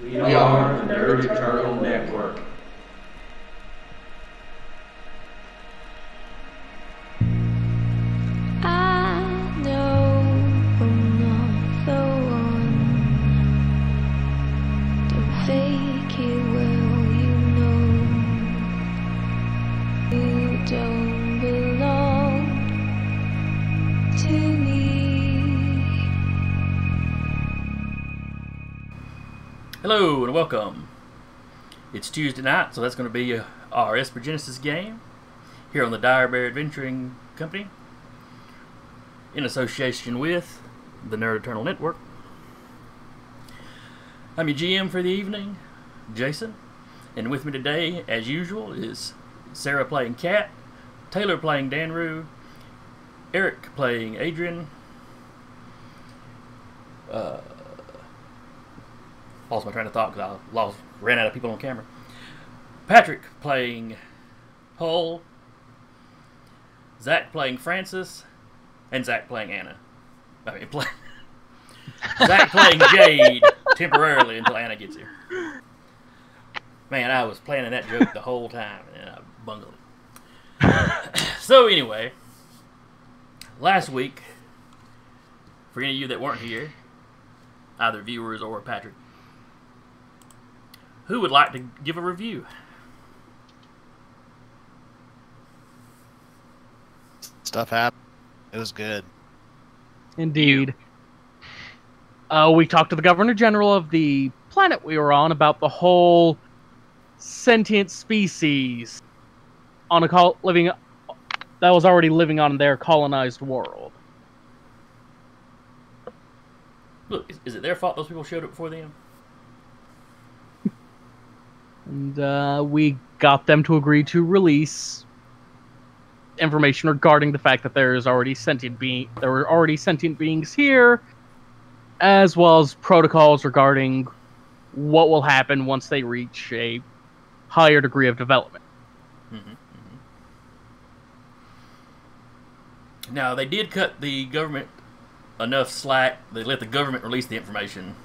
We are the Nerd Eternal Network. I know I'm not the one. Don't fake it, well, you don't belong to me. Hello and welcome. It's Tuesday night, so that's going to be our Esper Genesis game here on the Dire Bear Adventuring Company in association with the Nerd Eternal Network. I'm your GM for the evening, Jason, and with me today, as usual, is Sarah playing Kat, Taylor playing Danru, Eric playing Adrian, lost my train of thought because I ran out of people on camera. Patrick playing Hull, Zach playing Francis, and Zach playing Anna. Zach playing Jade temporarily until Anna gets here. Man, I was planning that joke the whole time and I bungled it. So anyway, last week, for any of you that weren't here, either viewers or Patrick, who would like to give a review? Stuff happened. It was good. Indeed. We talked to the Governor General of the planet we were on about the whole sentient species on a living that was already living on their colonized world. Look, is it their fault those people showed up before them? And we got them to agree to release information regarding the fact that there were already sentient beings here, as well as protocols regarding what will happen once they reach a higher degree of development. Mm-hmm. Now, they did cut the government enough slack. They let the government release the information.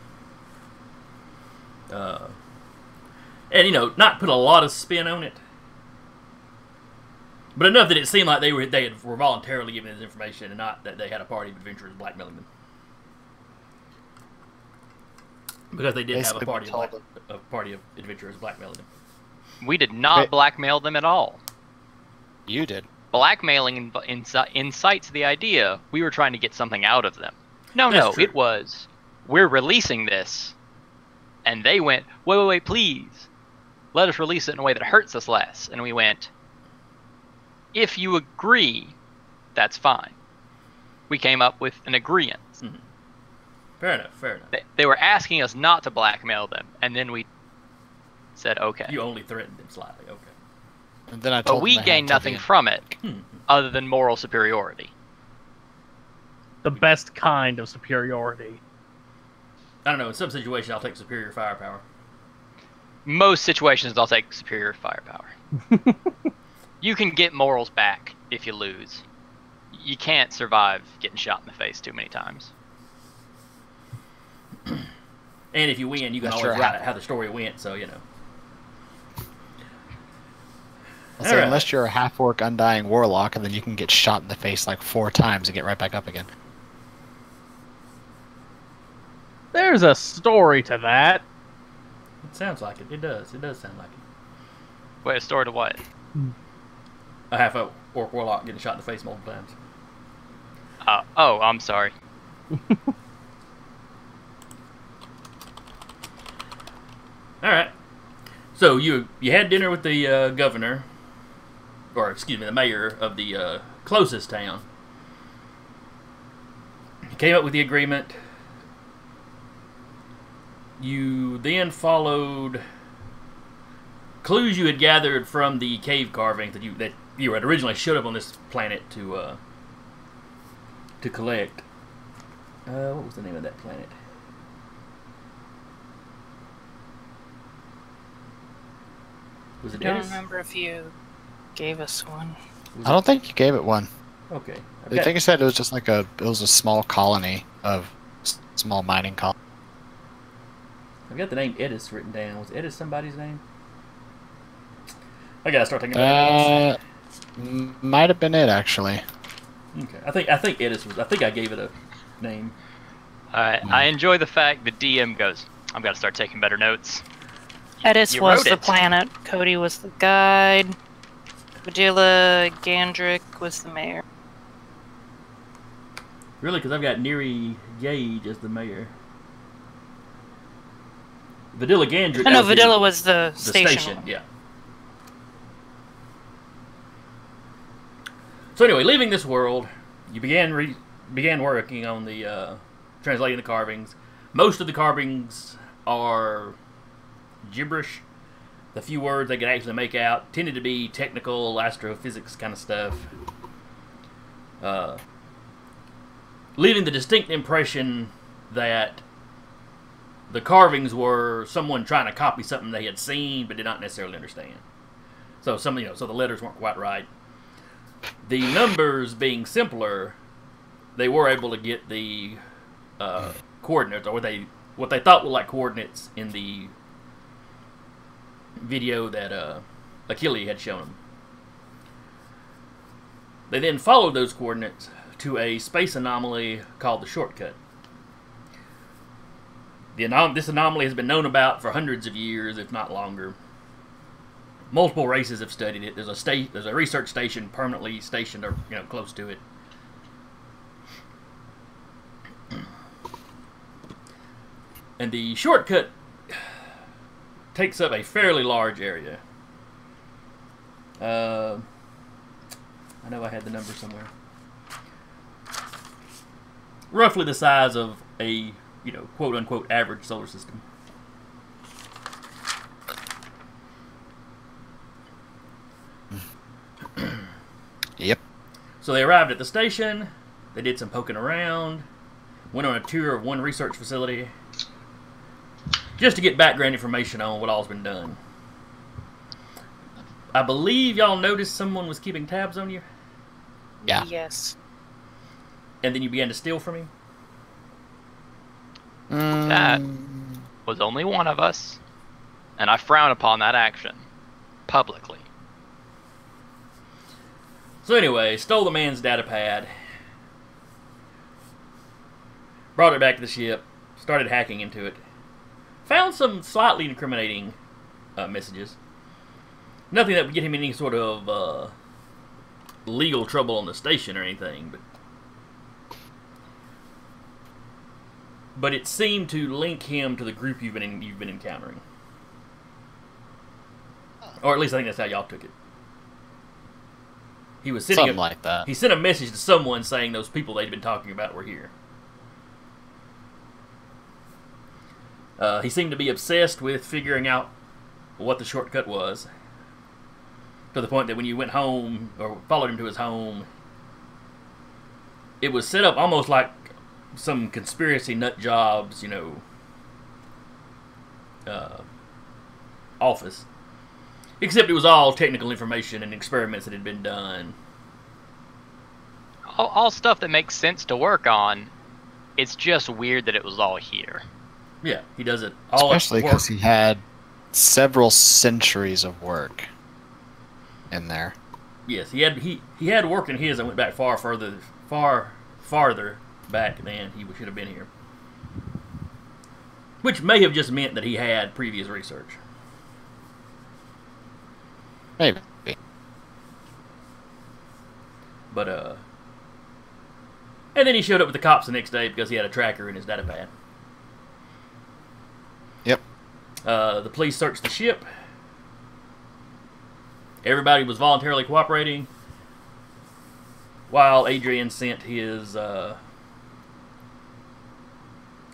And, not put a lot of spin on it. But enough that it seemed like they were voluntarily giving this information and not that they had a party of adventurers blackmailing them. Because they did Basically, have a party of adventurers blackmailing them. We did not blackmail them at all. You did. Blackmailing incites the idea we were trying to get something out of them. That's true. It was, we're releasing this. And they went, wait, please. Let us release it in a way that hurts us less. And we went, if you agree, that's fine. We came up with an agreement. Mm-hmm. Fair enough. They were asking us not to blackmail them, and then we said, okay. You only threatened them slightly, okay. And then I But told we them gained nothing from it, other than moral superiority. The best kind of superiority. I don't know, in some situations I'll take superior firepower. Most situations, I'll take superior firepower. You can get morals back if you lose. You can't survive getting shot in the face too many times. And if you win, you can always write how the story went, so, I'll say, unless you're a half-orc undying warlock, and then you can get shot in the face like 4 times and get right back up again. There's a story to that. It sounds like it. It does sound like it. Wait, a story to what? A half-orc warlock getting shot in the face multiple times. Oh, I'm sorry. Alright. So, you had dinner with the governor, or excuse me, the mayor of the closest town. You came up with the agreement. You then followed clues you had gathered from the cave carvings that you had originally showed up on this planet to collect. What was the name of that planet? Was it I don't Dennis? remember if you gave us one. I don't think you gave it one. Okay. I think you said it was just like a small colony of small mining colony. I've got the name Edis written down. Was Edis somebody's name? I gotta start thinking about it. Might have been it, actually. Okay, I think Edis was. I think I gave it a name. Alright, I enjoy the fact that DM goes, I've got to start taking better notes. Edis You was wrote the it. planet. Cody was the guide. Vidila Gandrick was the mayor. Really, because I've got Neri Gage as the mayor. Vidila Gandrick. Oh, no, was the- Vidila was the the station. yeah. So anyway, leaving this world, you began working on the translating the carvings. Most of the carvings are gibberish. The few words they could actually make out tended to be technical astrophysics kind of stuff, leaving the distinct impression that the carvings were someone trying to copy something they had seen but did not necessarily understand. So so the letters weren't quite right. The numbers being simpler, they were able to get the coordinates, or what they thought were like coordinates in the video that Achille had shown them. They then followed those coordinates to a space anomaly called the shortcut. This anomaly has been known about for hundreds of years, if not longer. Multiple races have studied it. There's a research station permanently stationed, or close to it. And the shortcut takes up a fairly large area. I know I had the number somewhere. Roughly the size of a, quote unquote average solar system. Yep. So they arrived at the station, they did some poking around, went on a tour of one research facility, just to get background information on what all's been done. I believe y'all noticed someone was keeping tabs on you, Yeah. Yes. and then you began to steal from him. That was only one of us, and I frown upon that action publicly. So anyway, stole the man's data pad, brought it back to the ship, started hacking into it, found some slightly incriminating messages. Nothing that would get him in any sort of legal trouble on the station or anything, but it seemed to link him to the group you've been encountering, or at least I think that's how y'all took it. He was sending Something like that. He sent a message to someone saying those people they'd been talking about were here. He seemed to be obsessed with figuring out what the shortcut was, to the point that when you went home, or followed him to his home, it was set up almost like some conspiracy nut jobs, office. Except it was all technical information and experiments that had been done. All stuff that makes sense to work on. It's just weird that it was all here. Yeah, he does it all. Especially because he had several centuries of work in there. Yes, he had work in his that went back farther back than he should have been here. Which may have just meant that he had previous research. Maybe. But, and then he showed up with the cops the next day because he had a tracker in his data pad. Yep. The police searched the ship. Everybody was voluntarily cooperating, while Adrian sent his, well,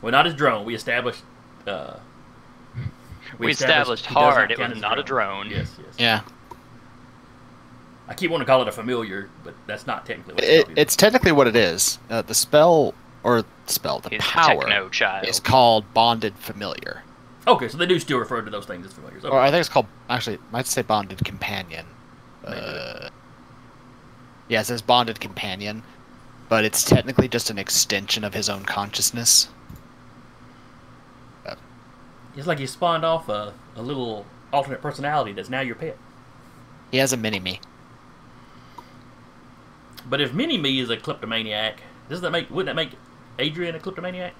not his drone. We established, We established he does not hard it count was as not a drone. Yes. Yeah. I keep wanting to call it a familiar, but that's not technically what it's called. It's technically what it is. The spell, the He's a power, techno child. is called Bonded Familiar. Okay, so they do still refer to those things as familiars. Okay. Or I think it's called, actually, it might say Bonded Companion. Maybe. Yeah, it says Bonded Companion, but it's technically just an extension of his own consciousness. It's like you spawned off a little alternate personality that's now your pet. He has a mini-me. But if Mini-Me is a kleptomaniac, wouldn't that make Adrian a kleptomaniac?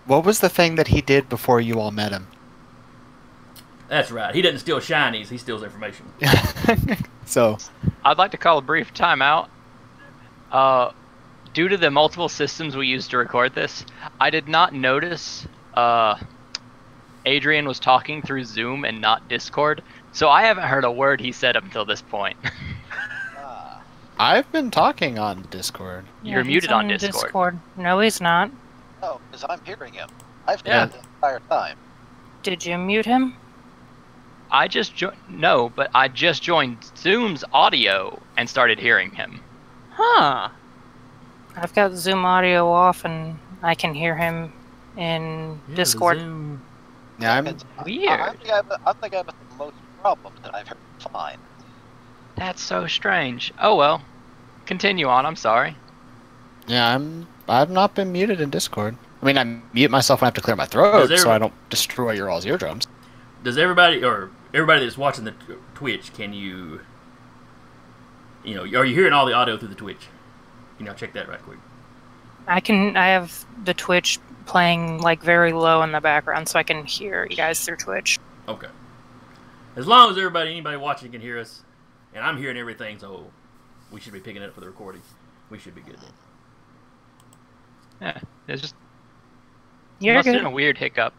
What was the thing that he did before you all met him? That's right. He doesn't steal shinies, he steals information. So, I'd like to call a brief timeout. Due to the multiple systems we used to record this, I did not notice Adrian was talking through Zoom and not Discord, so I haven't heard a word he said up until this point. I've been talking on Discord. You're he's muted on Discord. No, he's not. Oh, because I'm hearing him. I've Yeah. done the entire time. Did you mute him? I just joined Zoom's audio and started hearing him. Huh. I've got Zoom audio off and I can hear him in Yeah, Discord. Zoom. Yeah, I'm. Weird. I think I'm the most problems that I've heard fine. That's so strange. Oh well. Continue on, I'm sorry. Yeah, I've not been muted in Discord. I mean, I mute myself when I have to clear my throat, Does so I don't destroy your all's eardrums. Does everybody that's watching the Twitch, can you know, are you hearing all the audio through the Twitch? You know, check that right quick. I have the Twitch playing like very low in the background so I can hear you guys through Twitch. Okay. As long as anybody watching can hear us, and I'm hearing everything, so we should be picking it up for the recording. We should be good then. Yeah, it's just You're must have good. been a weird hiccup.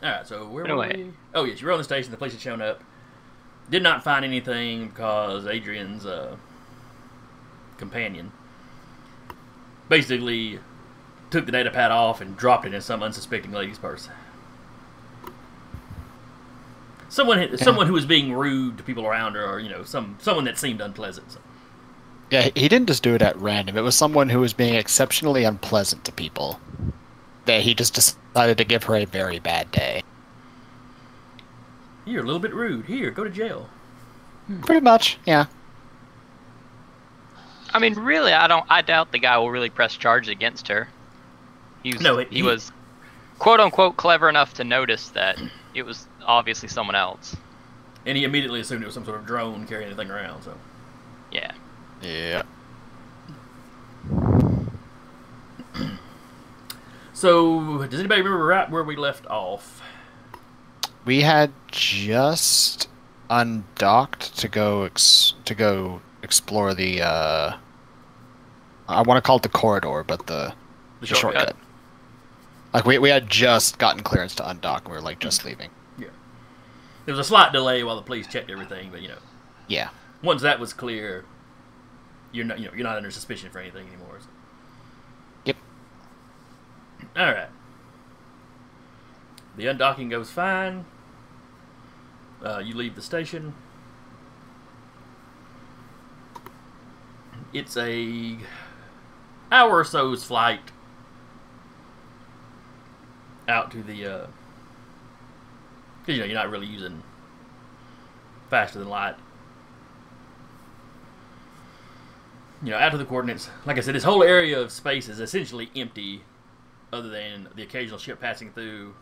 Alright, so where Anyway. were we? Oh yes, you were on the station, the police had shown up. Did not find anything because Adrian's companion basically took the data pad off and dropped it in some unsuspecting lady's purse. Someone who was being rude to people around her, or you know, someone that seemed unpleasant. So. Yeah, he didn't just do it at random. It was someone who was being exceptionally unpleasant to people. That he just decided to give her a very bad day. You're a little bit rude. Here, go to jail. Pretty much, yeah. I mean, really, I doubt the guy will really press charges against her. He was quote unquote clever enough to notice that it was obviously someone else. And he immediately assumed it was some sort of drone carrying anything around. So. Yeah. Yeah. So, does anybody remember right where we left off? We had just undocked to go explore the I want to call it the corridor, but the shortcut. Like we had just gotten clearance to undock, and we were like just leaving. Yeah. There was a slight delay while the police checked everything, but you know. Yeah. Once that was clear, you're not under suspicion for anything anymore. So. Yep. All right. The undocking goes fine. You leave the station. It's a hour or so's flight out to the because you know you're not really using faster than light. You know, out to the coordinates. Like I said, this whole area of space is essentially empty, other than the occasional ship passing through,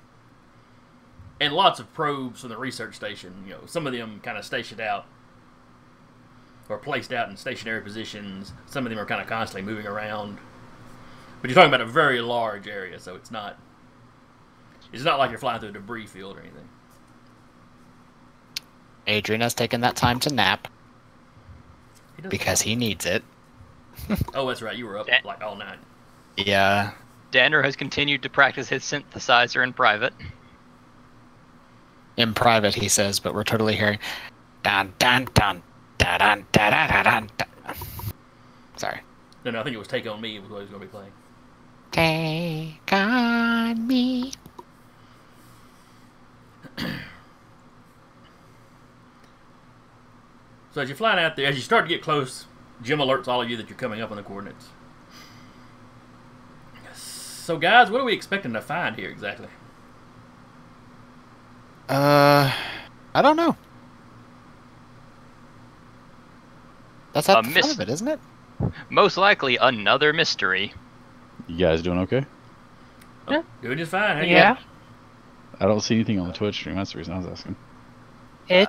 and lots of probes from the research station. You know, some of them kind of stationed out or placed out in stationary positions. Some of them are kind of constantly moving around. But you're talking about a very large area, so it's not like you're flying through a debris field or anything. Adrian has taken that time to nap He doesn't- because he needs it. Oh, that's right. You were up Yeah. like all night. Yeah. Danner has continued to practice his synthesizer in private. In private, he says, but we're totally hearing dun dun dun dun dun dun dun dun dun. Sorry. No, I think it was Take On Me was what he was going to be playing. Take on me. So as you're flying out there, as you start to get close, Jim alerts all of you that you're coming up on the coordinates. So guys, what are we expecting to find here exactly? I don't know. That's at A the miss- front of it, isn't it? Most likely another mystery. You guys doing okay? Yeah. Doing just fine. How you Yeah. doing? I don't see anything on the Twitch stream. That's the reason I was asking. It.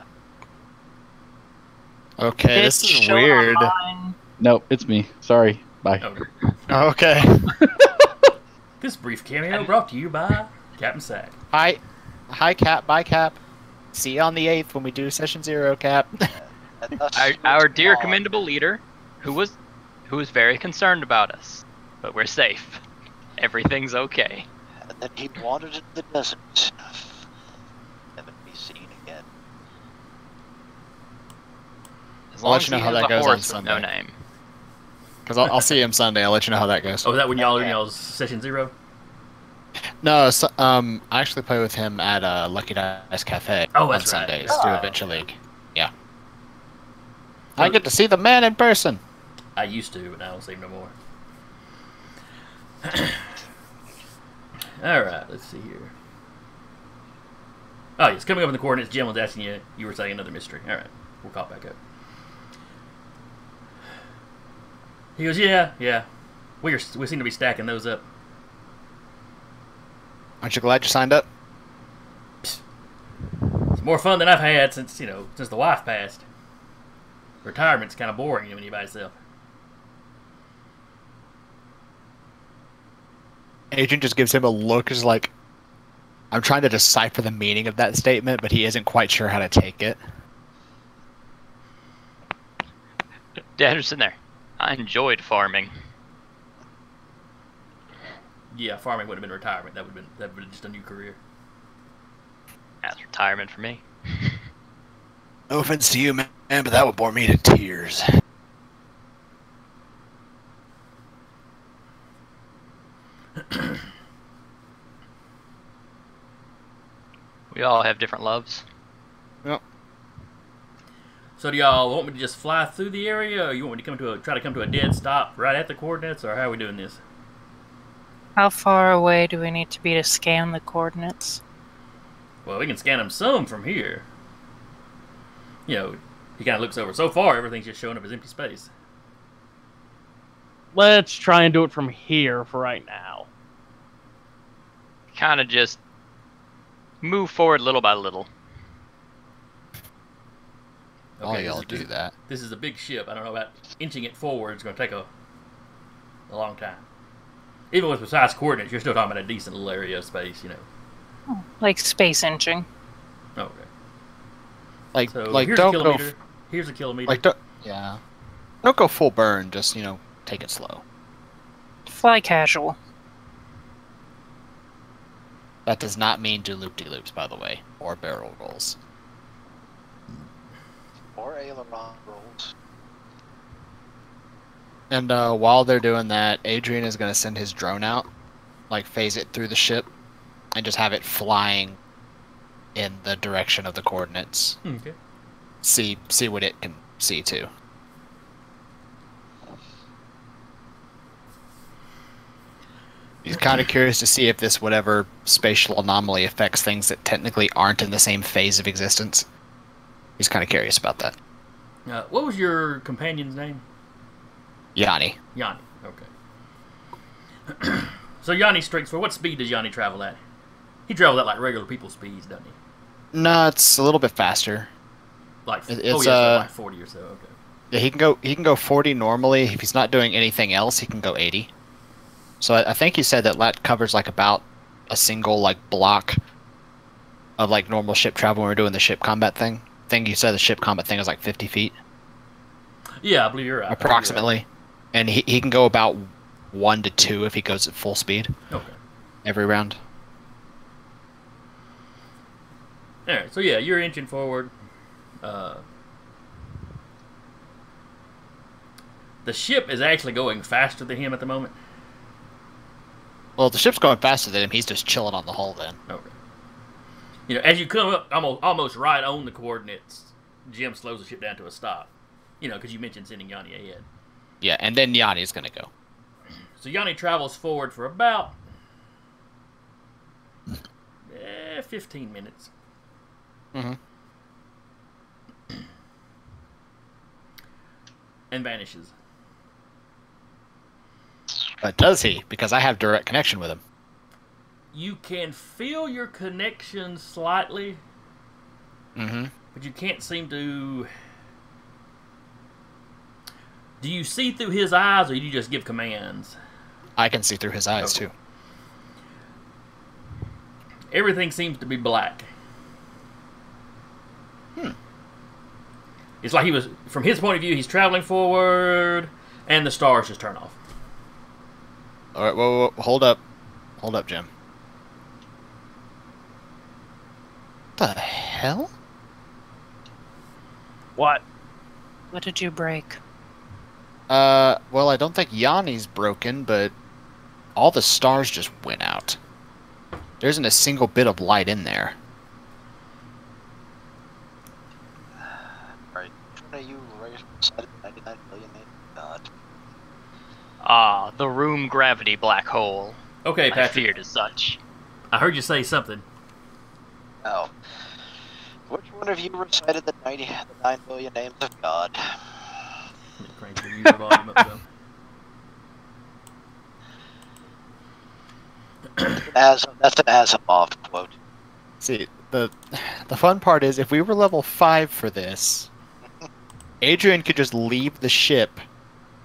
Okay, it's this is shown weird. online. Nope, it's me. Sorry. Bye. Oh. Okay. This brief cameo brought to you by Captain Sack. Hi, Cap. Bye, Cap. See you on the 8th when we do session 0, Cap. And thus Our moved dear on. commendable leader, who was very concerned about us, but we're safe. Everything's okay. And then he wandered into the desert. Never to be seen again. As I'll long let as you know he how has that a goes on horse with no Sunday. name. Because I'll see him Sunday. I'll let you know how that goes. Oh, is that when y'all are in y'all's session 0? No, so, I actually play with him at Lucky Dice Cafe Oh, on that's right. Sundays Oh. through Adventure League. Yeah. I get to see the man in person. I used to, but now I don't see him no more. Alright, let's see here. Oh, yes, coming up in the coordinates, Jim was asking you, you were saying another mystery. Alright, we'll call back up. He goes, yeah. We seem to be stacking those up. Aren't you glad you signed up? It's more fun than I've had since the wife passed. Retirement's kind of boring when you're by yourself. Agent just gives him a look, is like, I'm trying to decipher the meaning of that statement, but he isn't quite sure how to take it. Dad's in there. I enjoyed farming. Yeah, farming would have been retirement. That would have been just a new career. That's retirement for me. No offense to you, man, but that would bore me to tears. We all have different loves. Yep. So do y'all want me to just fly through the area, or you want me to try to come to a dead stop right at the coordinates, or how are we doing this? How far away do we need to be to scan the coordinates? Well, we can scan them some from here. He kind of looks over. So far, everything's just showing up as empty space. Let's try and do it from here for right now. Kind of just move forward little by little. All this y'all is- do that. This is a big ship. I don't know about inching it forward. It's going to take a long time. Even with precise coordinates, you're still talking about a decent little area of space, Like space inching. Okay. Like, So like here's don't a go, kilometer. Here's a kilometer. like, don't go full burn. Just take it slow. Fly casual. That does not mean do loop-de-loops, by the way, or barrel rolls. Or aileron rolls. And while they're doing that, Adrian is going to send his drone out, like phase it through the ship, and just have it flying in the direction of the coordinates. Okay. See what it can see too. He's kind of curious to see if this whatever spatial anomaly affects things that technically aren't in the same phase of existence. He's kind of curious about that. What was your companion's name? Yanni. Yanni. Okay. So Yanni streaks for what speed does Yanni travel at? He travels at like regular people's speeds, doesn't he? No, it's a little bit faster. Like It's, so like 40 or so. Okay. Yeah, he can go 40 normally. If he's not doing anything else, he can go 80. So I think he said that covers like about a single like block of like normal ship travel when we're doing the ship combat thing. I think you said the ship combat thing is like 50 feet Yeah, I believe you're right. approximately, and he can go about 1 to 2 if he goes at full speed Okay. every round. All right. So yeah, you're inching forward. The ship is actually going faster than him at the moment. Well, the ship's going faster than him. He's just chilling on the hull then. Okay. As you come up almost right on the coordinates, Jim slows the ship down to a stop. Because you mentioned sending Yanni ahead. Yeah, and then Yanni's gonna go. So Yanni travels forward for about 15 minutes. Mm-hmm. And vanishes. But does he? Because I have direct connection with him. You can feel your connection slightly, Mm-hmm. but you can't seem to. Do you see through his eyes, or do you just give commands? I can see through his eyes, Okay. too. Everything seems to be black. It's like he was, from his point of view, he's traveling forward, and the stars just turn off. All right, whoa, hold up. Hold up, Jim. The hell? What? What did you break? Well, I don't think Yanni's broken, but all the stars just went out. There isn't a single bit of light in there. Right. Which one of you recited 99 billion names of God? Ah, the room gravity black hole. Okay, I Patrick. feared as such. I heard you say something. Oh. Which one of you recited the 9 billion names of God? Crank the user volume up, though. That's an Asimov quote. See, the fun part is if we were level 5 for this, Adrian could just leave the ship,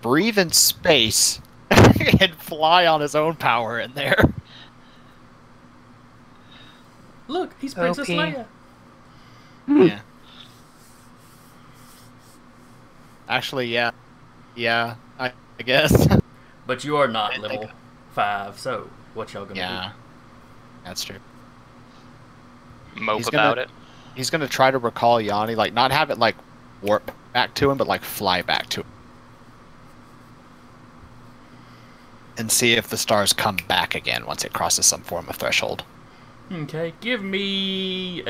breathe in space, and fly on his own power in there. Look, he's Princess OP. Leia. Yeah. Actually, yeah. Yeah, I guess. But you are not I level think- 5, so what y'all gonna Yeah. That's true. Mope He's about gonna- it. He's gonna try to recall Yanni, like, not have it, like, warp back to him, but, like, fly back to him. And see if the stars come back again once it crosses some form of threshold. do? Okay, give me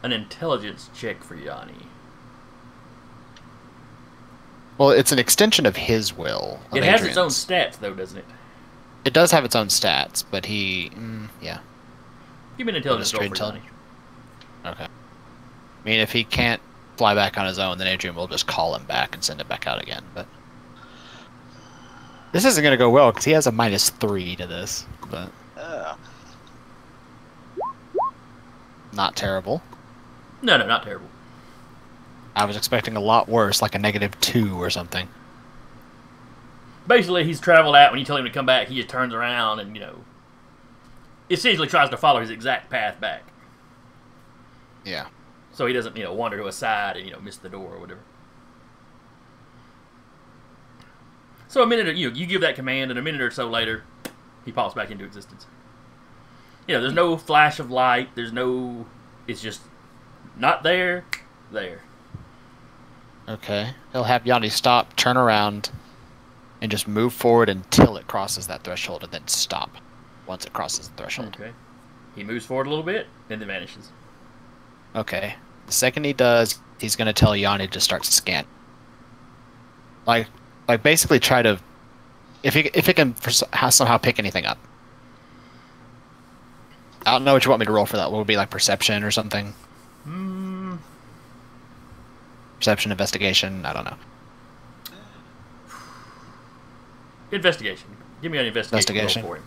an intelligence check for Yanni. Well, it's an extension of his will. Of It has its own Adrian's. stats, though, doesn't it? It does have its own stats, but yeah. Give me an intelligence roll Straight for Yanni. Okay. I mean, if he can't fly back on his own, then Adrian will just call him back and send him back out again. But this isn't going to go well because he has a -3 to this, but not terrible. No, not terrible. I was expecting a lot worse, like a -2 or something. Basically, he's traveled out. When you tell him to come back, he just turns around and, essentially tries to follow his exact path back. Yeah. So he doesn't, wander to a side and, miss the door or whatever. So a minute, you give that command, and a minute or so later, he pops back into existence. There's no flash of light. It's just not there. Okay. He'll have Yanni stop, turn around, and just move forward until it crosses that threshold, and then stop once it crosses the threshold. Okay. He moves forward a little bit, and then vanishes. Okay. The second he does, he's going to tell Yanni to start scanning. Like basically try to, if he can somehow pick anything up. I don't know what you want me to roll for that. What would be like perception or something? Perception, investigation, I don't know. Investigation. Give me an investigation roll for him.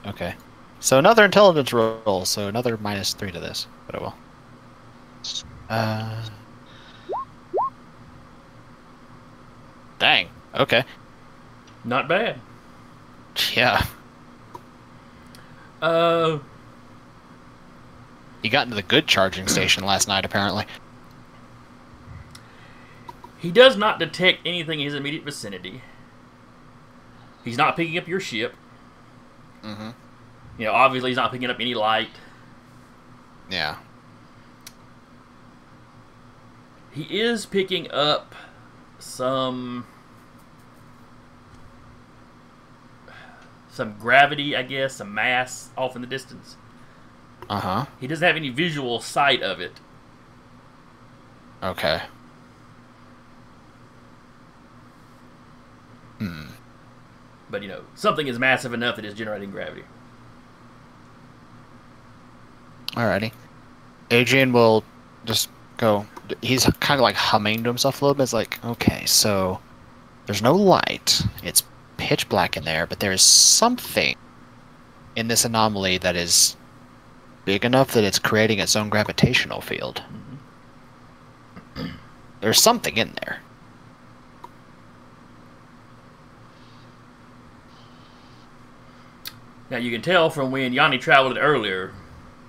Okay. So another intelligence roll, so another -3 to this, but I will. Dang. Okay. Not bad. Yeah. He got into the good charging station last night, apparently. He does not detect anything in his immediate vicinity. He's not picking up your ship. Mm-hmm. Obviously he's not picking up any light. Yeah. He is picking up some gravity, I guess, some mass off in the distance. Uh-huh. He doesn't have any visual sight of it. Okay. But, something is massive enough that it's generating gravity. Alrighty. Adrian will just go. He's kind of like humming to himself a little bit. It's like, okay, so there's no light. It's pitch black in there, but there's something in this anomaly that is big enough that it's creating its own gravitational field. There's something in there. Now you can tell from when Yanni traveled it earlier,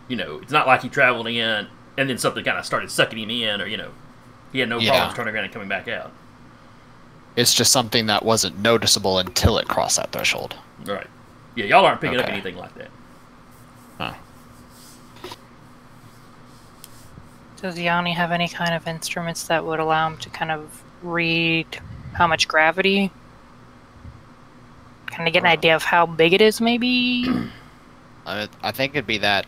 you know, it's not like he traveled in and then something kind of started sucking him in, or, you know, he had no problems turning around and coming back out. It's just something that wasn't noticeable until it crossed that threshold. Right. Yeah, y'all aren't picking up anything like that. Huh. Does Yanni have any kind of instruments that would allow him to kind of read how much gravity? Kind of get an idea of how big it is, maybe? I think it'd be that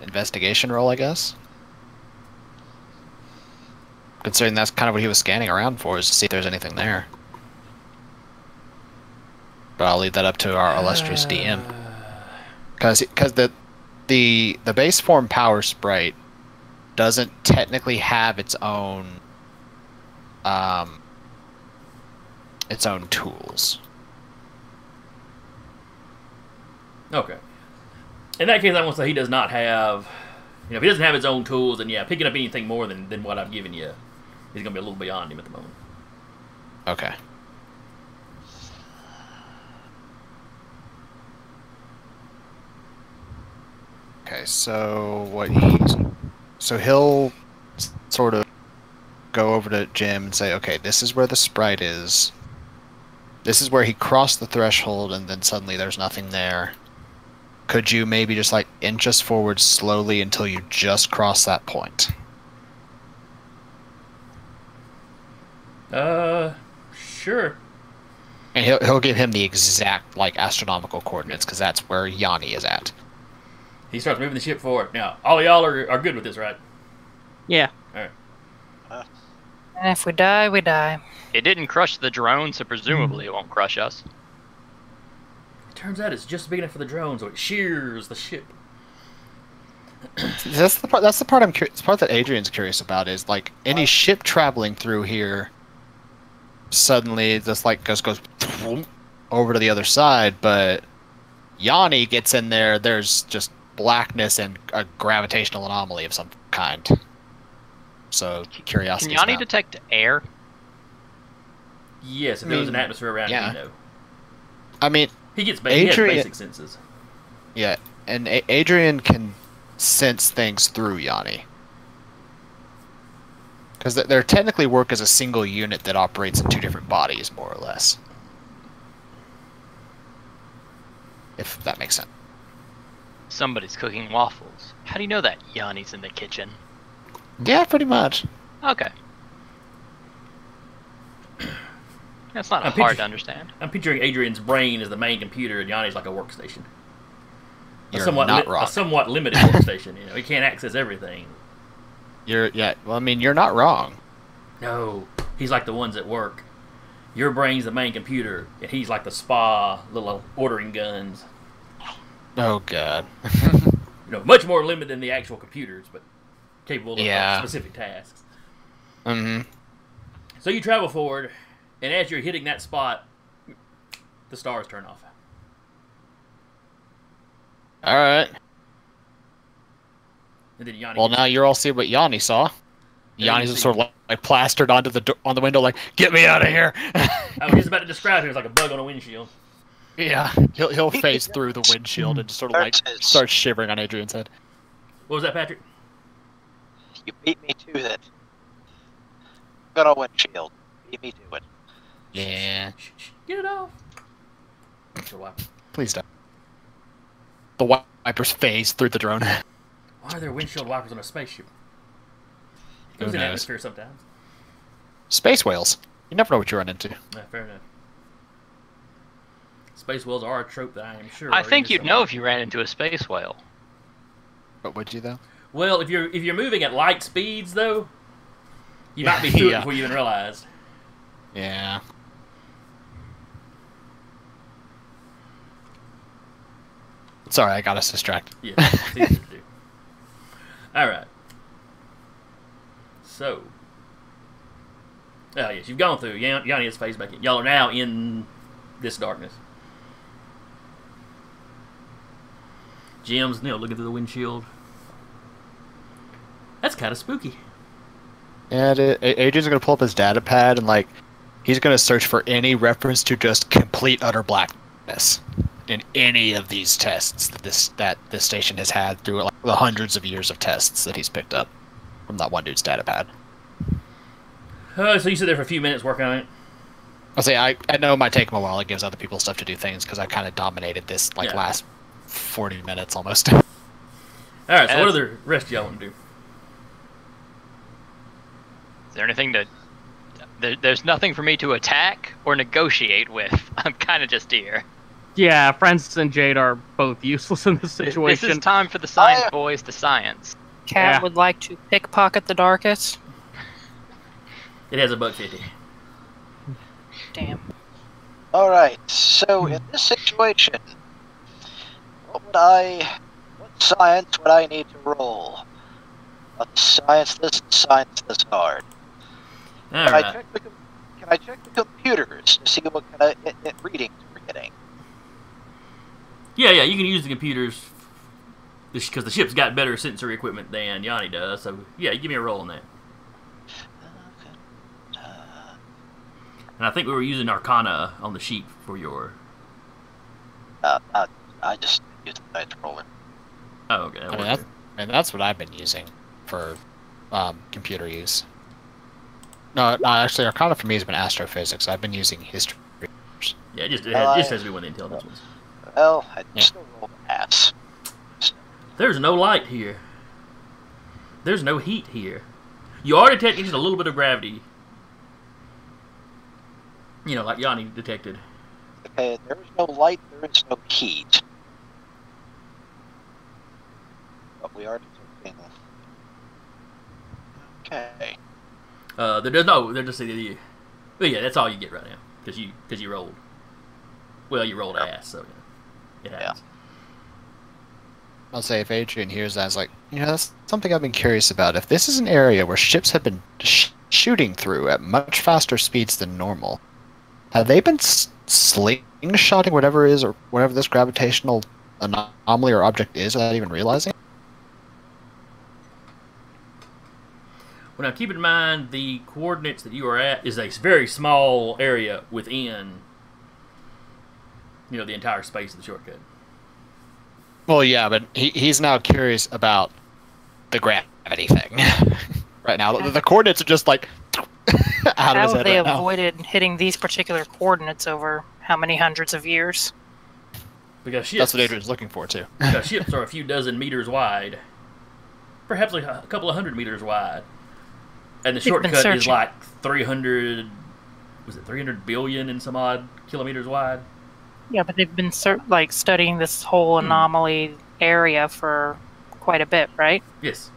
investigation roll, I guess. Considering that's kind of what he was scanning around for, is to see if there's anything there. But I'll leave that up to our illustrious DM. Because the base form power sprite doesn't technically have its own tools. Okay. In that case, I want to say he does not have... You know, if he doesn't have his own tools, then yeah, picking up anything more than what I've given you is going to be a little beyond him at the moment. Okay. Okay, so he'll sort of go over to Jim and say, okay, this is where the sprite is. This is where he crossed the threshold and then suddenly there's nothing there. Could you maybe just like inch us forward slowly until you just cross that point? Sure. And he'll give him the exact like astronomical coordinates because that's where Yanni is at. He starts moving the ship forward. Now, all of y'all are good with this, right? Yeah. All right. And if we die, we die. It didn't crush the drone, so presumably it won't crush us. It turns out it's just big enough for the drone, so it shears the ship. That's the part. That's the part the part that Adrian's curious about is like any ship traveling through here. Suddenly, it just like goes over to the other side, but Yanni gets in there. There's just blackness and a gravitational anomaly of some kind. So curiosity. Can Yanni detect air? Yes, if there was an atmosphere around him, you know. I mean, he has basic senses. Yeah, and Adrian can sense things through Yanni. Because they technically work as a single unit that operates in two different bodies, more or less. If that makes sense. Somebody's cooking waffles. How do you know that Yanni's in the kitchen? Yeah, pretty much. Okay. That's not hard to understand. I'm picturing Adrian's brain as the main computer and Yanni's like a workstation. You're not wrong. A somewhat limited workstation. You know, he can't access everything. Well, I mean, you're not wrong. No, he's like the ones at work. Your brain's the main computer, and he's like the spa little ordering guns. Oh God. You know, much more limited than the actual computers, but capable of specific tasks. Mm-hmm. So you travel forward, and as you're hitting that spot, the stars turn off. All right. And then Yanni. Well, now you're all see what Yanni saw. Yanni's sort of like plastered onto on the window, like, "Get me out of here!" I was just about to describe him as like a bug on a windshield. Yeah, he'll phase through the windshield and just sort of like start shivering on Adrian's head. What was that, Patrick? You beat me to it. Good old windshield. Beat me to it. Yeah. Get it off. Please don't. The wipers phase through the drone. Why are there windshield wipers on a spaceship? It goes in atmosphere sometimes. Space whales. You never know what you run into. Yeah, fair enough. Space whales are a trope that I am sure. I think you'd know if you ran into a space whale. But would you though? Well, if you're moving at light speeds though, you might be through it before you even realized. Yeah. Sorry, I got us distracted. Yeah, it's easy to do. Alright. So. Oh, yes, you've gone through. Yanni has phased back in. Y'all are now in this darkness. Jim's, looking through the windshield. That's kind of spooky. And Adrian's gonna pull up his data pad and he's gonna search for any reference to just complete utter blackness in any of these tests that this station has had through the hundreds of years of tests that he's picked up from that one dude's data pad. So you sit there for a few minutes working on it? I'll say I know it might take him a while. It gives other people stuff to do things because I kind of dominated this last 40 minutes almost. All right. So what do the rest of y'all want to do? Is there anything to? There's nothing for me to attack or negotiate with. I'm kind of just here. Yeah, Francis and Jade are both useless in this situation. This is time for the science boys to science. Cat would like to pickpocket the darkest. It has $1.50. Damn. Alright, so in this situation, what science would I need to roll? Let's science this and science this hard. Can I check the computers to see what kind of readings we're getting? Yeah, you can use the computers because the ship's got better sensory equipment than Yanni does. So yeah, give me a roll on that. And I think we were using Arcana on the sheet for your. I just used the dice roller. Oh, okay. That's what I've been using for computer use. No, actually, Arcana for me has been astrophysics. I've been using history. Yeah, it just has to be one of the intelligence ones. Well, I still roll ass. There's no light here. There's no heat here. You are detecting just a little bit of gravity. Like Yanni detected. Okay, there is no light, there is no heat. But we are detecting. Okay. They're just you. But yeah, that's all you get right now because you rolled. Well, you rolled ass, so it happens. I'll say if Adrian hears that, it's that's something I've been curious about. If this is an area where ships have been shooting through at much faster speeds than normal, have they been slingshotting whatever this gravitational anomaly or object is without even realizing? Well, now keep in mind the coordinates that you are at is a very small area within, the entire space of the shortcut. Well, yeah, but he's now curious about the gravity thing. Right now, the coordinates are just out of his head How have they right now. avoided hitting these particular coordinates over how many hundreds of years? Because ships, that's what Adrian's looking for, too. Because ships are a few dozen meters wide. Perhaps a couple of 100 meters wide. And the shortcut is 300 billion and some odd kilometers wide? Yeah, but they've been studying this whole anomaly area for quite a bit, right? Yes.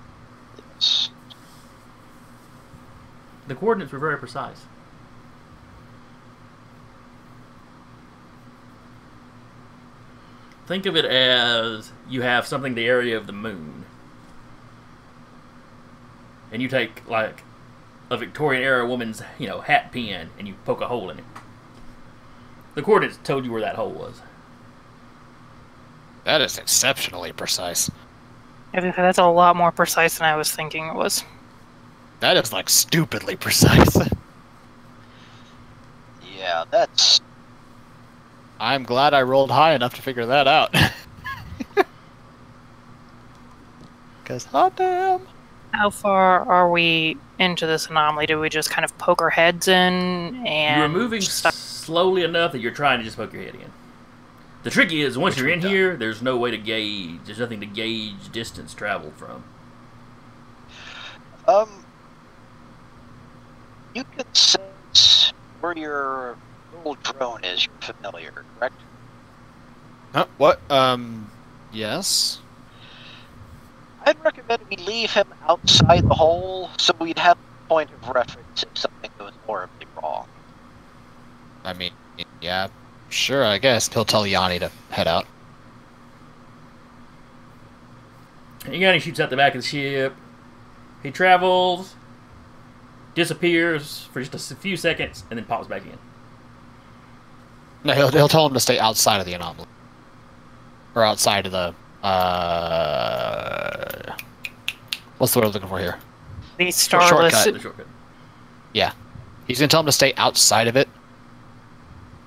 The coordinates were very precise. Think of it as you have something the area of the moon. And you take, a Victorian-era woman's, hat pin, and you poke a hole in it. The coordinates told you where that hole was. That is exceptionally precise. That's a lot more precise than I was thinking it was. That is, stupidly precise. Yeah, that's... I'm glad I rolled high enough to figure that out. Because, hot damn. How far are we into this anomaly? Do we just kind of poke our heads in and... You're moving slowly enough that you're trying to just poke your head in. The trick is, once you're in here, there's no way to gauge. There's nothing to gauge distance traveled from. You can sense where your little drone is. You're familiar, correct? What? Yes? I'd recommend we leave him outside the hole so we'd have a point of reference if something goes horribly wrong. I mean, yeah, sure, I guess. He'll tell Yanni to head out. Yanni shoots out the back of the ship. He travels, disappears for just a few seconds, and then pops back in. No, he'll tell him to stay outside of the anomaly. Or outside of the What's the word I'm looking for here? The starless. Shortcut. The shortcut. Yeah. He's going to tell him to stay outside of it.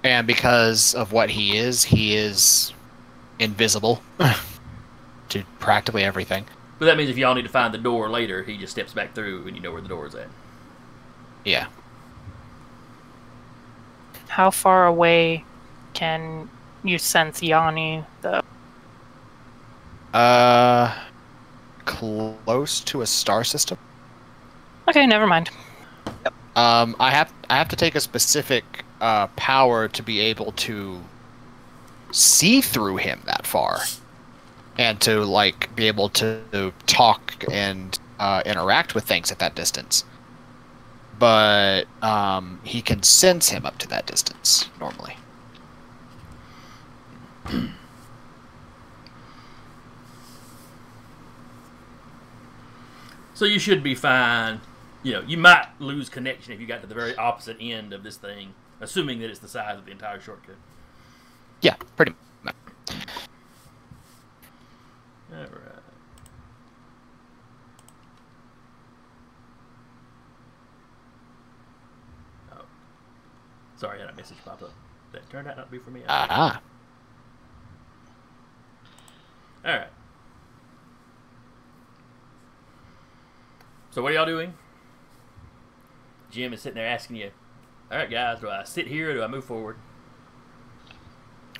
And because of what he is invisible to practically everything. But that means if y'all need to find the door later, he just steps back through and you know where the door is at. Yeah. How far away can you sense Yanni, though? Close to a star system. Okay, never mind. I have to take a specific power to be able to see through him that far, and to like be able to talk and interact with things at that distance. But he can sense him up to that distance normally. So you should be fine. You know, you might lose connection if you got to the very opposite end of this thing, assuming that it's the size of the entire shortcut. Yeah, pretty much. All right. Oh, sorry, I had a message pop up. That turned out not to be for me. Ah. All right. So what are y'all doing? Jim is sitting there asking you, all right, guys, do I sit here or do I move forward?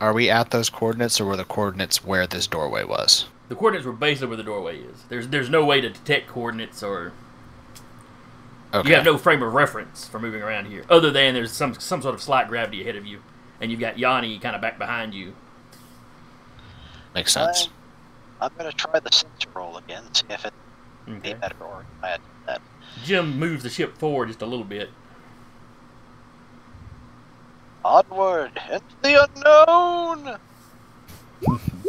Are we at those coordinates, or were the coordinates where this doorway was? The coordinates were basically where the doorway is. There's no way to detect coordinates, or Okay. you have no frame of reference for moving around here, other than there's some sort of slight gravity ahead of you, and you've got Yanni kind of back behind you. Makes sense. I'm going to try the sensor roll again, see if it Okay. be better or I had that. Jim moves the ship forward just a little bit. Onward into the unknown!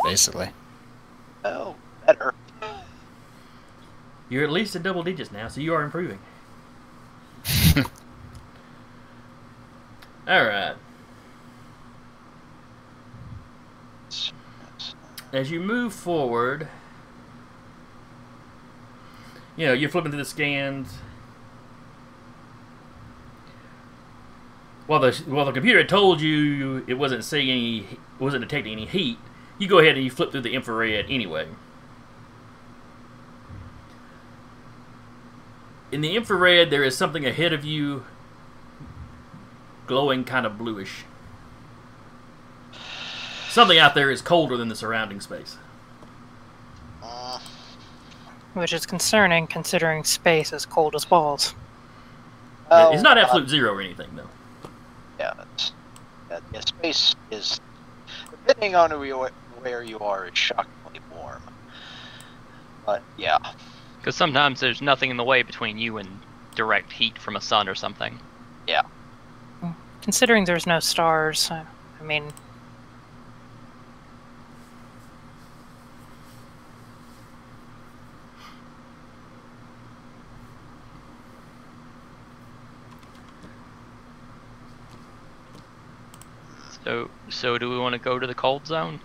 Basically. Oh, better. You're at least in double digits now, so you are improving. All right. As you move forward, you know, you're flipping through the scans. While the computer had told you it wasn't detecting any heat, you go ahead and you flip through the infrared anyway. In the infrared, there is something ahead of you, glowing kind of bluish. Something out there is colder than the surrounding space. Which is concerning, considering space is cold as balls. It's not absolute zero or anything, though. Yeah, space is, depending on where you are, it's shockingly warm. But, yeah. Because sometimes there's nothing in the way between you and direct heat from a sun or something. Yeah. Considering there's no stars, I mean... So do we want to go to the cold zone?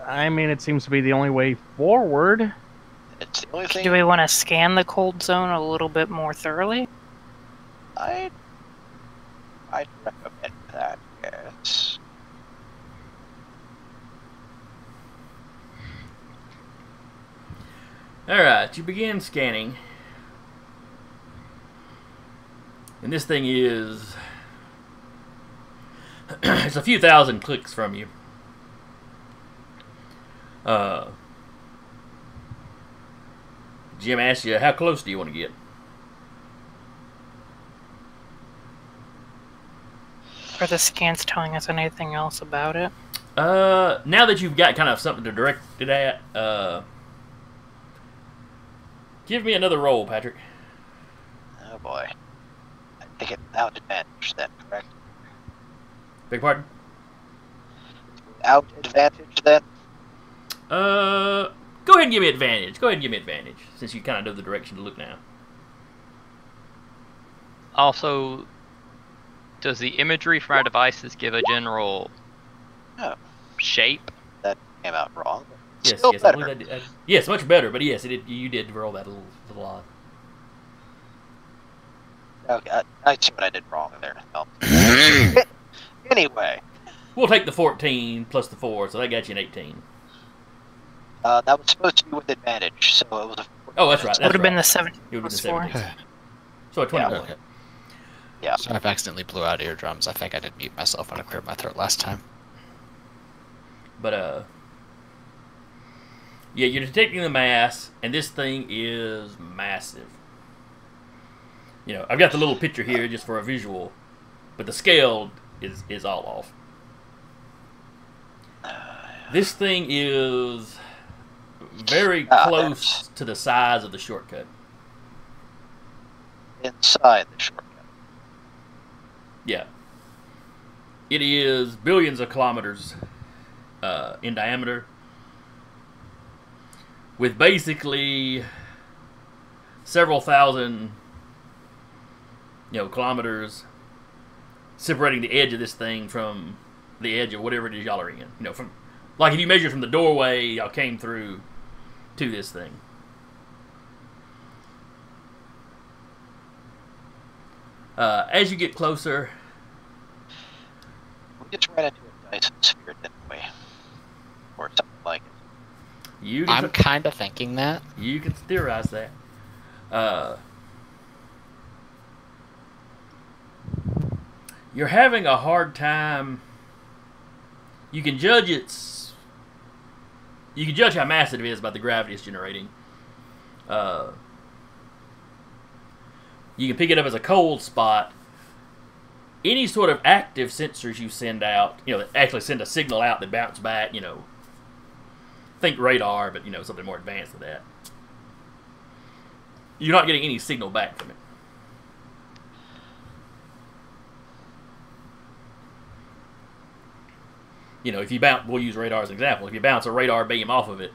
I mean, it seems to be the only way forward. It's the only thing Do we want to scan the cold zone a little bit more thoroughly? I'd recommend that, yes. Alright, you begin scanning. And this thing is... it's a few thousand clicks from you. Jim asks you, how close do you want to get? Are the scans telling us anything else about it? Now that you've got kind of something to direct it at, give me another roll, Patrick. Oh boy. I think it's without advantage then, correct? Beg pardon? Without advantage then? Go ahead and give me advantage. Go ahead and give me advantage, since you kind of know the direction to look now. Also, does the imagery from our devices give a general shape? That came out wrong. Yes, Still yes, I better. believe that. Yes, much better. But yes, it did, you did roll that a little odd. Okay, I see what I did wrong there. No. Anyway, We'll take the 14 plus the 4, so that got you an 18. that was supposed to be with advantage, so it was a 14. Oh, that's right. Would have That's been right. the 17 It would have plus been 4. 17. So a 21. Okay. Yeah. So I've accidentally blew out eardrums. I think I did mute myself when I cleared my throat last time. But yeah, you're detecting the mass, and this thing is massive. You know, I've got the little picture here just for a visual, but the scale is all off. This thing is very close to the size of the shortcut. Inside the shortcut. Yeah. It is billions of kilometers in diameter, with basically several thousand, kilometers separating the edge of this thing from the edge of whatever it is y'all are in. You know, from like if you measure from the doorway y'all came through to this thing. As you get closer, We just ran into a Dyson sphere, didn't we? Or something like it. you I'm can, kind of thinking that. you can theorize that. You're having a hard time. You can judge how massive it is by the gravity it's generating. You can pick it up as a cold spot. Any sort of active sensors you send out, that actually send a signal out that bounce back, think radar, but, something more advanced than that. You're not getting any signal back from it. If you bounce, we'll use radar as an example. If you bounce a radar beam off of it,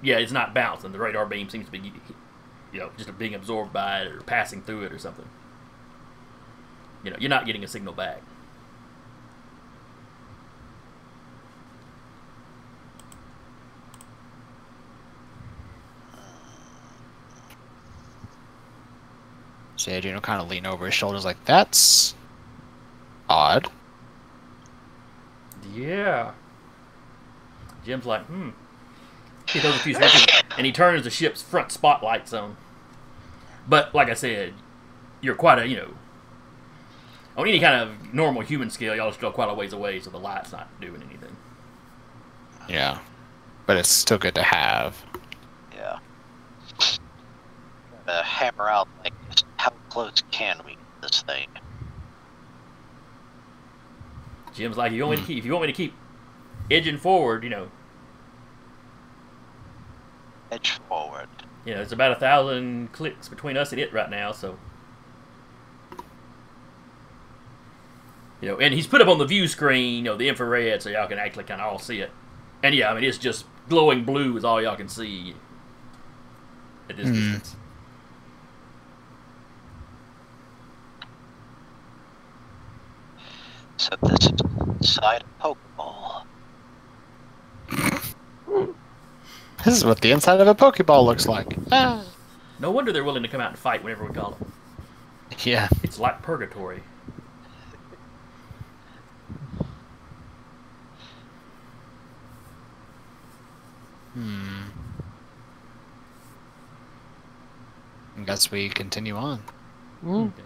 yeah, it's not bouncing. The radar beam seems to be, just being absorbed by it or passing through it or something. You're not getting a signal back. So Adrian will kind of lean over his shoulders like, that's odd. Yeah. Jim's like, He throws a few switches, and he turns the ship's front spotlights on. But, like I said, you're quite a, on any kind of normal human scale, y'all are still quite a ways away, so the light's not doing anything. Yeah. But it's still good to have. Yeah. Trying to hammer out, just how close can we get this thing? Jim's like, if you want me to keep edging forward, Edge forward. it's about 1,000 clicks between us and it right now, so. And he's put up on the view screen, the infrared, so y'all can actually kind of all see it. And yeah, it's just glowing blue is all y'all can see at this distance. So this is inside a Pokeball. This is what the inside of a Pokeball looks like. Ah. No wonder they're willing to come out and fight whenever we call them. Yeah. It's like purgatory. I guess we continue on. Okay.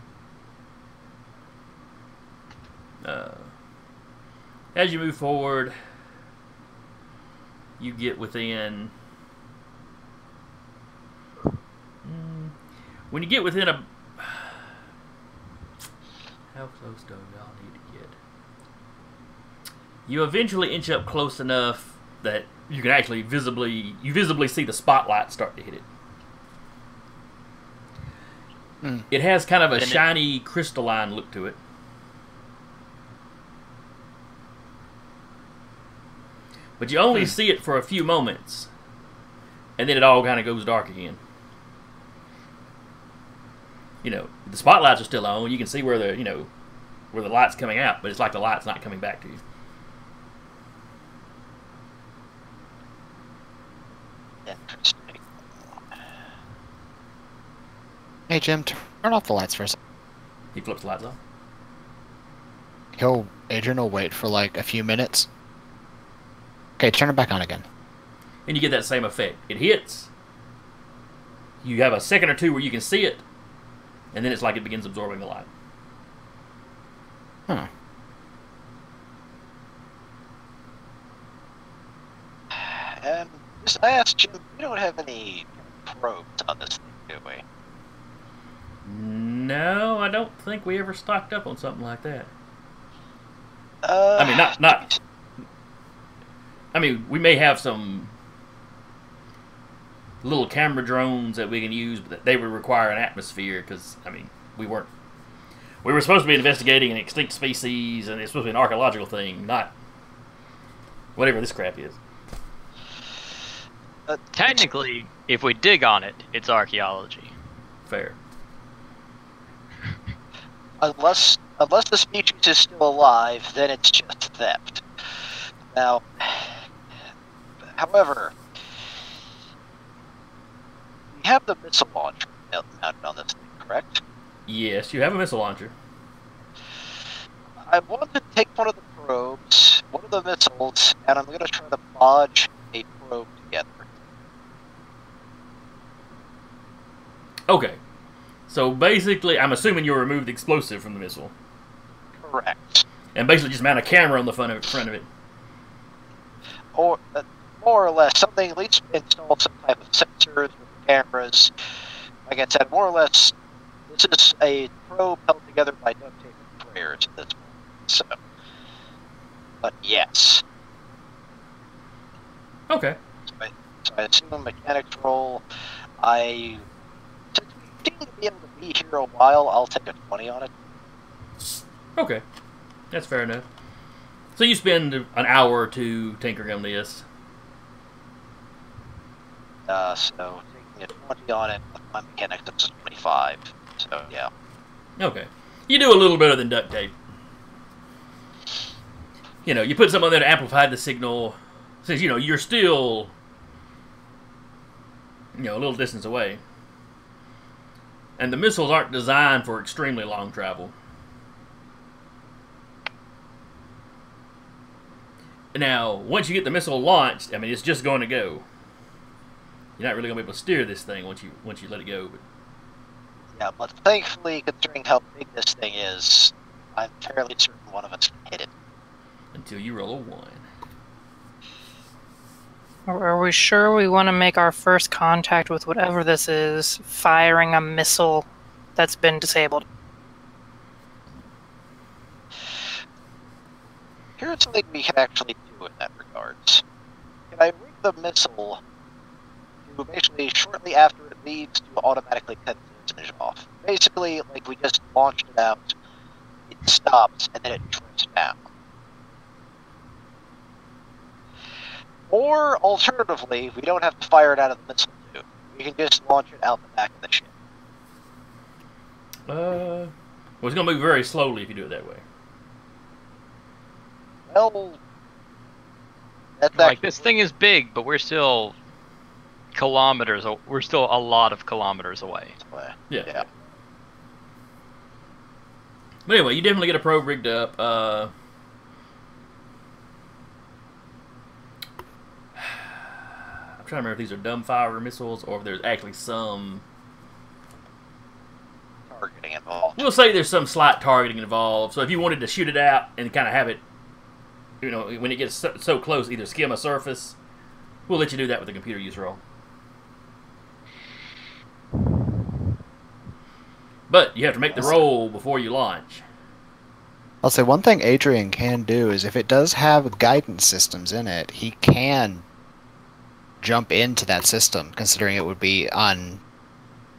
As you move forward, you get within. When you get within a. How close do y'all need to get? You eventually inch up close enough that you can actually visibly see the spotlight start to hit it. It has kind of a shiny crystalline look to it. But you only see it for a few moments, and then it all kind of goes dark again. The spotlights are still on. You can see where the light's coming out, but it's like the light's not coming back to you. Interesting. Hey Jim, turn off the lights for a second. He flips the lights off. Adrian will wait for like a few minutes. Okay, turn it back on again. And you get that same effect. It hits. You have a second or two where you can see it, and then it's like it begins absorbing the light. Huh. Just I asked Jim, we don't have any probes on this thing, do we? No, I don't think we ever stocked up on something like that. I mean, not. I mean, we may have some little camera drones that we can use, but they would require an atmosphere because, I mean, we were supposed to be investigating an extinct species, and it's supposed to be an archaeological thing, not whatever this crap is. Technically, if we dig on it, it's archaeology. Fair. Unless the species is still alive, then it's just theft. Now, however, we have the missile launcher mounted on this thing, correct? Yes, you have a missile launcher. I want to take one of the probes, one of the missiles, and I'm going to try to bodge a probe together. Okay. So basically, I'm assuming you'll remove the explosive from the missile. Correct. And basically just mount a camera on the front of it. Or, more or less, something, at least install some type of sensors with cameras. Like I said, more or less, this is a probe held together by duct tape and prayers at this point. So, but yes. Okay. So I assume a mechanics roll. Since we seem to be able to be here a while, I'll take a 20 on it. Okay. That's fair enough. So you spend an hour or two tinkering on this. So taking a 20 on it with my mechanics, that's 25. So yeah. Okay. You do a little better than duct tape. You know, you put something on there to amplify the signal, since, you know, you're still, you know, a little distance away. And the missiles aren't designed for extremely long travel. Now, once you get the missile launched, I mean, it's just going to go. You're not really going to be able to steer this thing once you let it go. But Yeah, but thankfully, considering how big this thing is, I'm fairly certain one of us can hit it. until you roll a 1. Are we sure we want to make our first contact with whatever this is, firing a missile that's been disabled? Here's something we can actually do in that regards. Can I rig the missile to basically, shortly after it leaves, to automatically cut the finish off? Basically, like we just launched it out, it stops, and then it drifts down. Or, alternatively, we don't have to fire it out of the missile tube. We can just launch it out the back of the ship. Well, it's going to move very slowly if you do it that way. Well, that's Like, actually... this thing is big, but we're still kilometers. We're still a lot of kilometers away. Yeah. But anyway, you definitely get a probe rigged up. I'm trying to remember if these are dumbfire missiles or if there's actually some targeting involved. We'll say there's some slight targeting involved. So if you wanted to shoot it out and kind of have it, you know, when it gets so close, either skim a surface, we'll let you do that with the computer use roll. But you have to make the roll before you launch. I'll say one thing Adrian can do is if it does have guidance systems in it, he can jump into that system, considering it would be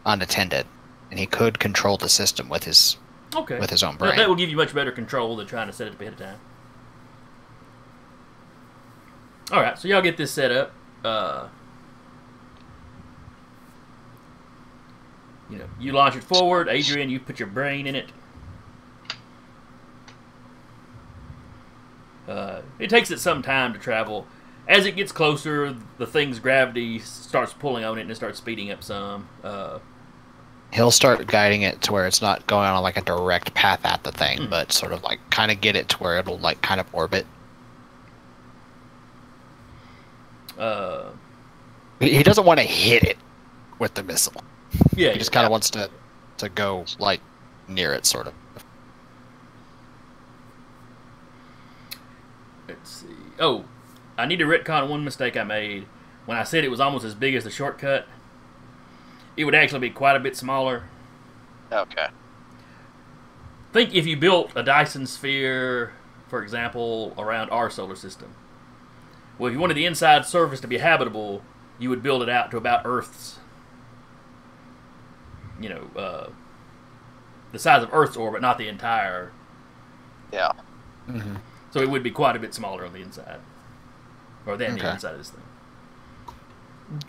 unattended, and he could control the system with his own brain. That will give you much better control than trying to set it up ahead of time. All right, so y'all get this set up. You know, you launch it forward. Adrian, you put your brain in it. It takes it some time to travel. as it gets closer, the thing's gravity starts pulling on it and it starts speeding up some. He'll start guiding it to where it's not going on like a direct path at the thing, but sort of like kind of get it to where it'll like kind of orbit. He doesn't want to hit it with the missile. Yeah, He just kind of wants to go like near it, sort of. Let's see. Oh, I need to retcon one mistake I made. When I said it was almost as big as the shortcut, it would actually be quite a bit smaller. Okay. Think if you built a Dyson sphere, for example, around our solar system. Well, if you wanted the inside surface to be habitable, you would build it out to about Earth's, the size of Earth's orbit, not the entire. Yeah. Mm-hmm. So it would be quite a bit smaller on the inside. Or than the inside of this thing.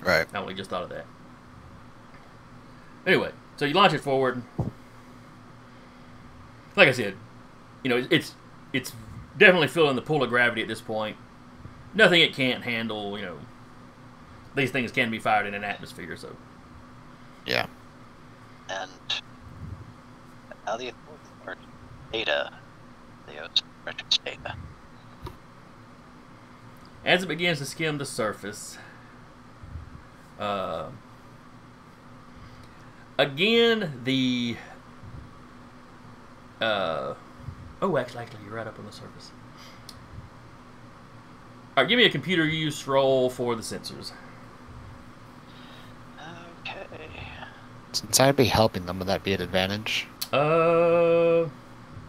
Right. I only just thought of that. Anyway, so you launch it forward. Like I said, it's definitely feeling the pull of gravity at this point. Nothing it can't handle, These things can be fired in an atmosphere, so. Yeah. And now the important part, data. The precious data. As it begins to skim the surface, again, the... actually, you're right up on the surface. Alright, give me a computer use roll for the sensors. Okay. Since I'd be helping them, would that be an advantage? Uh...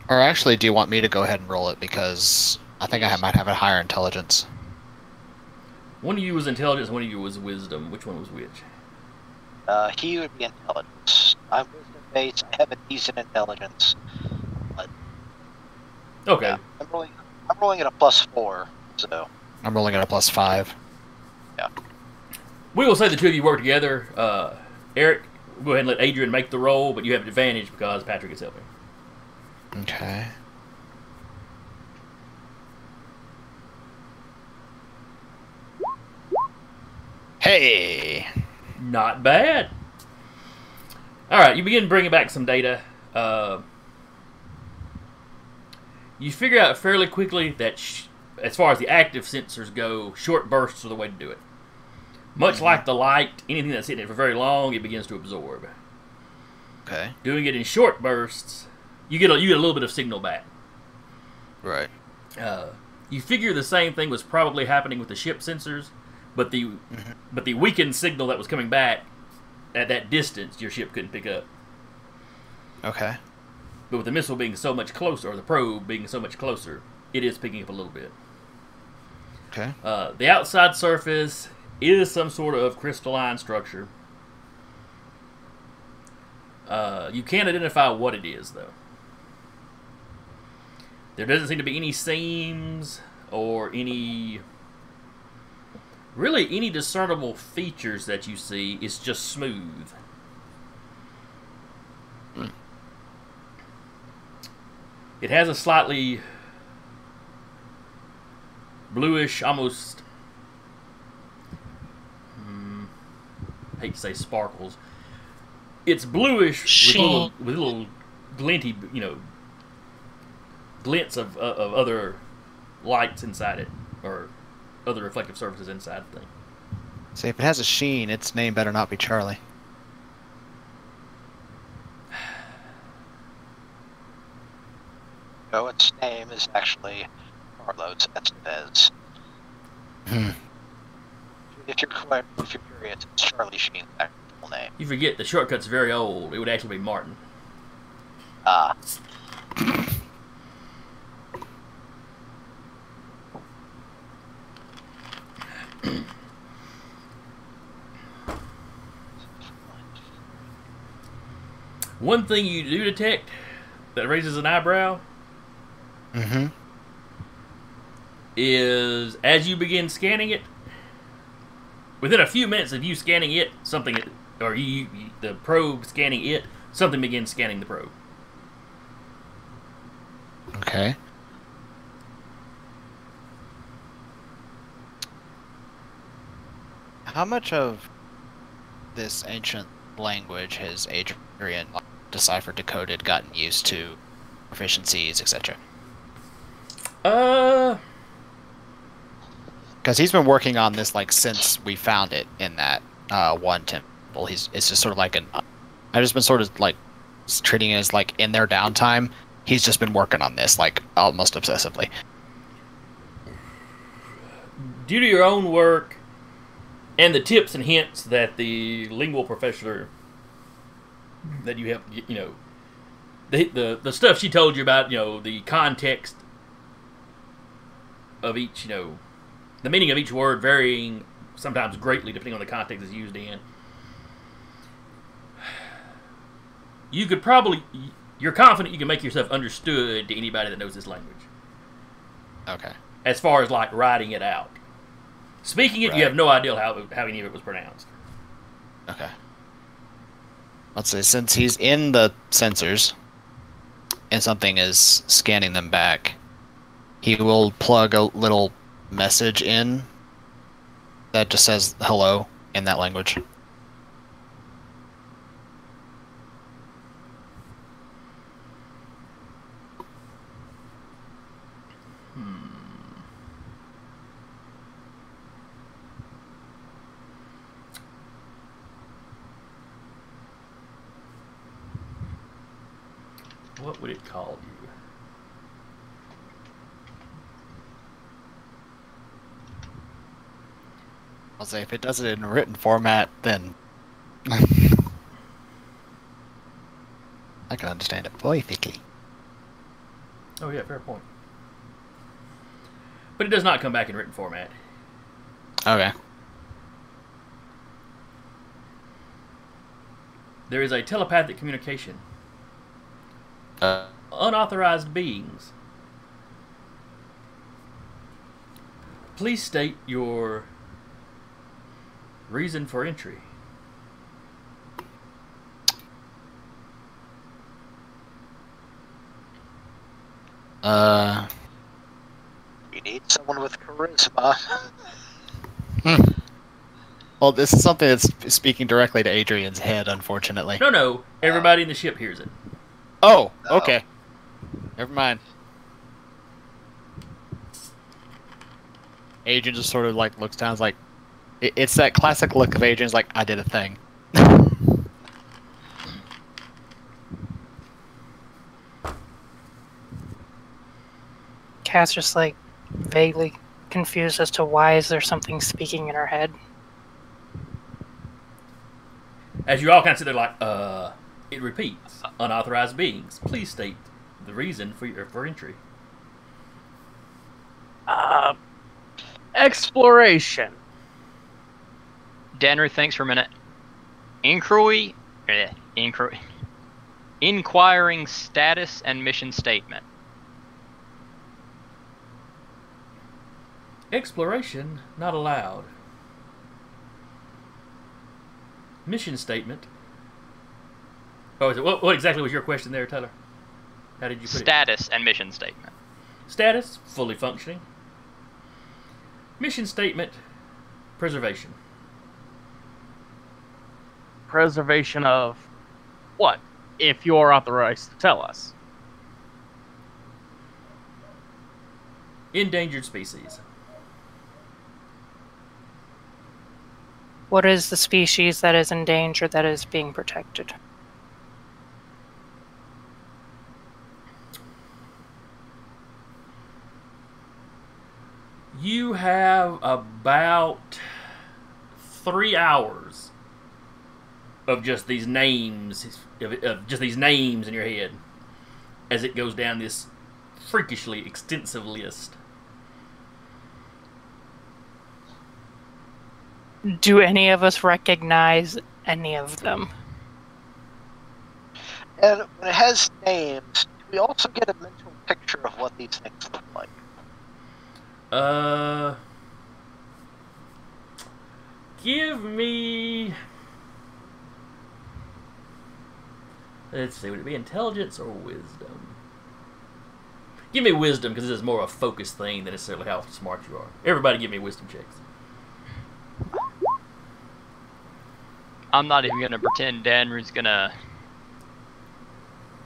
Or actually, do you want me to go ahead and roll it? Because I think I might have a higher intelligence. One of you was intelligence, one of you was wisdom. Which one was which? He would be intelligence. I'm wisdom based. I have a decent intelligence. But Okay. yeah, I'm rolling at a +4, so. I'm rolling at a +5. Yeah. We will say the two of you work together. Eric, go ahead and let Adrian make the roll, but you have an advantage because Patrick is helping. Okay. Hey! Not bad. Alright, you begin bringing back some data. You figure out fairly quickly that, as far as the active sensors go, short bursts are the way to do it. Much like the light, anything that's hitting it for very long, it begins to absorb. Okay. Doing it in short bursts, you get a little bit of signal back. Right. You figure the same thing was probably happening with the ship sensors, but the weakened signal that was coming back at that distance, your ship couldn't pick up. Okay. But with the missile being so much closer, or the probe being so much closer, it is picking up a little bit. Okay. The outside surface is some sort of crystalline structure. You can't identify what it is, though. There doesn't seem to be any seams or any discernible features that you see. It's just smooth. It has a slightly bluish, almost I hate to say sparkles. It's bluish with little glinty, glints of other lights inside it, or other reflective surfaces inside the thing. So if it has a sheen, its name better not be Charlie. No, its name is actually Carlos Estevez. If you're curious, it's Charlie Sheen's actual name. You forget the shortcut's very old. It would actually be Martin. Ah. One thing you do detect that raises an eyebrow is as you begin scanning it, within a few minutes of you scanning it, the probe scanning it, something begins scanning the probe. Okay. How much of this ancient language has Adrian deciphered, decoded, gotten used to, proficiencies, etc.? Because he's been working on this like since we found it in that one temple. It's just sort of like I've just been sort of like treating it as like in their downtime. He's just been working on this like almost obsessively. Due to your own work and the tips and hints that the lingual professor that you have, the stuff she told you about, the context of each, the meaning of each word varying sometimes greatly depending on the context it's used in. You're confident you can make yourself understood to anybody that knows this language. Okay. As far as like writing it out. Speaking it, Right. you have no idea how any of it was pronounced. Okay. Let's say since he's in the sensors and something is scanning them back, he will plug a little message in that just says hello in that language. What would it call you? I'll say if it does it in a written format, then I can understand it perfectly. Oh yeah, fair point. But it does not come back in written format. Okay. There is a telepathic communication. Uh, Unauthorized beings. Please state your reason for entry. You need someone with charisma. Well, this is something that's speaking directly to Adrian's head, unfortunately. No, everybody in the ship hears it. Oh, No. okay. Never mind. Adrian just sort of like looks down, like it's that classic look of Adrian's like, I did a thing. Cass just like vaguely confused as to why is there something speaking in her head. As you all kind of sit there like, it repeats. Unauthorized beings. Please state the reason for entry. Exploration. Danner thinks for a minute. Inquiry. Inquiring status and mission statement. Exploration not allowed. Mission statement. Oh, is it, what exactly was your question there, Tyler? How did you put it? Status and mission statement. Status, fully functioning. Mission statement, preservation. Preservation of what? If you're authorized to tell us. Endangered species. What is the species that is in danger that is being protected? You have about 3 hours of just these names, of just these names in your head, as it goes down this freakishly extensive list. Do any of us recognize any of them? And when it has names, do we also get a mental picture of what these things look like? Give me... Let's see, would it be intelligence or wisdom? Give me wisdom, because this is more a focus thing than necessarily how smart you are. Everybody give me wisdom checks. I'm not even gonna pretend Danru's gonna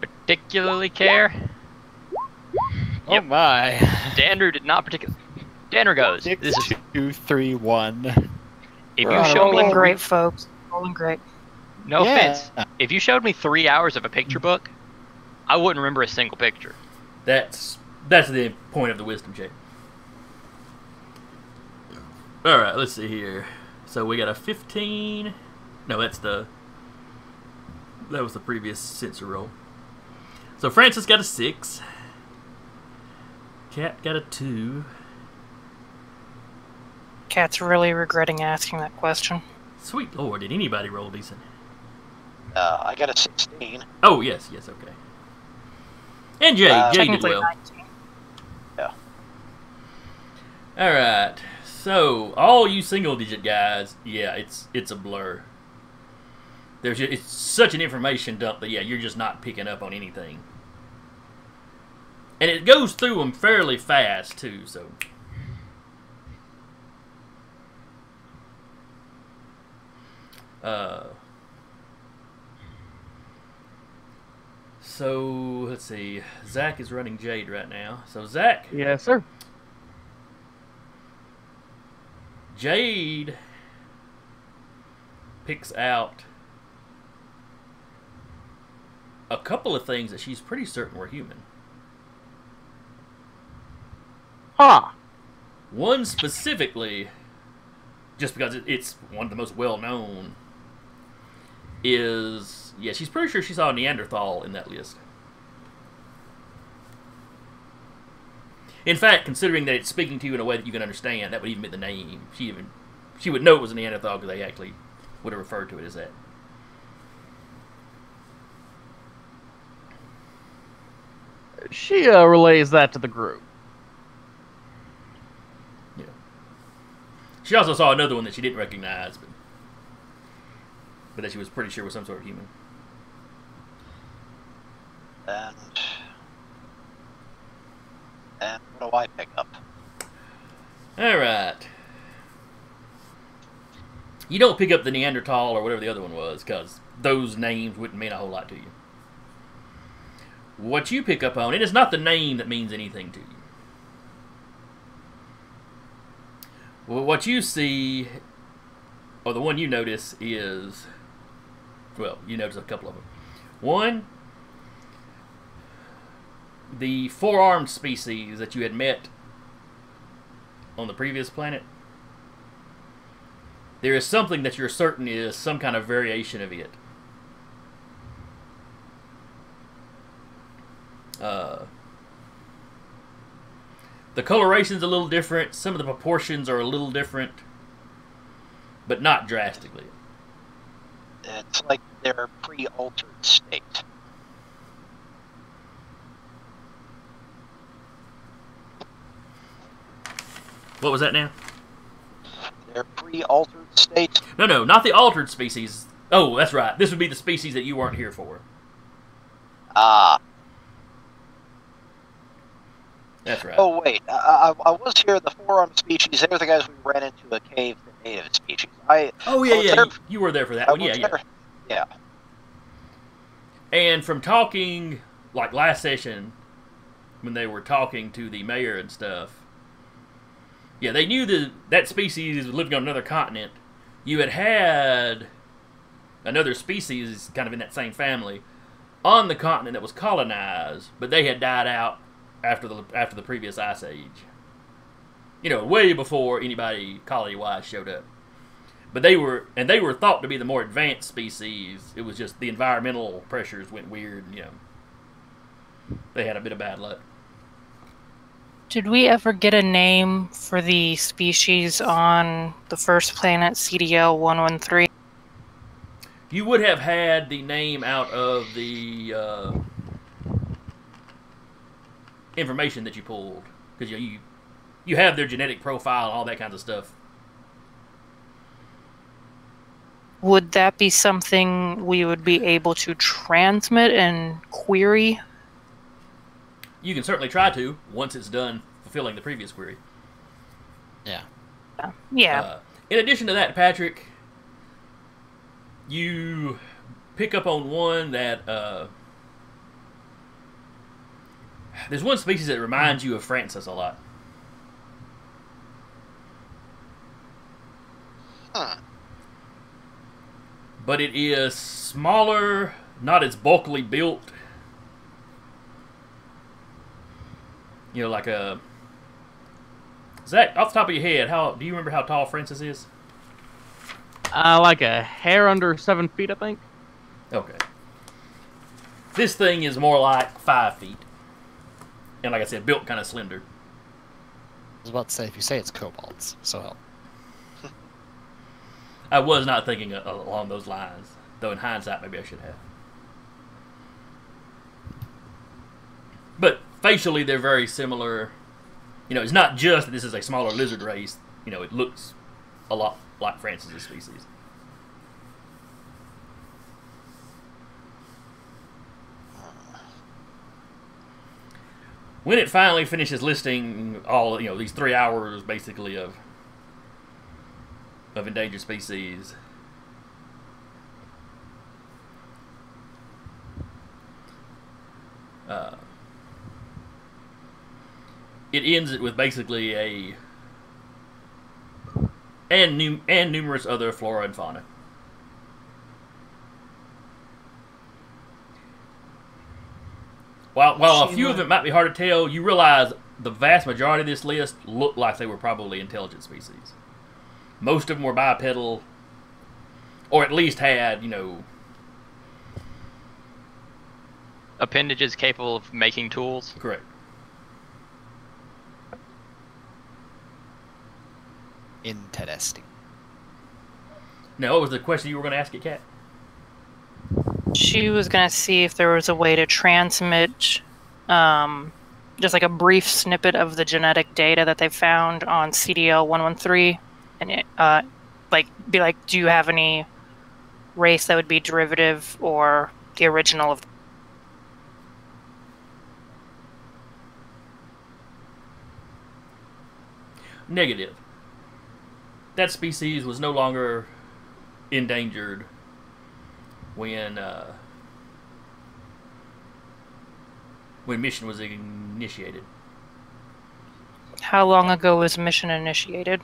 particularly care. Oh Yep. my. Danru did not particularly. Danru goes. Six, This is 2, 3, 1. if We're you on a showed me Rolling great, folks. Rolling great. no Yeah. offense. If you showed me 3 hours of a picture book, I wouldn't remember a single picture. That's the point of the wisdom check. All right, let's see here. So we got a 15. No, that was the previous sensor roll. So Francis got a 6. Cat got a 2. Cat's really regretting asking that question. Sweet Lord, did anybody roll decent? I got a 16. Oh, yes, okay. And Jay did Technically well. 19. Yeah. All right. So, all you single-digit guys, yeah, it's a blur. It's such an information dump that, yeah, you're just not picking up on anything. And it goes through them fairly fast, too, so... So, let's see. Zach is running Jade right now. So, Zach... Yes, sir. Jade picks out a couple of things that she's pretty certain were human. Ha! One specifically, just because it's one of the most well-known, is... Yeah, she's pretty sure she saw a Neanderthal in that list. In fact, considering that it's speaking to you in a way that you can understand, that would even be the name. She would know it was a Neanderthal because they actually would have referred to it as that. She relays that to the group. Yeah. She also saw another one that she didn't recognize, but that she was pretty sure was some sort of human. And what do I pick up? Alright. You don't pick up the Neanderthal or whatever the other one was, because those names wouldn't mean a whole lot to you. What you pick up on, it is not the name that means anything to you. Well, what you see, or the one you notice is, well, you notice a couple of them. One, the four-armed species that you had met on the previous planet. There is something that you're certain is some kind of variation of it. The coloration's a little different. Some of the proportions are a little different, but not drastically. It's like their pre-altered state. What was that now? Their pre-altered state? No, not the altered species. Oh, that's right. This would be the species that you weren't here for. Ah. That's right. Oh, wait. I was here, the four-armed species. They were the guys we ran into a cave, the native species. Oh, yeah, I was yeah. there- You were there for that I one. was Yeah. there- Yeah. And from talking, like last session, when they were talking to the mayor and stuff, yeah, they knew that species was living on another continent. You had another species kind of in that same family on the continent that was colonized, but they had died out after the previous ice age. You know, way before anybody colony-wise showed up. But they were thought to be the more advanced species. It was just the environmental pressures went weird, and, you know, they had a bit of bad luck. Did we ever get a name for the species on the first planet, CDL 113? You would have had the name out of the information that you pulled, because you have their genetic profile and all that kinds of stuff. Would that be something we would be able to transmit and query? You can certainly try to once it's done fulfilling the previous query. Yeah. Yeah. In addition to that, Patrick, You pick up on one that there's one species that reminds you of Francis a lot. Huh. But it is smaller, not as bulkily built. You know, like a... Zach, off the top of your head, do you remember how tall Francis is? Like a hair under 7 feet, I think. Okay. This thing is more like 5 feet. And like I said, built kind of slender. I was about to say, if you say it's kobolds, so help. I was not thinking along those lines. Though in hindsight, maybe I should have. But facially, they're very similar. You know, it's not just that this is a smaller lizard race. You know, it looks a lot like Francis' species. When it finally finishes listing all, these 3 hours basically of endangered species, it ends it with basically and numerous other flora and fauna. While a few of them might be hard to tell, you realize the vast majority of this list looked like they were probably intelligent species. Most of them were bipedal, or at least had, Appendages capable of making tools. Correct. Interesting. Now, what was the question you were going to ask it, Kat? She was going to see if there was a way to transmit just like a brief snippet of the genetic data that they found on CDL 113 and be like, do you have any race that would be derivative or the original of... Negative. That species was no longer endangered when mission was initiated. How long ago was mission initiated?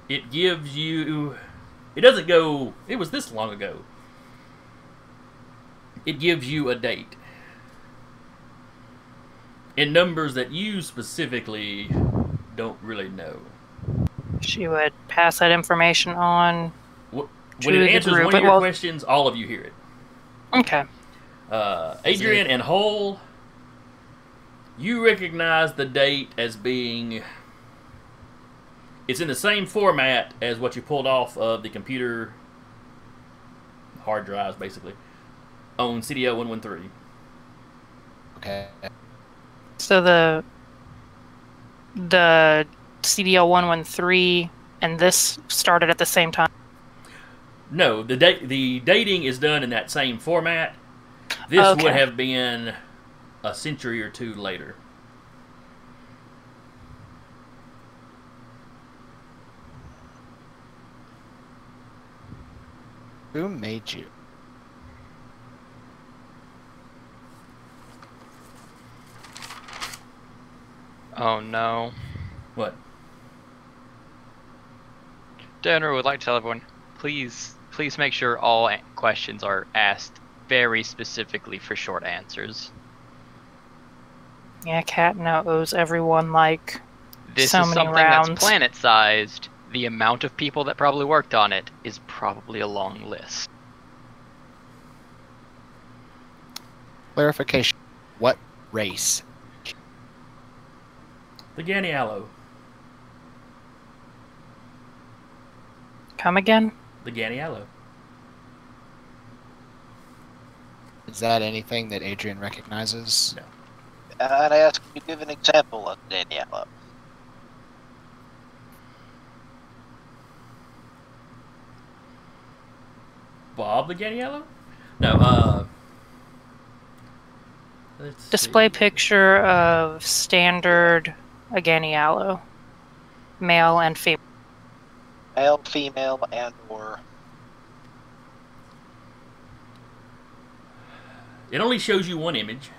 It gives you... It doesn't go... It was this long ago. It gives you a date. In numbers that you specifically don't really know. She would pass that information on. When it answers one of your questions, all of you hear it. Okay. Adrian and Hull, you recognize the date as being... It's in the same format as what you pulled off of the computer hard drives, basically, on CDL 113. Okay. So the CDL 113 and this started at the same time? No, the dating is done in that same format. This would have been a century or two later. Who made you? Oh no. What? Donor would like to tell everyone, please make sure all questions are asked very specifically for short answers. Yeah, Cat now owes everyone like This so is many something rounds. that's planet-sized. The amount of people that probably worked on it is probably a long list. Clarification. What race? The Jñānīālō. Come again? The Jñānīālō. Is that anything that Adrian recognizes? No. And I'd ask you to give an example of Jñānīālō. Bob the Jñānīālō? No, let's Display see. picture of standard Jñānīālō, male and female. male, female, and or... It only shows you one image.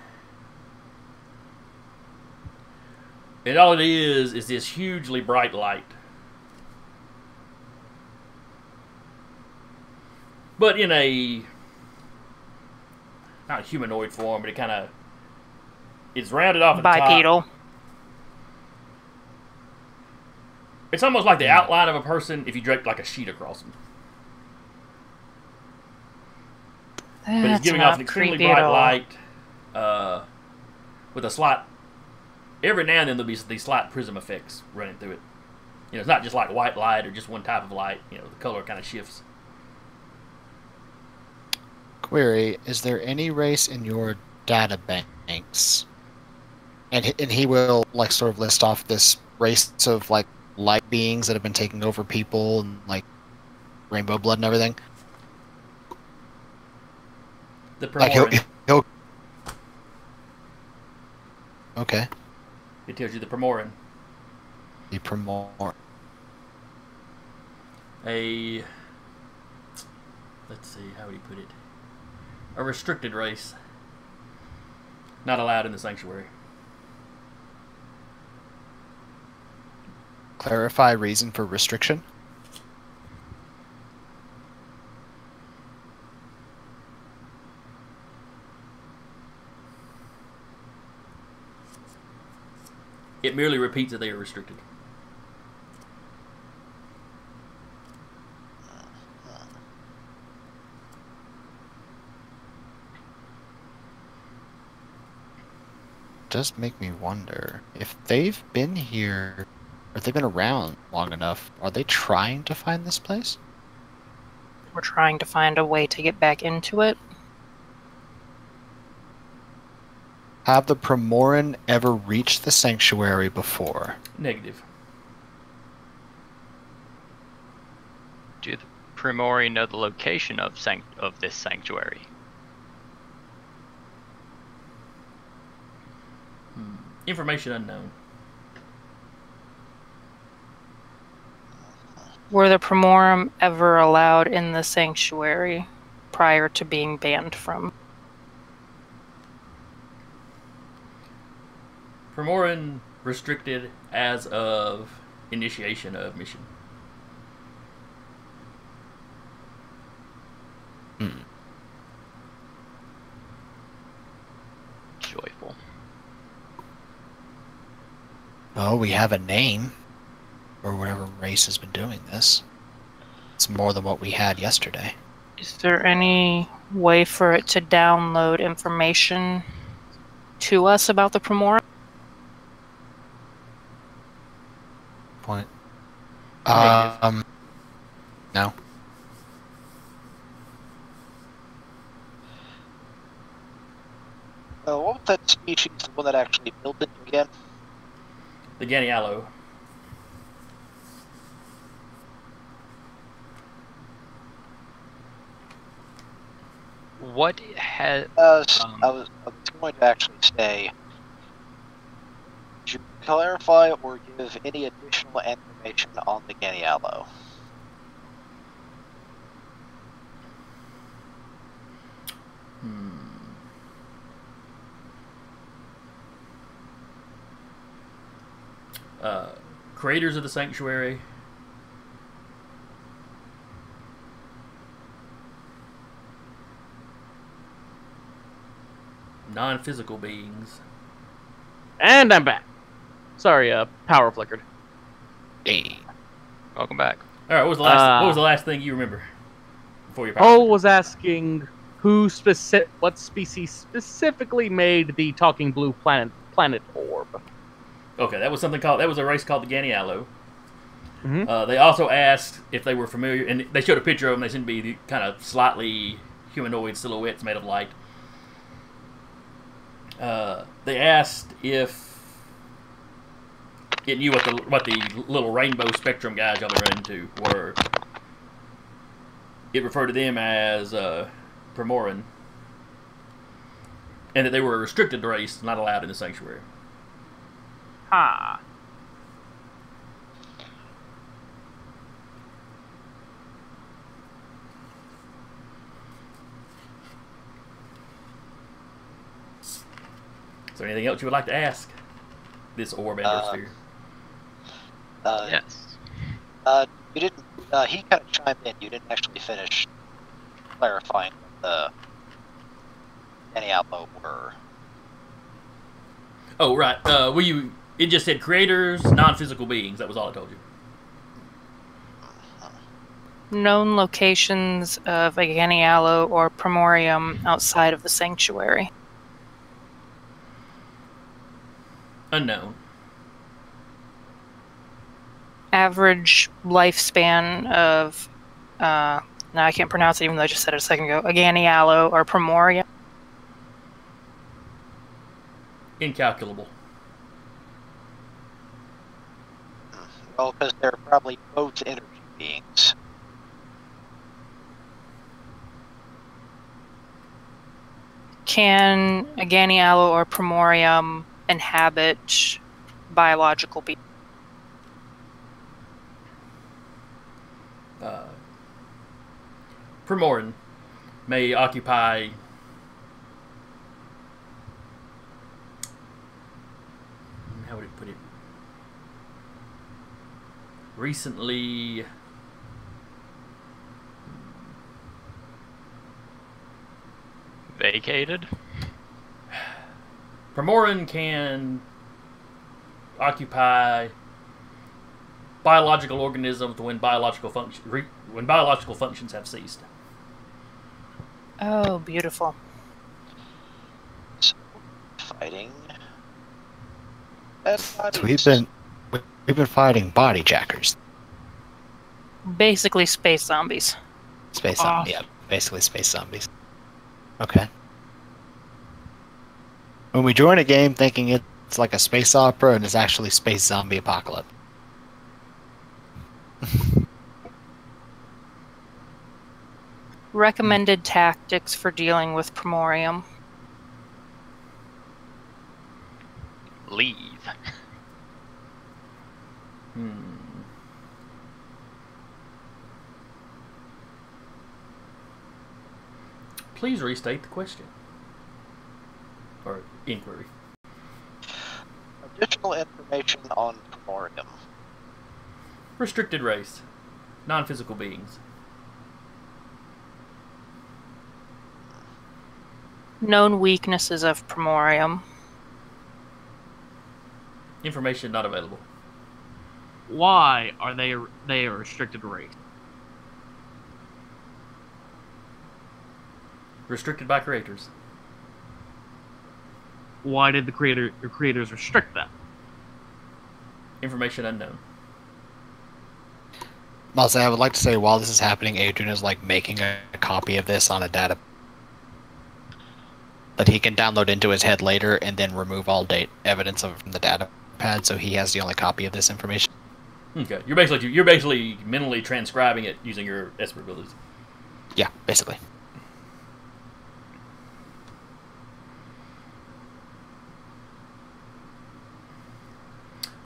And all it is this hugely bright light. But in a... not humanoid form, but it kind of... it's rounded off at the top. Bipedal. It's almost like the outline of a person if you draped like a sheet across them. But it's giving off an extremely bright light with a slight... every now and then there'll be these slight prism effects running through it. You know, it's not just like white light or just one type of light. You know, the color kind of shifts. Query, is there any race in your data banks? And he will, like, sort of list off this race of, like, light beings that have been taking over people and, like, rainbow blood and everything. The Like, Primoran. he'll... Okay. It tells you the Primoran. The Primoran. Let's see, how would he put it? A restricted race. Not allowed in the sanctuary. Clarify reason for restriction. It merely repeats that they are restricted. Does make me wonder if they've been here, or if they've been around long enough. Are they trying to find this place? We're trying to find a way to get back into it. Have the Primoran ever reached the sanctuary before? Negative. Do the Primori know the location of this sanctuary? Information unknown. Were the Primorum ever allowed in the sanctuary prior to being banned from? Primoran restricted as of initiation of mission. Joyful. Oh, we have a name for whatever race has been doing this. It's more than what we had yesterday. Is there any way for it to download information to us about the Primorum? Point. Negative. No. What was that species, the one that actually built it again? The Jñānīālō. What has... I was going to actually say, could you clarify or give any additional information on the Jñānīālō? Creators of the sanctuary. Non-physical beings. And I'm back. Sorry, power flickered. Hey. Welcome back. All right, what was the last thing you remember before your power? Cole was asking what species specifically made the talking blue planet orb. Okay, that was a race called the Jñānīālō. Mm-hmm. They also asked if they were familiar, and they showed a picture of them. They seemed to be kind of slightly humanoid silhouettes made of light. They asked if it knew what the little rainbow spectrum guys y'all run into were. It referred to them as Primoran, and that they were a restricted race, not allowed in the sanctuary. Ha. Is there anything else you would like to ask this orb endosphere? Yes. You didn't. He kind of chimed in. You didn't actually finish clarifying what the Jñānīālō were. Oh, right. It just said creators, non-physical beings. That was all I told you. Known locations of Jñānīālō or Primorium outside of the sanctuary. Unknown. Average lifespan of, now I can't pronounce it even though I just said it a second ago, Jñānīālō or Primorium. Incalculable. Well, because they're probably both energy beings. Can Jñānīālō or Primorium inhabit biological beings? Primoran may occupy how would it put it? Recently Vacated? Primoran can occupy biological organisms when biological functions have ceased. Oh, beautiful. So, fighting. Dead So bodies. we've been fighting body jackers. Basically space zombies. Space zombies. Yeah, basically space zombies. Okay. When we join a game thinking it's like a space opera and it's actually space zombie apocalypse. Recommended tactics for dealing with Primorium. Leave. Please restate the question. Or inquiry. Additional information on Primorium. Restricted race. Non-physical beings. Known weaknesses of Primorium. Information not available. Why are they a restricted race? Restricted by creators. Why did the creators restrict them? Information unknown. Also, I would like to say while this is happening, Adrian is like making a copy of this on a data that he can download into his head later and then remove all evidence of from the data pad, so he has the only copy of this information. Okay, you're basically mentally transcribing it using your Esper abilities. Yeah, basically.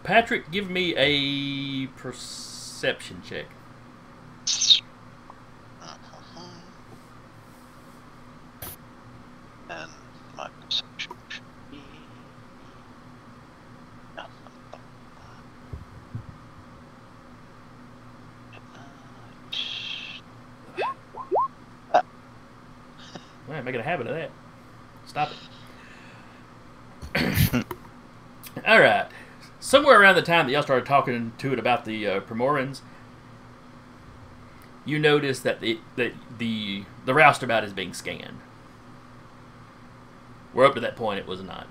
Patrick, give me a perception check. And my perception should be nothing. Man, making a habit of that. Stop it. All right. Somewhere around the time that y'all started talking to it about the Primorans, you notice that the Roustabout is being scanned. Where up to that point it was not.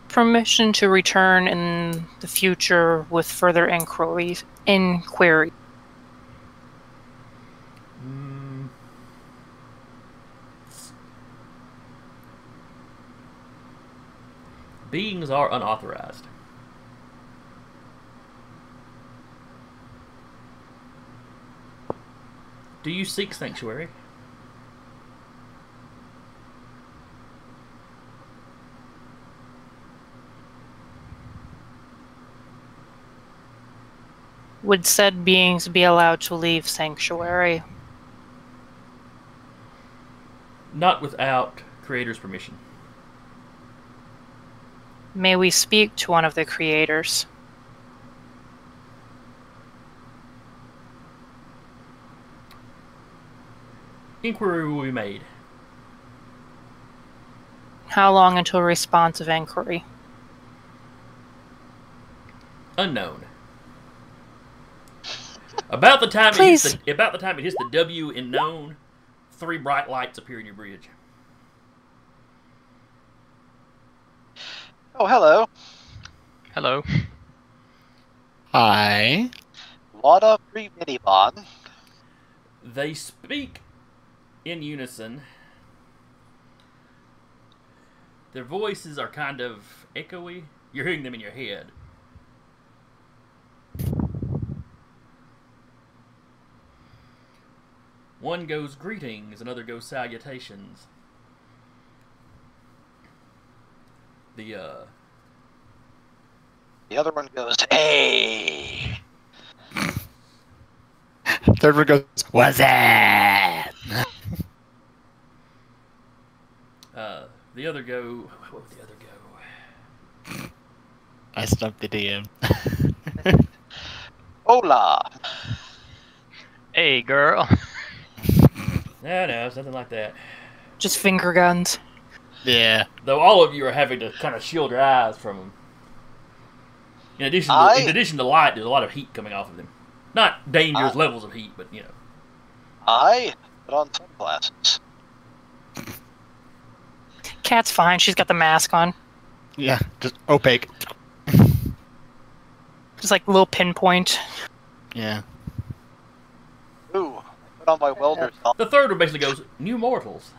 Permission to return in the future with further inquiry. Beings are unauthorized. Do you seek sanctuary? Would said beings be allowed to leave sanctuary? Not without Creator's permission. May we speak to one of the creators? Inquiry will be made. How long until response of inquiry? Unknown. About the time Please. it hits the W in known, 3 bright lights appear in your bridge. Oh, hello. Hello. Hi. What up, Minibon? They speak in unison. Their voices are kind of echoey. You're hearing them in your head. One goes greetings, another goes salutations. The other one goes, hey. Third one goes, what's that? the other go. What would the other go? I stumped the DM. Hola. Hey, girl. No, something like that. Just finger guns. Yeah. Though all of you are having to kind of shield your eyes from them. In addition to light, there's a lot of heat coming off of them. Not dangerous levels of heat, but you know. I put on sunglasses. Cat's fine. She's got the mask on. Yeah, just opaque. Just like a little pinpoint. Yeah. Ooh, I put on my welder's helmet. The third one basically goes, new mortals.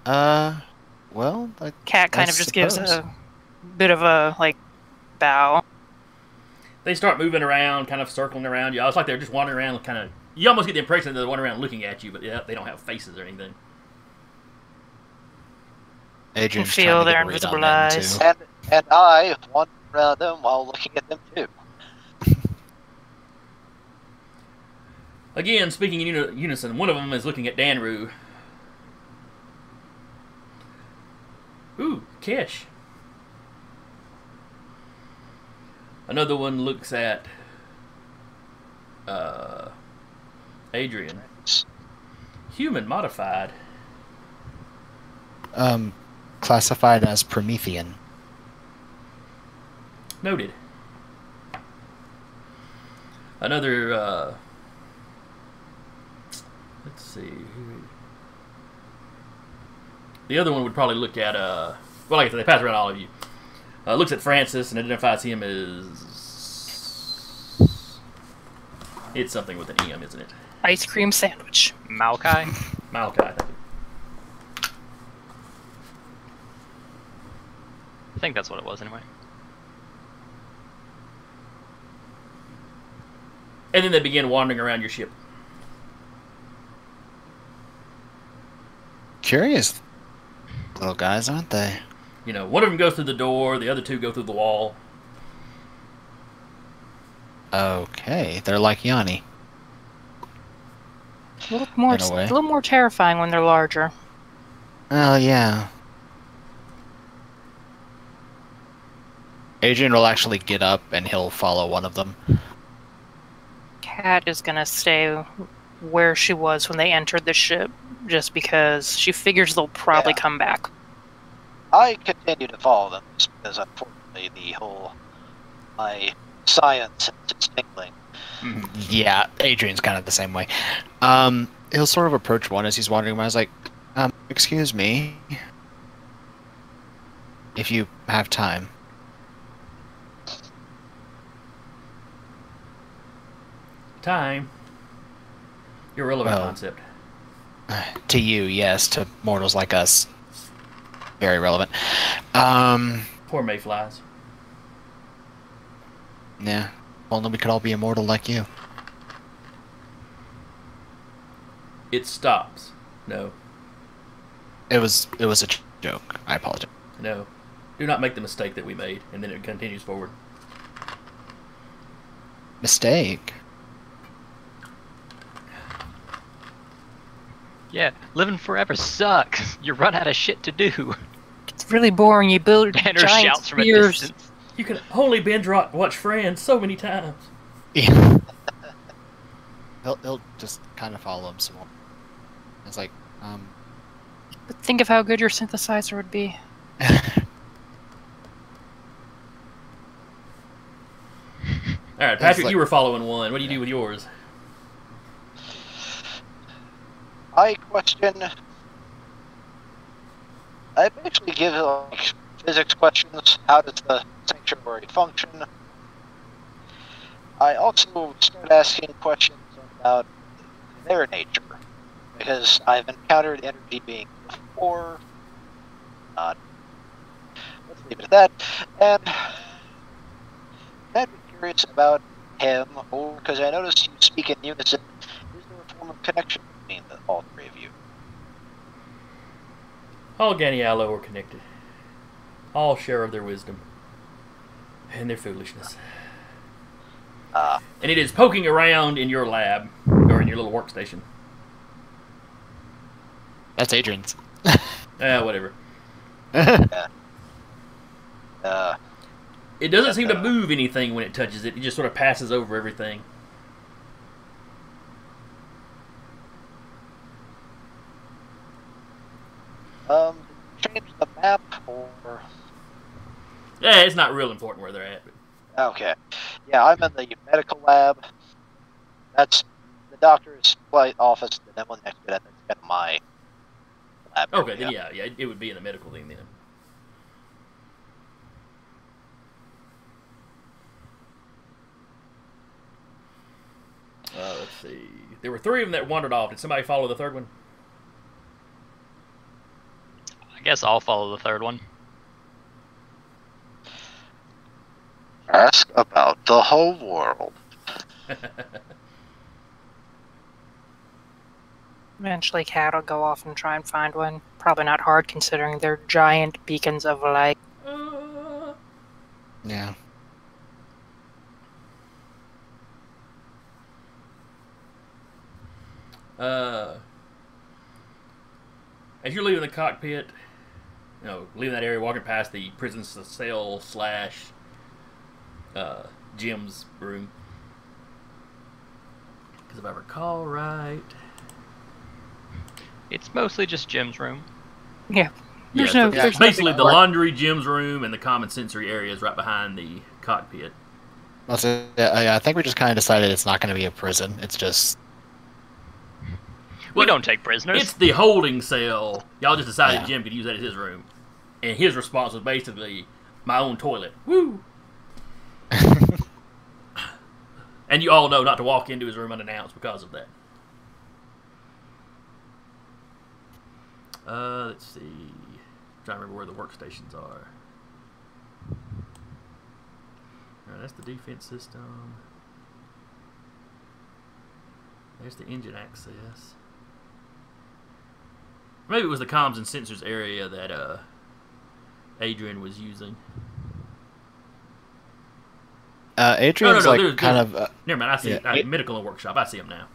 Well, Cat kind of just gives a bit of a, like, bow. They start moving around, kind of circling around you. It's like they're just wandering around, kind of. You almost get the impression that they're wandering around looking at you, but yeah, they don't have faces or anything. Adrian's Feel trying to their get a read invisible on them, eyes. too. And I wander around them while looking at them too. Again, speaking in unison, one of them is looking at Danru. Ooh, Kish. Another one looks at Adrian. Human modified. Classified as Promethean. Noted. Another, let's see. The other one would probably look at, well, like I said, they pass around all of you. Looks at Francis and identifies him as... It's something with an EM, isn't it? Ice cream sandwich. Malachi? Malachi, thank you. I think that's what it was anyway. And then they begin wandering around your ship. Curious little guys, aren't they? You know, one of them goes through the door, the other two go through the wall. Okay, they're like Yanni. A In a way. little more terrifying when they're larger. Oh, yeah. Adrian will actually get up and he'll follow one of them. Cat is gonna stay where she was when they entered the ship, just because she figures they'll probably come back. I continue to follow them just because, unfortunately, my science is tingling. Yeah, Adrian's kind of the same way. He'll sort of approach one as he's wandering by. He's like, excuse me, if you have time. Time. Irrelevant concept. To you, yes. To mortals like us, very relevant. Poor mayflies. Yeah. Only we could all be immortal like you. It stops. No. It was a joke. I apologize. No. Do not make the mistake that we made, and then it continues forward. Mistake. Yeah, living forever sucks. You run out of shit to do. It's really boring. You build Banner giant shouts from a spears. distance. You can only binge watch Friends so many times. Yeah. He'll just kind of follow him some more. It's like, But think of how good your synthesizer would be. All right, Patrick, you were following one. What do you do with yours? I question. I basically give like physics questions. How does the sanctuary function? I also start asking questions about their nature, because I've encountered energy beings before. Let's leave it at that. And I'd be curious about him, or because I noticed you speak in unison. Is there a form of connection between all three of you? All Jñānīālō are connected. All share of their wisdom and their foolishness. And it is poking around in your lab, or in your little workstation. That's Adrian's. Whatever. Uh, It doesn't seem to move anything when it touches it. It just sort of passes over everything. Change the map, or... Yeah, it's not real important where they're at. But Okay. Yeah, I'm in the medical lab. That's the doctor's office, and then one next to that, that's kind of my lab. okay, area. then yeah, it would be in the medical thing then. Let's see. There were 3 of them that wandered off. Did somebody follow the third one? I guess I'll follow the third one. Ask about the whole world. Eventually, Cat will go off and try and find one. Probably not hard, considering they're giant beacons of light. Yeah. As you're leaving the cockpit, leaving that area, walking past the prison cell / Jim's room. Because if I recall right, It's mostly just Jim's room. Yeah. There's yeah, no. so There's basically nothing the more. laundry, Jim's room, and the common sensory area is right behind the cockpit. Also, I think we just kind of decided it's not going to be a prison. It's just We don't take prisoners. It's the holding cell. Y'all just decided Yeah. Jim could use that as his room. And his response was basically, my own toilet. Woo! And you all know not to walk into his room unannounced because of that. Let's see. I'm trying to remember where the workstations are. Alright, that's the defense system. There's the engine access. Maybe it was the comms and sensors area that Adrian was using. Adrian's there's- kind of Never mind, I see Yeah. medical and workshop. I see him now.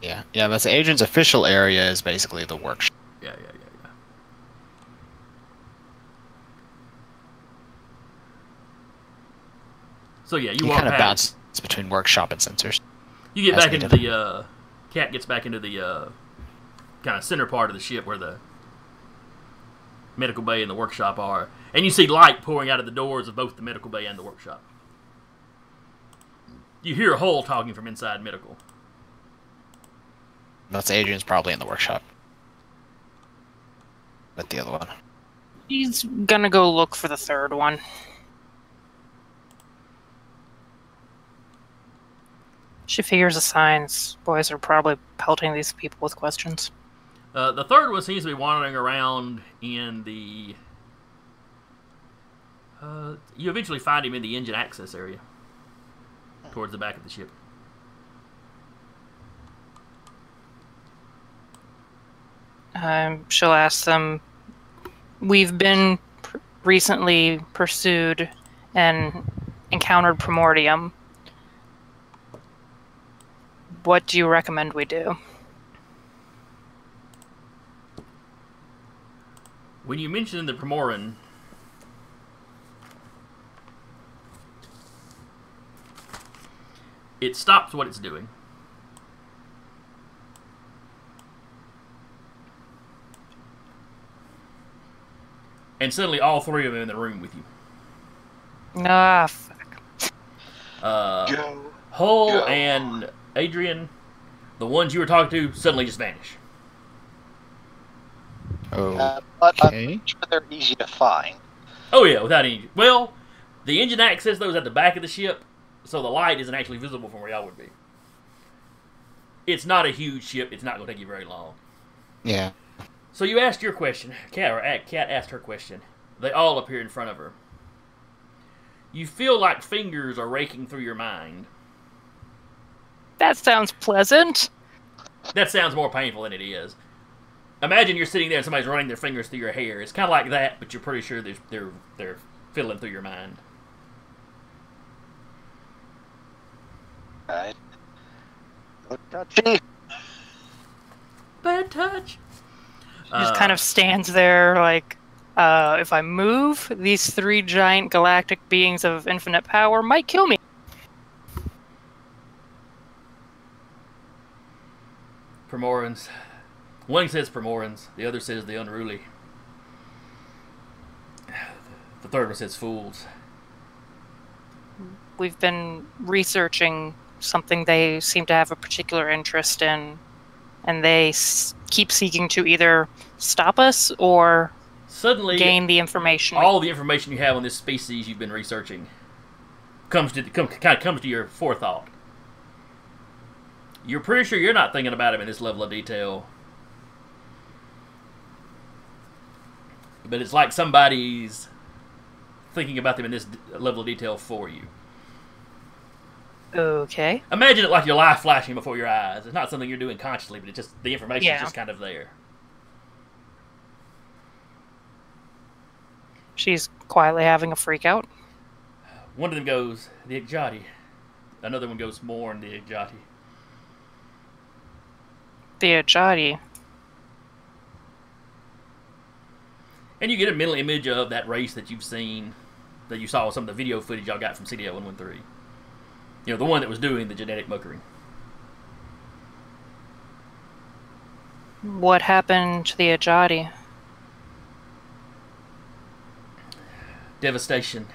yeah. But Adrian's official area is basically the workshop. Yeah. So yeah, you You walk kind of past. bounce between workshop and sensors. You get as back into needed. the Cat gets back into the kind of center part of the ship where the medical bay and the workshop are, and you see light pouring out of the doors of both the medical bay and the workshop. You hear Hull talking from inside medical. That's Adrian's probably in the workshop. With the other one. He's gonna go look for the third one. She figures the signs. Boys are probably pelting these people with questions. The third one seems to be wandering around in the... you eventually find him in the engine access area. Towards the back of the ship. She'll ask them, we've been recently pursued and encountered Primordium. What do you recommend we do? When you mention the Primoran, it stops what it's doing. And suddenly all three of them are in the room with you. Ah, fuck. Go. Hull Go. and Adrian, the ones you were talking to, suddenly just vanish. But I'm Okay. sure they're easy to find. Oh yeah, without any... Well, the engine access, though, is at the back of the ship, so the light isn't actually visible from where y'all would be. It's not a huge ship. It's not going to take you very long. Yeah. So you asked your question. Kat asked her question. They all appear in front of her. You feel like fingers are raking through your mind. That sounds pleasant. That sounds more painful than it is. Imagine you're sitting there and somebody's running their fingers through your hair. It's kind of like that, but you're pretty sure they're fiddling through your mind. Right. No touchy. Bad touch. He just kind of stands there like, if I move, these three giant galactic beings of infinite power might kill me. Primorans. One says Primorans. The other says the unruly. The third one says fools. We've been researching something they seem to have a particular interest in, and they keep seeking to either stop us or Suddenly, gain the information. all the information you have on this species you've been researching kind of comes to your forethought. You're pretty sure you're not thinking about them in this level of detail. But it's like somebody's thinking about them in this level of detail for you. Okay. Imagine it like your life flashing before your eyes. It's not something you're doing consciously, but it's just the information is Yeah. just kind of there. She's quietly having a freak out. One of them goes, the Ekajati. Another one goes, more in the Ekajati. The Ekajati. And you get a mental image of that race that you've seen, that you saw with some of the video footage y'all got from CDL 113. You know, the one that was doing the genetic muckering. What happened to the Ekajati? Devastation.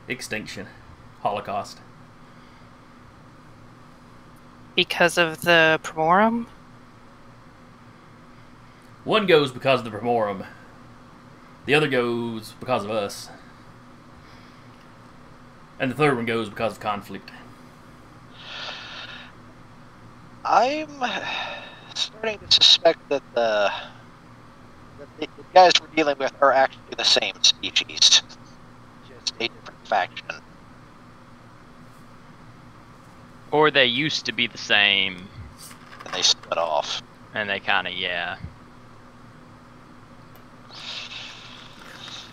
Extinction. Holocaust. Because of the Primorum? One goes because of the Primorum. The other goes because of us. And the third one goes because of conflict. I'm starting to suspect that the guys we're dealing with are actually the same species, just a different faction. Or they used to be the same, And they split off. and they kind of, yeah.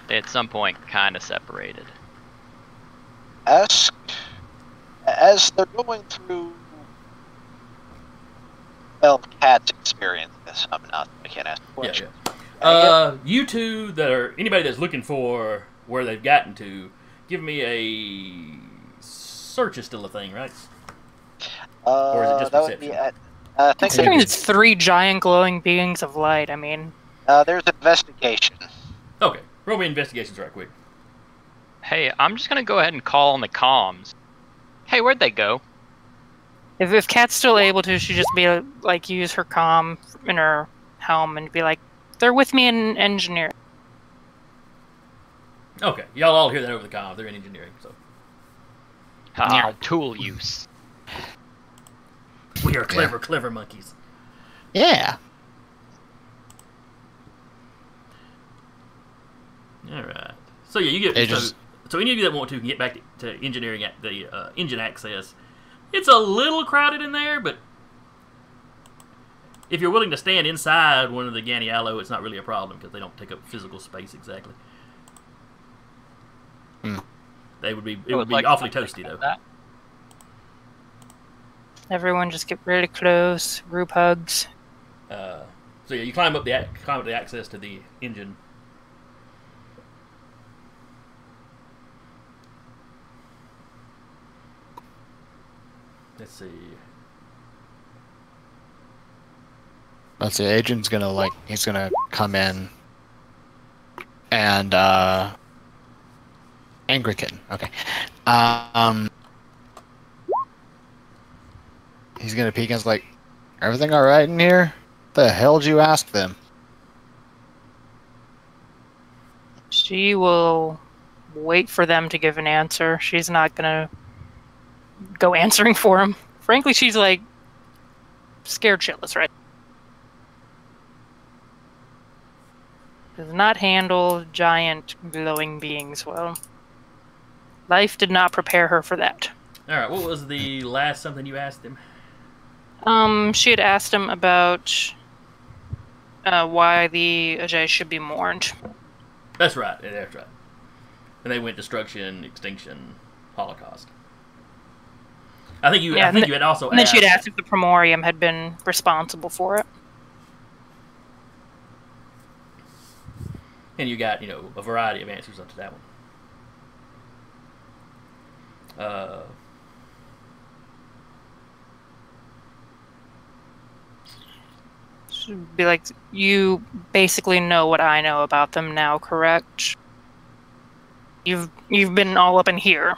They at some point kind of separated. As they're going through, well, Cat's experience, I can't ask a question. You two that are, anybody that's looking for where they've gotten to, give me a search is still a thing, right? Or is it just that would be perception? at, Considering it's three giant glowing beings of light, I mean... there's investigation. Okay, roll me investigations right quick. Hey, I'm just gonna go ahead and call on the comms. Hey, where'd they go? If Kat's still able to, she'd just be like, use her comm in her helm and be like, they're with me in engineering. Okay, y'all all hear that over the comm. They're in engineering, so. Tool use. We are clever, clever monkeys. Yeah. Alright. So yeah, you get... They So, just- so any of you that want to can get back to engineering at the engine access. It's a little crowded in there, but if you're willing to stand inside one of the Jñānīālō, it's not really a problem because they don't take up physical space exactly. Hmm. They would be. It I would be like awfully something toasty like though. that. Everyone just get really close, group hugs. So yeah, you climb up the access to the engine Let's see. Let's see. Agent's gonna he's gonna come in and angry kitten. Okay. He's gonna peek and is like, everything all right in here? The hell'd you ask them? She will wait for them to give an answer. She's not gonna go answering for him. Frankly, she's like scared shitless, right? Does not handle giant glowing beings well. Life did not prepare her for that. All right. What was the last something you asked him? She had asked him about why the Ajay should be mourned. That's right. Yeah, that's right. And they went destruction, extinction, Holocaust. I think you. Yeah, I think you had also. And then asked, she had asked if the Primorium had been responsible for it. And you got, a variety of answers up to that one. She'd be like, you basically know what I know about them now, correct? You've been all up in here.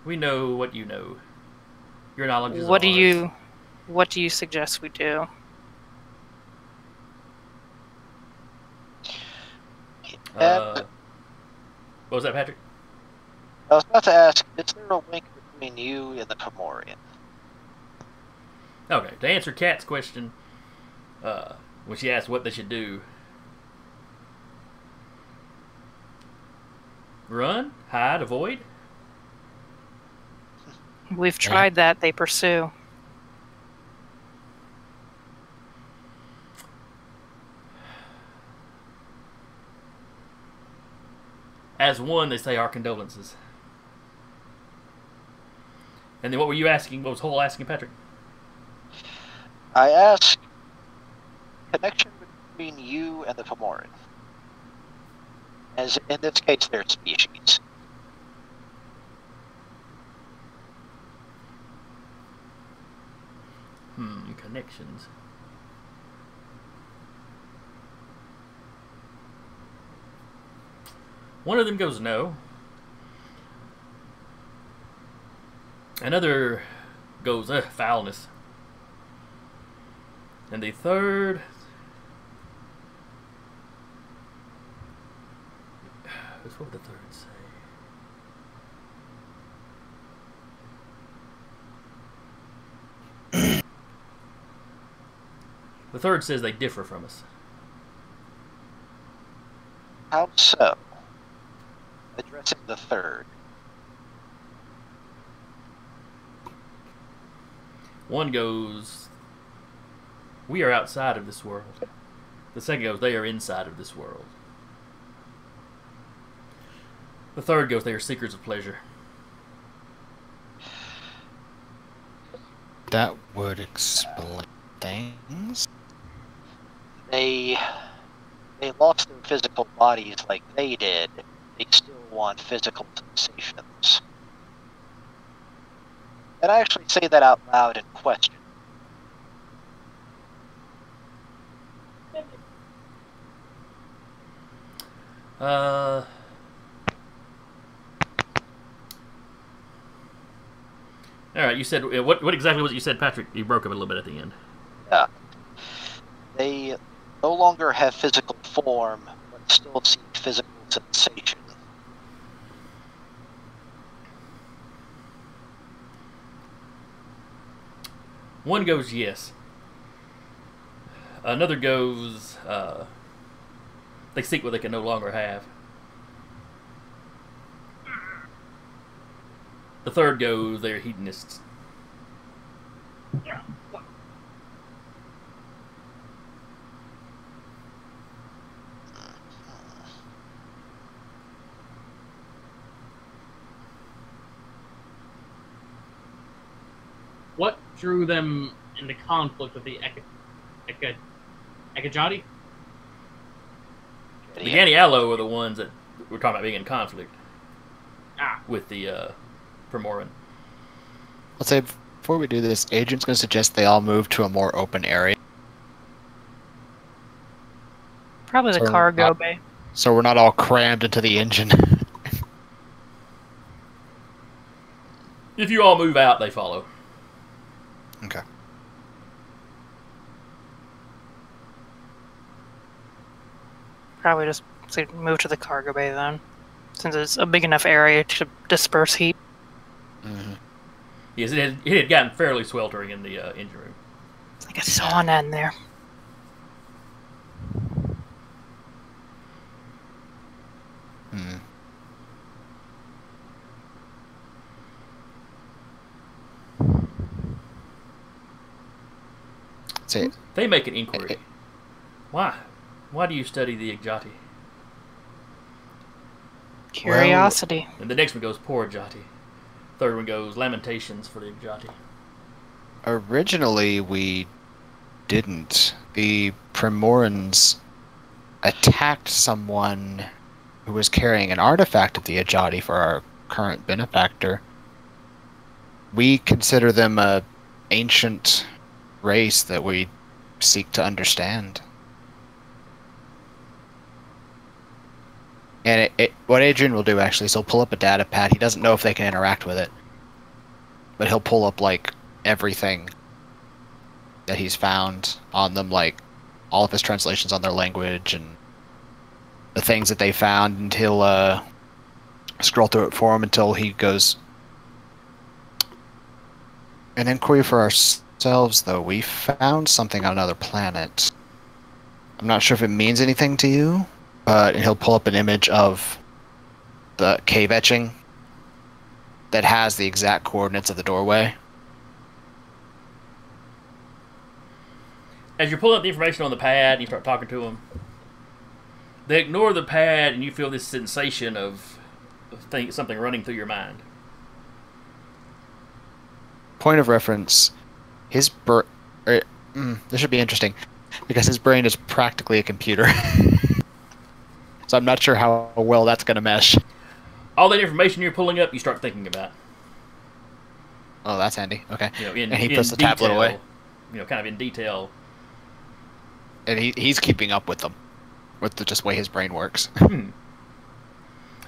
We know what you know. Your knowledge is What ours. do you suggest we do? What was that, Patrick? I was about to ask, is there a link between you and the Primorium? Okay, to answer Kat's question, when she asked what they should do, run, hide, avoid. We've tried that. They pursue. As one, they say our condolences. And then what were you asking? What was Hole asking, Patrick? I ask, connection between you and the Primorium. As in this case, their species. Connections. One of them goes no. Another goes foulness. And the third... What would the third say? The third says they differ from us. How so? Addressing the third. One goes, we are outside of this world. The second goes, they are inside of this world. The third goes, they are seekers of pleasure. That would explain things. They lost their physical bodies like they did. They still want physical sensations. And I actually say that out loud in question. All right, you said, what exactly was it you said, Patrick? You broke up a little bit at the end. Yeah. They no longer have physical form, but still seek physical sensation. One goes yes. Another goes, they seek what they can no longer have. The third goes, they're hedonists. What drew them into conflict with the Ekajati? The Jñānīālō are the ones that we're talking about being in conflict Ah, with the Primoran. Let's say before we do this, Agent's going to suggest they all move to a more open area. Probably the So cargo bay. So we're not all crammed into the engine. If you all move out, they follow. Okay. Probably just say move to the cargo bay then, since it's a big enough area to disperse heat. Mm-hmm. Yes, it had gotten fairly sweltering in the engine room. It's like a sauna in there. Hmm. See, They make an inquiry. Why? Why do you study the Ekajati? Curiosity. And the next one goes, poor Ekajati. Third one goes, lamentations for the Ekajati. originally we didn't. The Primorans attacked someone who was carrying an artifact of the Ekajati for our current benefactor. We consider them a ancient race that we seek to understand. And what Adrian will do actually is he'll pull up a data pad. He doesn't know if they can interact with it, but he'll pull up like everything that he's found on them, like all of his translations on their language and the things that they found, and he'll scroll through it for him until he goes. An inquiry for ourselves, though. We found something on another planet. I'm not sure if it means anything to you, but he'll pull up an image of the cave etching that has the exact coordinates of the doorway. As you're pulling up the information on the pad and you start talking to them, they ignore the pad and you feel this sensation of something running through your mind. Point of reference, his this should be interesting, because his brain is practically a computer. So I'm not sure how well that's going to mesh. All that information you're pulling up, you start thinking about. Oh, that's handy. Okay. You know, And he puts the tablet detail, away. You know, kind of in detail. And he's keeping up with them, with the just way his brain works.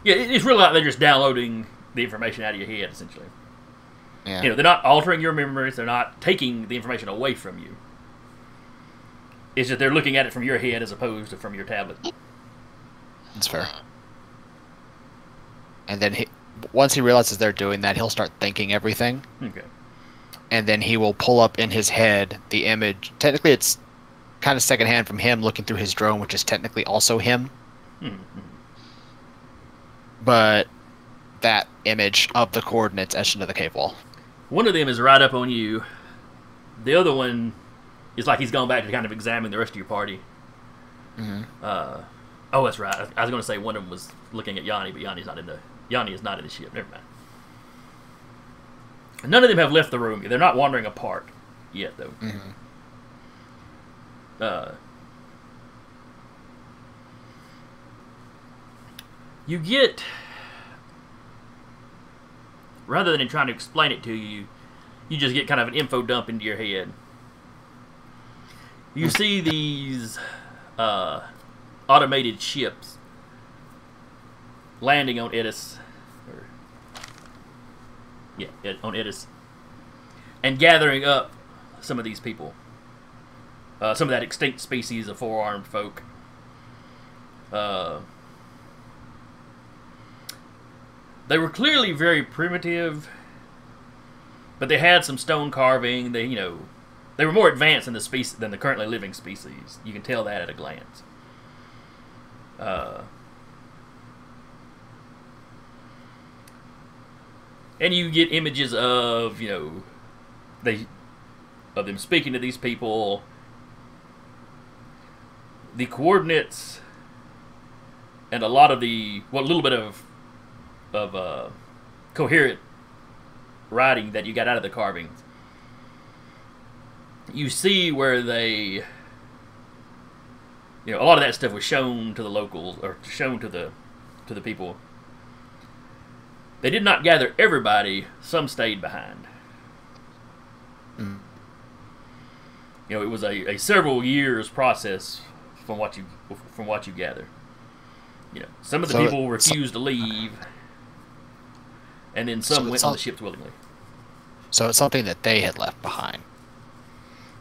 Yeah, it's really like they're just downloading the information out of your head, essentially. Yeah. You know, they're not altering your memories. They're not taking the information away from you. It's just they're looking at it from your head as opposed to from your tablet. That's fair. And then once he realizes they're doing that, he'll start thinking everything. Okay. And then he will pull up in his head the image. Technically, it's kind of secondhand from him looking through his drone, which is technically also him. Mm-hmm. But that image of the coordinates etched into the cave wall. One of them is right up on you. The other one is like he's gone back to kind of examine the rest of your party. Mm-hmm. Oh, that's right. I was going to say one of them was looking at Yanni, but Yanni is not in the ship. Never mind. None of them have left the room. They're not wandering apart yet, though. Mm-hmm. You get, rather than trying to explain it to you, you just get kind of an info dump into your head. You see these automated ships landing on Edis. On Edis. And gathering up some of these people. Some of that extinct species of four-armed folk. They were clearly very primitive, but they had some stone carving. They were more advanced than the currently living species. You can tell that at a glance. And you get images of of them speaking to these people. The coordinates and a lot of little bit of coherent writing that you got out of the carvings. You see where they, a lot of that stuff was shown to the locals or shown to the people. They did not gather everybody. Some stayed behind. Mm. You know, it was a several years process from what you gather. You know, some of the people refused to leave, and then some went on the ships willingly. So it's something that they had left behind.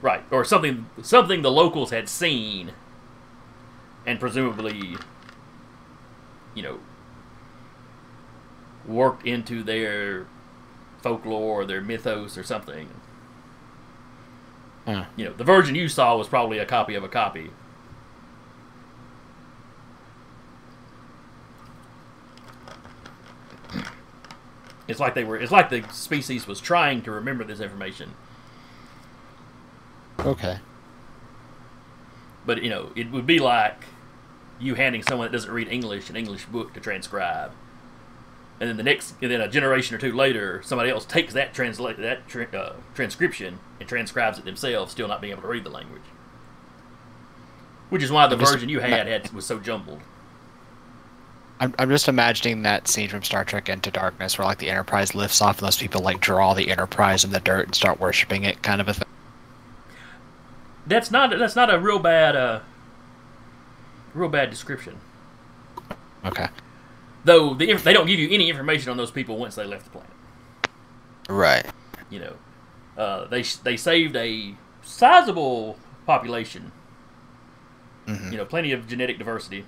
Right, or something the locals had seen, and presumably, you know, worked into their folklore or their mythos or something. Huh. You know, the version you saw was probably a copy of a copy. It's like the species was trying to remember this information. Okay. But, you know, it would be like you handing someone that doesn't read English an English book to transcribe. And then a generation or two later, somebody else takes that transcription and transcribes it themselves, still not being able to read the language. Which is why the version you had was so jumbled. I'm just imagining that scene from Star Trek Into Darkness, where like the Enterprise lifts off, and those people like draw the Enterprise in the dirt and start worshiping it, kind of a thing. That's not a real bad description. Okay. Though they don't give you any information on those people once they left the planet. Right. You know, they saved a sizable population. Mm-hmm. You know, plenty of genetic diversity,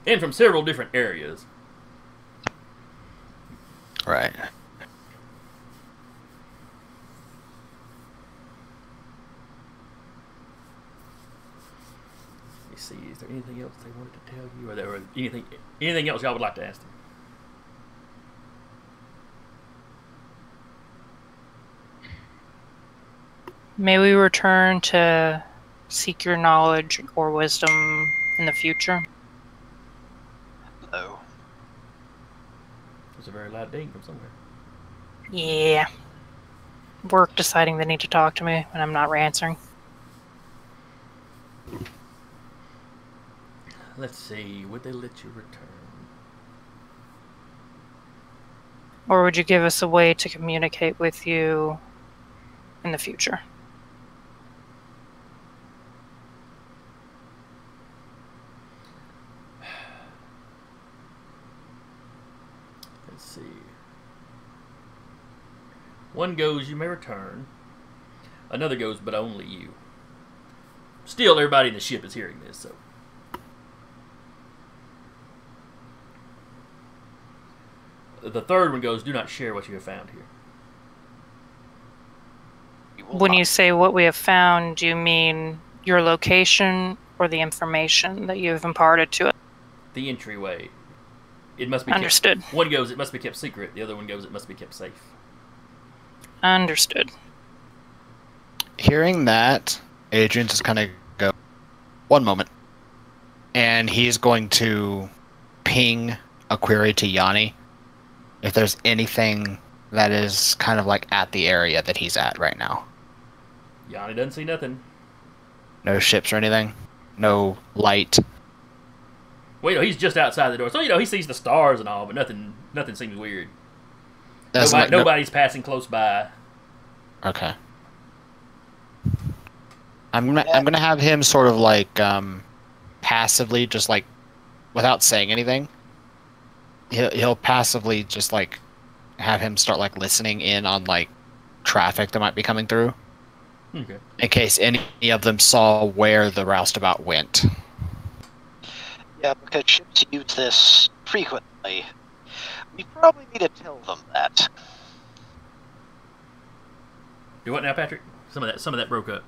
and from several different areas. Right. Let me see. Is there anything else they wanted to tell you, or there was anything else y'all would like to ask them? May we return to seek your knowledge or wisdom in the future? No. There's a very loud ding from somewhere. Yeah. Work deciding they need to talk to me when I'm not answering. Let's see. Would they let you return? Or would you give us a way to communicate with you in the future? Let's see. One goes, you may return. Another goes, but only you. Still, everybody in the ship is hearing this, so. The third one goes, do not share what you have found here. When you say what we have found, do you mean your location or the information that you have imparted to us? The entryway. It must be Understood. One goes, it must be kept secret. The other one goes, it must be kept safe. Understood. Hearing that, Adrian just kind of go, one moment. And he's going to ping a query to Yanni if there's anything that is kind of like at the area that he's at right now. Yanni doesn't see nothing. No ships or anything? No light? Well, you know, he's just outside the door. So, you know, he sees the stars and all, but nothing seems weird. Nobody's passing close by. Okay. I'm gonna have him sort of like passively, just like without saying anything. He'll passively just like have him start like listening in on like traffic that might be coming through. Okay. In case any of them saw where the roustabout went. Yeah, because ships use this frequently. We probably need to tell them that. Do what now, Patrick? Some of that broke up.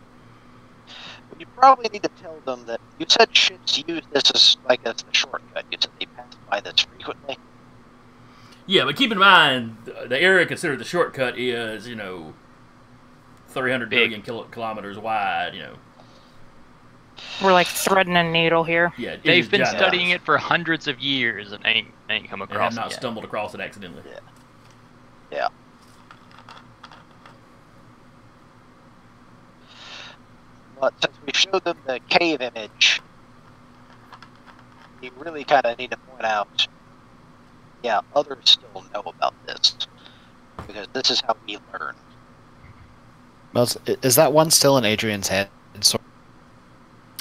We probably need to tell them that you said ships use this as like as the shortcut. You said they pass by this frequently. Yeah, but keep in mind, the area considered the shortcut is, you know, 300 billion kilometers wide, you know. We're like threading a needle here. Yeah, They've been studying it for hundreds of years and ain't come and across have not it yet. stumbled across it accidentally. Yeah. But since we showed them the cave image, we really kind of need to point out yeah, others still know about this. Because this is how we learn. Well, is that one still in Adrian's head?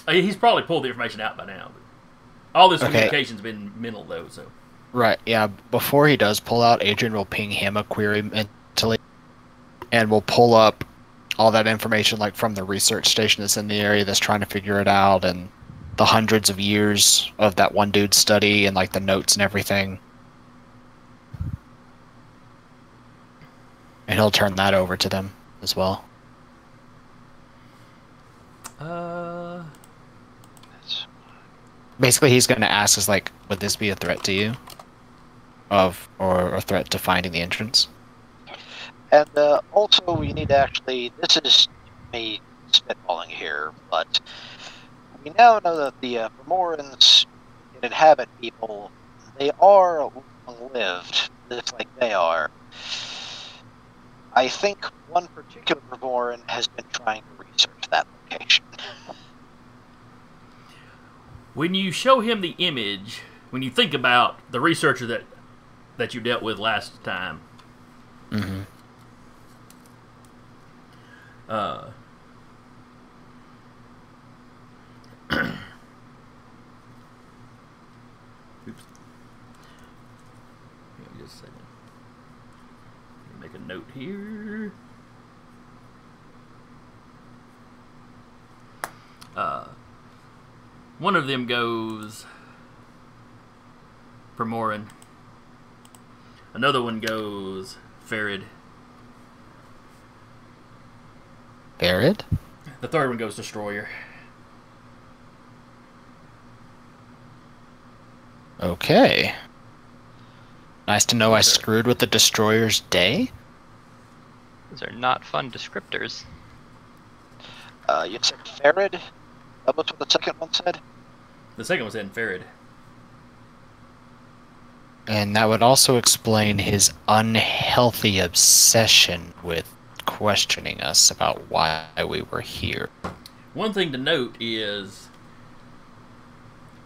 He's probably pulled the information out by now. But all this Okay. communication's been mental, though, so... Right, yeah. Before he does pull out, Adrian will ping him a query mentally, and we'll pull up all that information, like from the research station that's in the area that's trying to figure it out, and the hundreds of years of that one dude's study, and like the notes and everything. And he'll turn that over to them as well. Basically, he's going to ask us, like, would this be a threat to you? Or a threat to finding the entrance? And also, we need to actually, this is me spitballing here, but we now know that the Vermorans can inhabit people. They are long-lived, just like they are. I think one particular Vermoran has been trying to research that location. When you show him the image, when you think about the researcher that you dealt with last time, Mm-hmm. Oops. Hang on just a second. Make a note here. One of them goes Vermoran. Another one goes Farid. Farid? The third one goes Destroyer. Okay. Nice to know I Yes, sir. screwed with the Destroyer's day. Those are not fun descriptors. You said Farid? That was what the second one said? The second one said Farid. And that would also explain his unhealthy obsession with questioning us about why we were here. One thing to note is,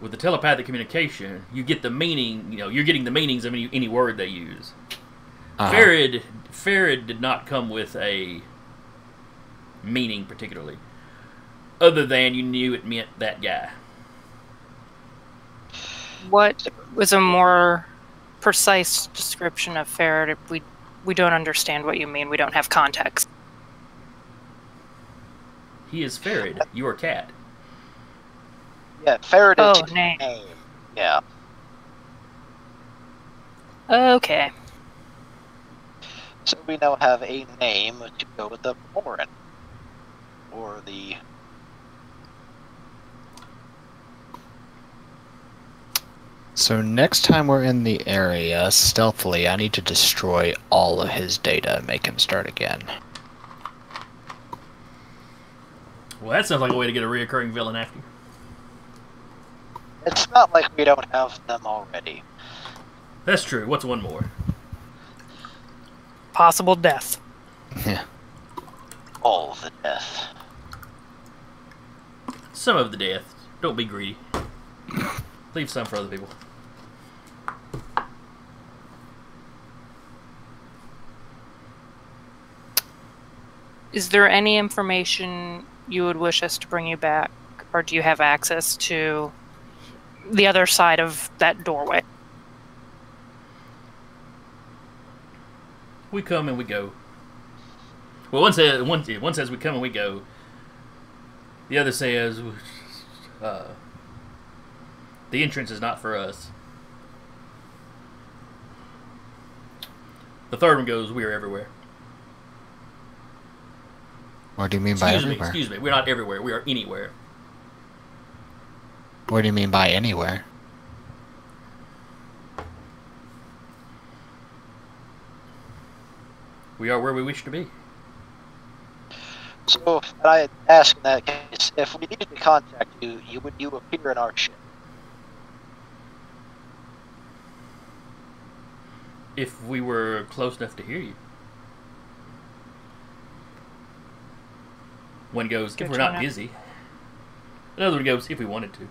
with the telepathic communication, you get the meaning, you're getting the meanings of any word they use. Uh-huh. Farid did not come with a meaning particularly, other than you knew it meant that guy. What was a more precise description of Farad? If we don't understand what you mean. We don't have context. He is Farid, your cat. Yeah, Farid is Oh, his name. name. Yeah. Okay. So we now have a name to go with the Vermoran. Or the... So next time we're in the area, stealthily, I need to destroy all of his data and make him start again. Well, that sounds like a way to get a reoccurring villain after you. It's not like we don't have them already. That's true. What's one more? Possible death. Yeah. All the death. Some of the death. Don't be greedy. Leave some for other people. Is there any information you would wish us to bring you back, or do you have access to the other side of that doorway? We come and we go. Well, one says we come and we go. The other says the entrance is not for us. The third one goes, we are everywhere. What do you mean by everywhere? Excuse me, we're not everywhere, we are anywhere. What do you mean by anywhere? We are where we wish to be. So, I ask in that case, if we needed to contact you, would you appear in our ship? If we were close enough to hear you. One goes, if we're not busy. Another one goes, if we wanted to.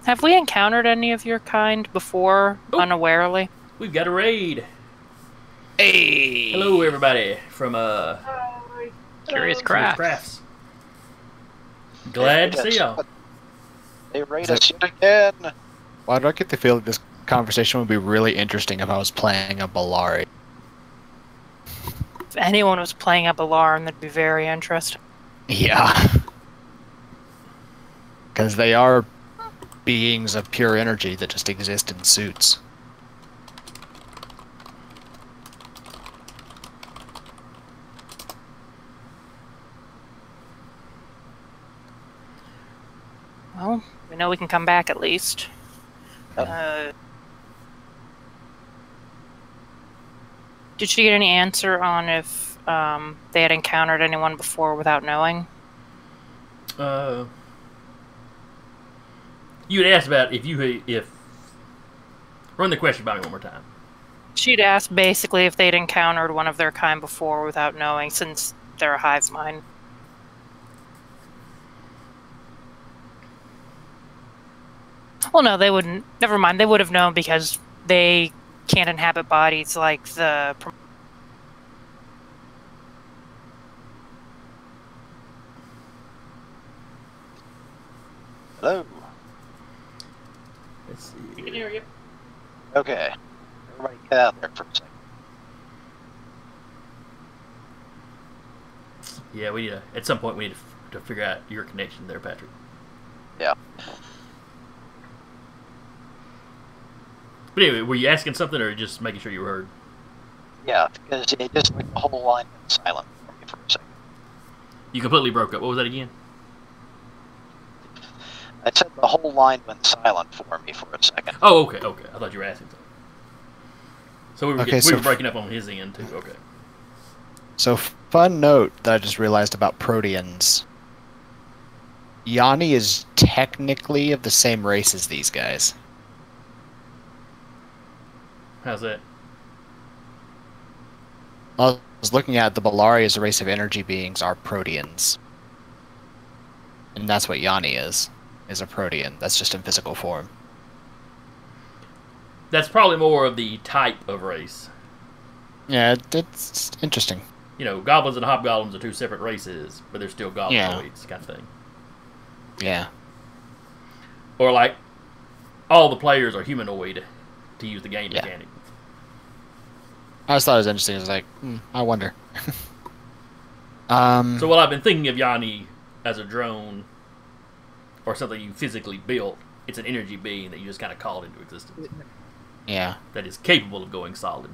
Have we encountered any of your kind before, Nope. unawarely? We've got a raid. Hey! Hello, everybody from Curious Curious Craft. Crafts. Glad to see y'all. They raid Is it- us yet again. Why do I get the feeling this conversation would be really interesting if I was playing a Bellari? If anyone was playing up alarm, that'd be very interesting. Yeah. Because they are beings of pure energy that just exist in suits. Well, we know we can come back at least. Did she get any answer on if they had encountered anyone before without knowing? You had asked about if. Run the question by me one more time. She'd asked basically if they'd encountered one of their kind before without knowing, since they're a hive mind. Well, no, they wouldn't. Never mind. They would have known because they can't inhabit bodies like the. Hello. Let's see. I can hear you. Okay. Everybody get out there for a second. Yeah, we need to, at some point we need to figure out your connection there, Patrick. Yeah. But anyway, were you asking something or just making sure you were heard? Yeah, because it just like the whole line went silent for me for a second. You completely broke up. What was that again? I said the whole line went silent for me for a second. Oh, okay. I thought you were asking something. So we were, Okay, we so were breaking up on his end too. Okay. So, fun note that I just realized about Proteans. Yanni is technically of the same race as these guys. How's that? I was looking at the Bellari as a race of energy beings are Proteans. And that's what Yanni is a Protean. That's just in physical form. That's probably more of the type of race. Yeah, it's interesting. You know, goblins and hobgoblins are two separate races, but they're still goblinoids kind of thing. Yeah. Or like, all the players are humanoid, to use the game Yeah. mechanic. I just thought it was interesting. I was like, I wonder. So while I've been thinking of Yanni as a drone, or something you physically built, it's an energy being that you just kind of called into existence. Yeah. That is capable of going solid.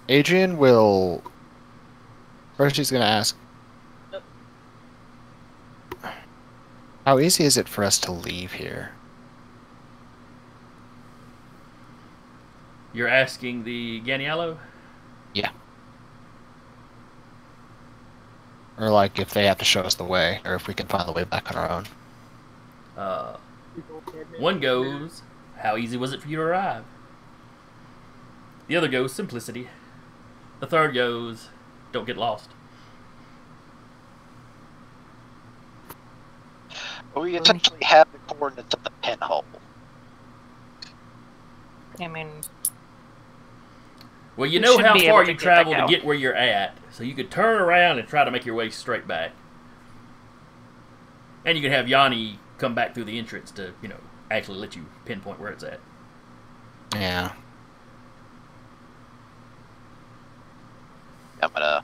Adrian will... First he's going to ask... How easy is it for us to leave here? You're asking the Jñānīālō? Yeah. Or like if they have to show us the way, or if we can find the way back on our own. One goes, how easy was it for you to arrive? The other goes, simplicity. The third goes, don't get lost. We essentially have the coordinates of the pinhole. I mean, Well, you We know should how be far able to you get travel back to out. get where you're at, so you could turn around and try to make your way straight back. And you could have Yanni come back through the entrance to, you know, actually let you pinpoint where it's at. Yeah. I'm gonna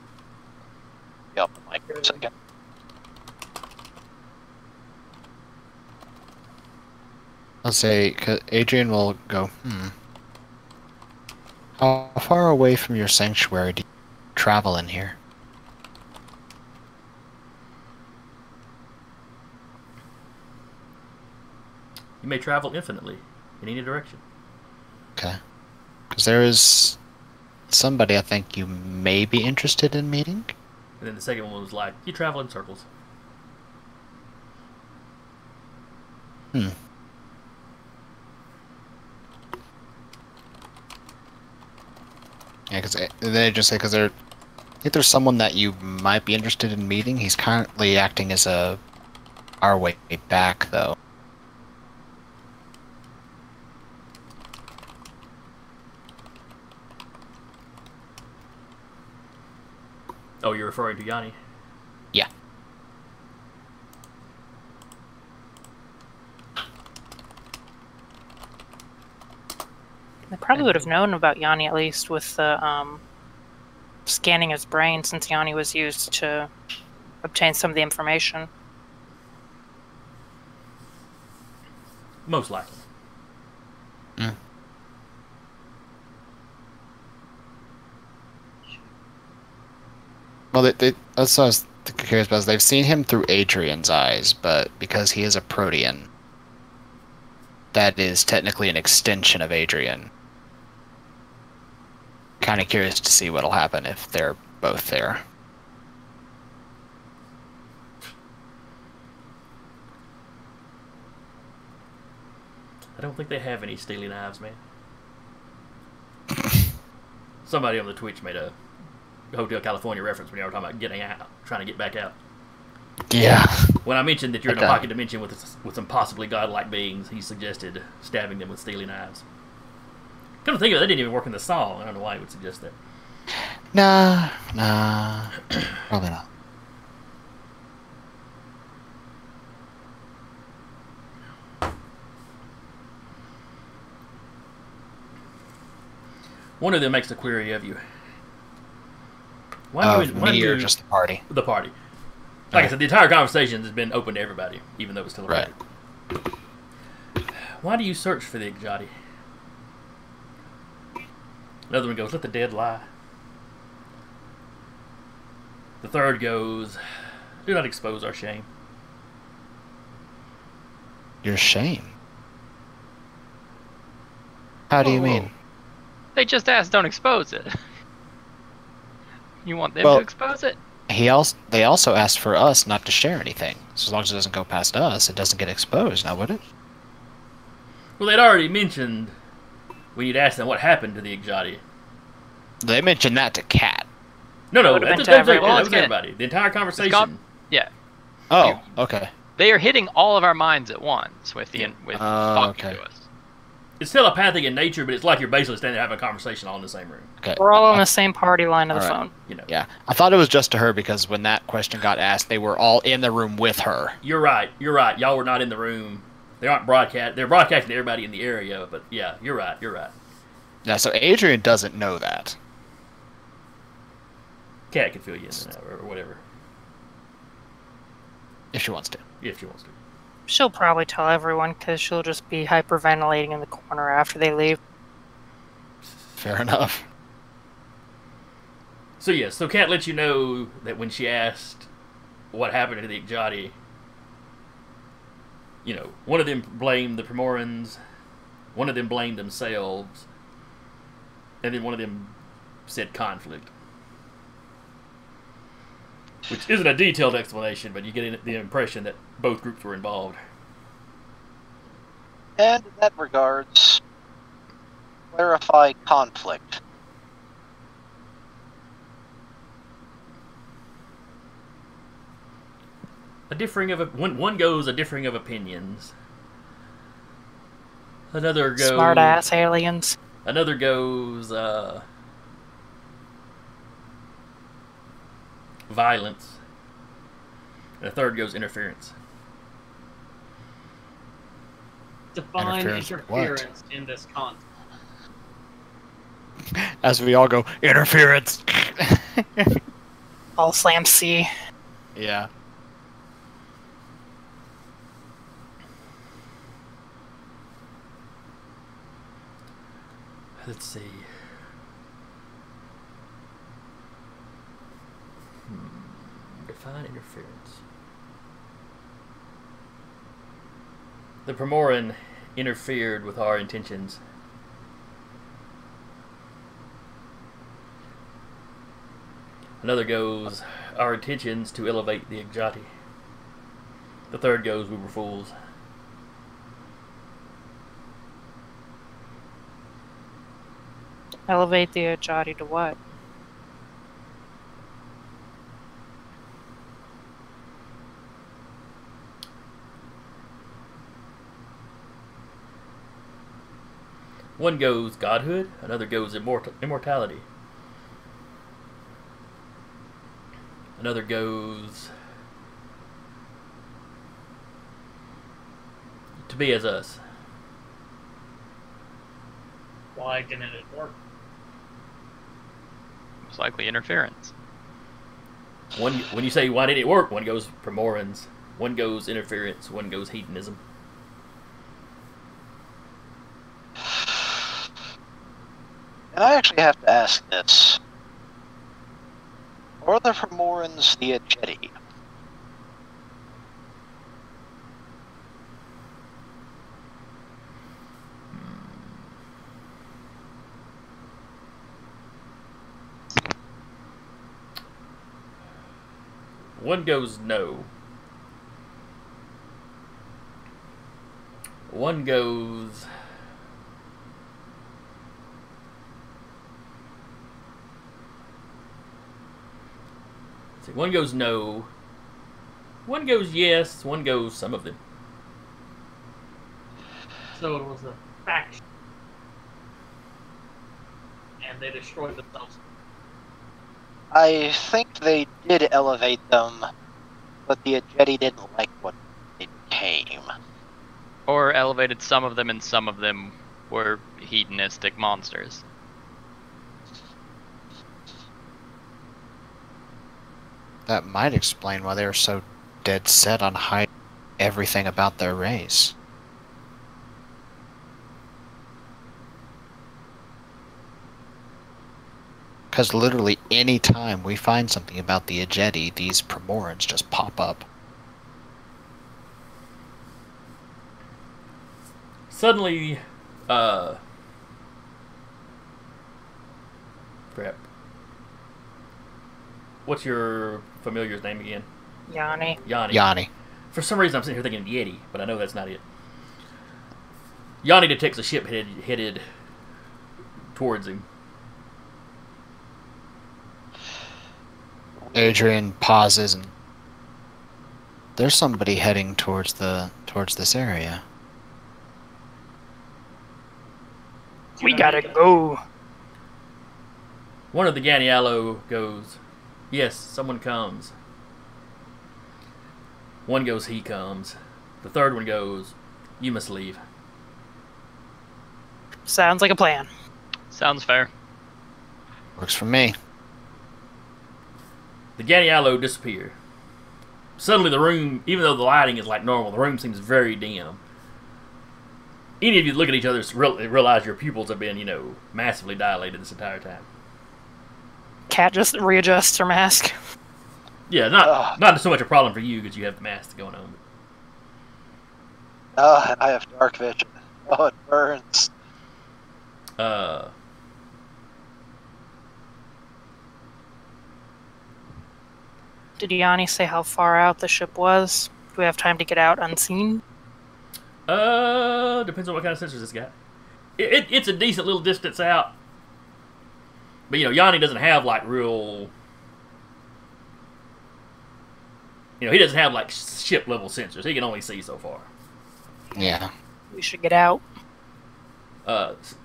get off the mic for a second. I'll say, 'cause Adrian will go, How far away from your sanctuary do you travel in here? You may travel infinitely in any direction. Okay. Because there is somebody I think you may be interested in meeting. And then the second one was like, you travel in circles. Yeah, because they just say, because I think there's someone that you might be interested in meeting. He's currently acting as a our way back, though. Oh, you're referring to Yanni? Yeah. They probably would have known about Yanni at least with the scanning his brain, since Yanni was used to obtain some of the information. Most likely. Mm. Well, that's what I was curious about. They've seen him through Adrian's eyes, but because he is a Protean, that is technically an extension of Adrian. Kind of curious to see what'll happen if they're both there. I don't think they have any steely knives, man. Somebody on the Twitch made a Hotel California reference when you were talking about getting out, trying to get back out. Yeah. When I mentioned that you're in a Okay. pocket dimension with some possibly godlike beings, he suggested stabbing them with steely knives. Come to think of it, they didn't even work in the song. I don't know why he would suggest that. Nah, probably not. One of them makes a query of you. Why do Me you or just the party? the party? Like I said, the entire conversation has been open to everybody, even though it's still a Right. party. Why do you search for the Ekajati? Another one goes, let the dead lie. The third goes, do not expose our shame. Your shame. How do you mean? They just asked, don't expose it. You want them Well- to expose it? They also asked for us not to share anything. So as long as it doesn't go past us, it doesn't get exposed, now would it? Well, they'd already mentioned when you'd asked them what happened to the Ekajati. They mentioned that to Kat. No, Would've been that's to everyone. that was It's everybody. The entire conversation. gone- Yeah. Oh, okay. They are hitting all of our minds at once with Yeah. talking okay. to us. It's telepathic in nature, but it's like you're basically standing there having a conversation all in the same room. Okay. We're all on the same party line of the Alright. phone. You know. Yeah, I thought it was just to her because when that question got asked, they were all in the room with her. You're right. You're right. Y'all were not in the room. They aren't broadcast. They're broadcasting to everybody in the area. But yeah, you're right. You're right. Yeah, so Adrian doesn't know that. Cat can fill you in or whatever If she wants to. if she wants to. She'll probably tell everyone because she'll just be hyperventilating in the corner after they leave. Fair enough. So yes, so Cat lets you know that when she asked what happened to the Ekajati, you know, one of them blamed the Primorans, one of them blamed themselves, and then one of them said conflict. Which isn't a detailed explanation, but you get the impression that both groups were involved. And in that regards, clarify conflict. A differing of one goes a differing of opinions. Another goes Smart ass aliens. Another goes violence. And a third goes interference. Define Interference with what? interference in this context. As we all go, interference! All slam C. Yeah. Let's see. Define interference. The Primoran interfered with our intentions. Another goes, our intentions to elevate the Ekajati. The third goes, we were fools. Elevate the Ekajati to what? One goes godhood, another goes immortality. Another goes to be as us. Why didn't it work? Most likely interference. One, when you say why did it work, one goes Primorans, one goes interference, one goes hedonism. And I actually have to ask this. Are the Primorans the Ekajati? One goes no. One goes... See, one goes no. One goes yes. One goes some of them. So it was a faction. And they destroyed themselves. I think they did elevate them, but the Ekajati didn't like what they became. Or elevated some of them, and some of them were hedonistic monsters. That might explain why they were so dead set on hiding everything about their race. Because literally any time we find something about the Ekajati, these Primorans just pop up. Suddenly, crap. What's your familiar's name again? Yanni. Yanni. For some reason, I'm sitting here thinking Yeti, but I know that's not it. Yanni detects a ship headed towards him. Adrian pauses and there's somebody heading towards this area. We gotta go. One of the Jñānīālō goes, yes, someone comes. One goes, he comes. The third one goes, you must leave. Sounds like a plan. Sounds fair. Works for me. The Jñānīālō disappear. Suddenly the room, even though the lighting is like normal, the room seems very dim. Any of you look at each other realize your pupils have been, massively dilated this entire time. Cat just readjusts her mask. Yeah, not so much a problem for you because you have the mask going on. Oh, I have dark vision. Oh, it burns. Did Yanni say how far out the ship was? Do we have time to get out unseen? Depends on what kind of sensors it's got. It's a decent little distance out. But, Yanni doesn't have, real... he doesn't have, ship-level sensors. He can only see so far. Yeah. We should get out.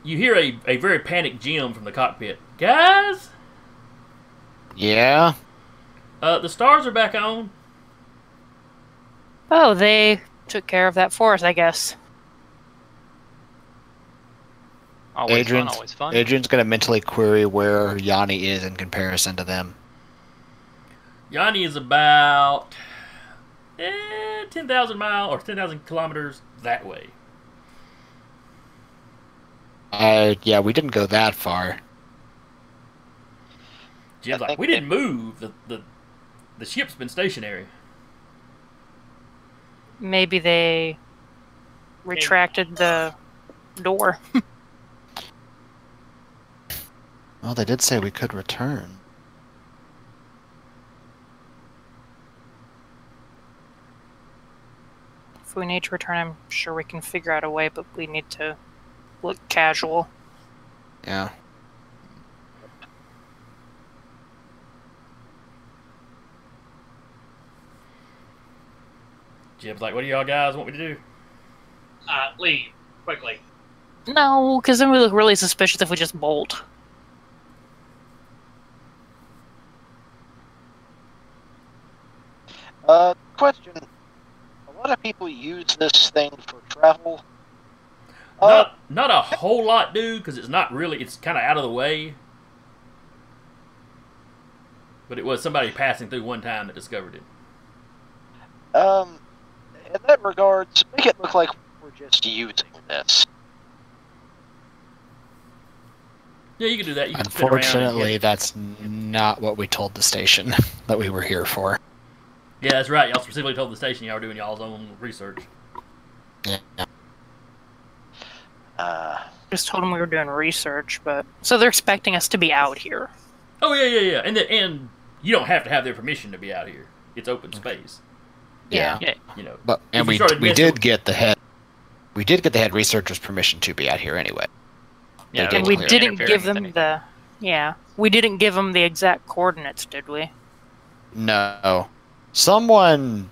You hear a very panicked Jim from the cockpit. Guys? Yeah? The stars are back on. Oh, they took care of that for us, I guess. Always fun. Adrian's gonna mentally query where Yanni is in comparison to them. Yanni is about 10,000 miles or 10,000 kilometers that way. Yeah, we didn't go that far. Jim's like, we didn't move. The ship's been stationary. Maybe they retracted the door. Well, they did say we could return. If we need to return, I'm sure we can figure out a way, but we need to look casual. Yeah. Jim's like, what do y'all guys want me to do? Leave quickly. No, because then we look really suspicious if we just bolt. Question. A lot of people use this thing for travel. Not a whole lot, dude, because it's not really. It's kind of out of the way. But it was somebody passing through one time that discovered it. In that regards, make it look like we're just using this. Yeah, you can do that. You can spin around and Unfortunately, get- that's not what we told the station that we were here for. Yeah, that's right. Y'all specifically told the station y'all were doing y'all's own research. Yeah. Just told them we were doing research, but so they're expecting us to be out here. Oh yeah. And you don't have to have their permission to be out here. It's open space. Yeah. Yeah. You know. But and If you we started we messing did with- get the head researcher's permission to be out here anyway. Yeah, They And did we clear. didn't interfering give with them anything. the we didn't give them the exact coordinates, did we? No. Someone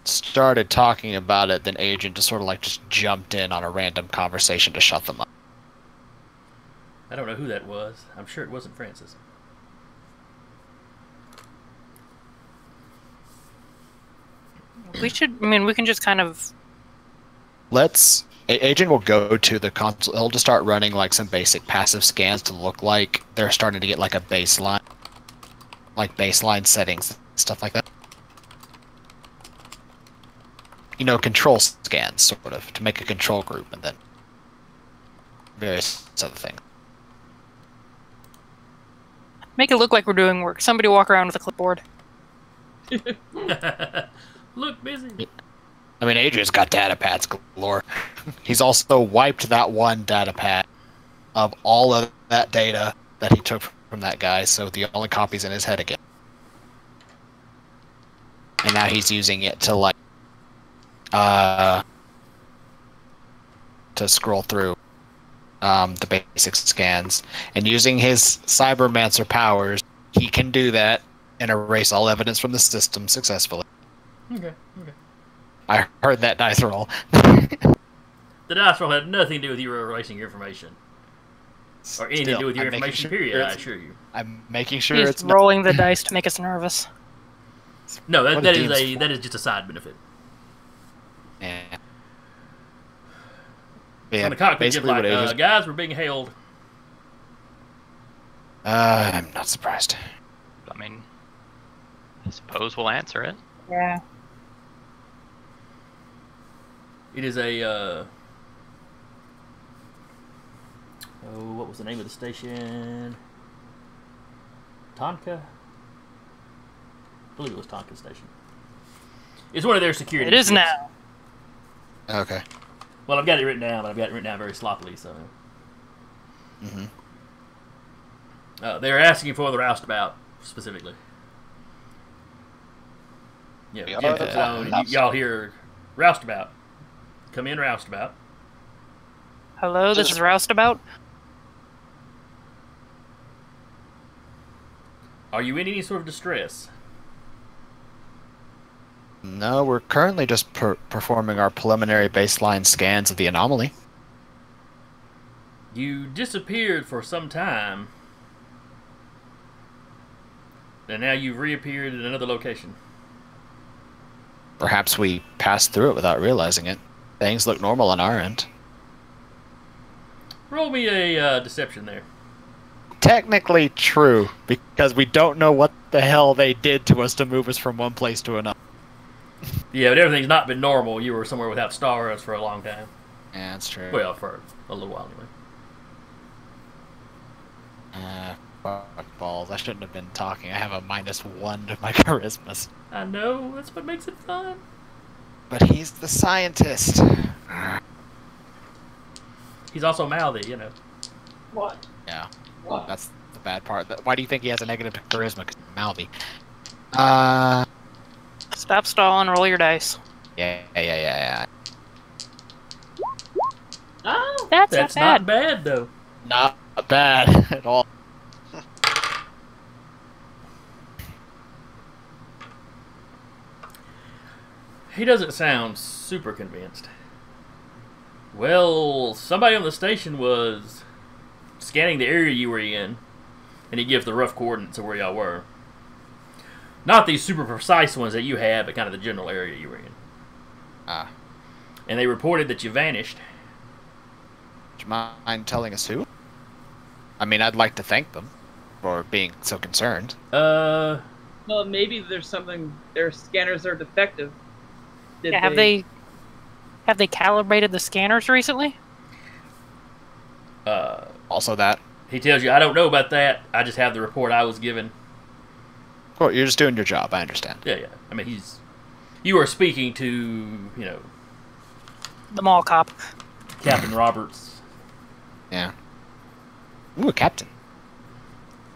started talking about it, then Agent just sort of like just jumped in on a random conversation to shut them up. I don't know who that was. I'm sure it wasn't Francis. We should. I mean, we can just kind of. Agent will go to the console. He'll just start running like some basic passive scans to look like they're starting to get like a baseline settings, stuff like that. You know, control scans, sort of, to make a control group, and then various other things. Make it look like we're doing work. Somebody walk around with a clipboard. Look busy. I mean, Adrian's got data pads galore. He's also wiped that one data pad of all of that data that he took from that guy, so the only copy's in his head again. And now he's using it to, like, to scroll through the basic scans. And using his Cybermancer powers, he can do that and erase all evidence from the system successfully. Okay. I heard that dice roll. The dice roll had nothing to do with you erasing your information. Or anything to do with your I'm making information, sure period, I it's- assure you. I'm making sure He's it's not. rolling the dice to make us nervous. No, What that a is deem's that is just a side benefit. Yeah. On the cockpit, just basically like, what Agent's... guys, we're being hailed. I'm not surprised. I mean, I suppose we'll answer it. Yeah. It is a, what was the name of the station? Tonka? I believe it was Tonka Station. It's one of their security. It is ships. now. Okay. Well, I've got it written down, but I've got it written down very sloppily, so. Mm-hmm. They're asking for the Roustabout, specifically. Yeah, Yeah, Jet Foot Zone, and y'all hear Roustabout. Come in, Roustabout. Hello, this is Roustabout. Are you in any sort of distress? No, we're currently just performing our preliminary baseline scans of the anomaly. You disappeared for some time, and now you've reappeared in another location. Perhaps we passed through it without realizing it. Things look normal on our end. Roll me a deception there. Technically true, because we don't know what the hell they did to us to move us from one place to another. Yeah, but everything's not been normal. You were somewhere without stars for a long time. Yeah, that's true. Well, for a little while anyway. Fuck balls. I shouldn't have been talking. I have a -1 to my charisma. I know, that's what makes it fun. But he's the scientist. He's also mouthy, you know. What? Yeah, What? that's the bad part. Why do you think he has a negative charisma? Because he's mouthy. Stop stalling, roll your dice. Yeah. Oh, That's not not bad. bad, though. Not bad at all. He doesn't sound super convinced. Well, somebody on the station was scanning the area you were in, and he gives the rough coordinates of where y'all were. Not these super precise ones that you had, but kind of the general area you were in. Ah. And they reported that you vanished. Do you mind telling us who? I mean, I'd like to thank them for being so concerned. Well, maybe there's something. Their scanners are defective. Yeah, have they calibrated the scanners recently? Also that. He tells you, I don't know about that. I just have the report I was given. Well, you're just doing your job. I understand. Yeah. I mean, you are speaking to, The mall cop. Captain Roberts. Yeah. Ooh, a captain.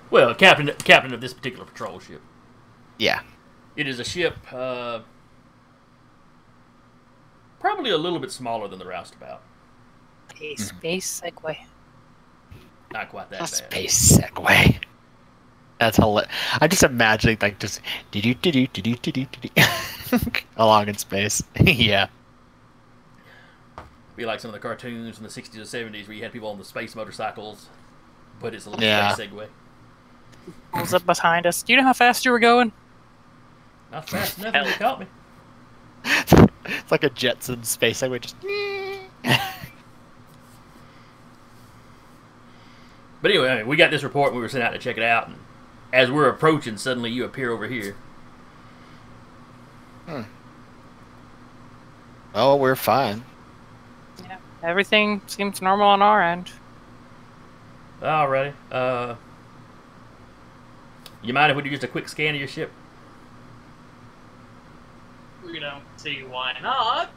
Well, captain of this particular patrol ship. Yeah. It is a ship, probably a little bit smaller than the Roustabout. A space Segway. Not quite that A bad. space Segway. That's hilarious. I'm just imagining like just along in space. Yeah. Be like some of the cartoons in the 60s or 70s where you had people on the space motorcycles, but it's a little space Segway. Pulls up behind us. Do you know how fast you were going? Not fast enough, they caught me. It's like a Jetson space Segway just. But anyway, I mean, we got this report and we were sent out to check it out, and as we're approaching, suddenly you appear over here. Oh, we're fine. Yeah. Everything seems normal on our end. Alrighty. You mind if we do just a quick scan of your ship? We don't see why not.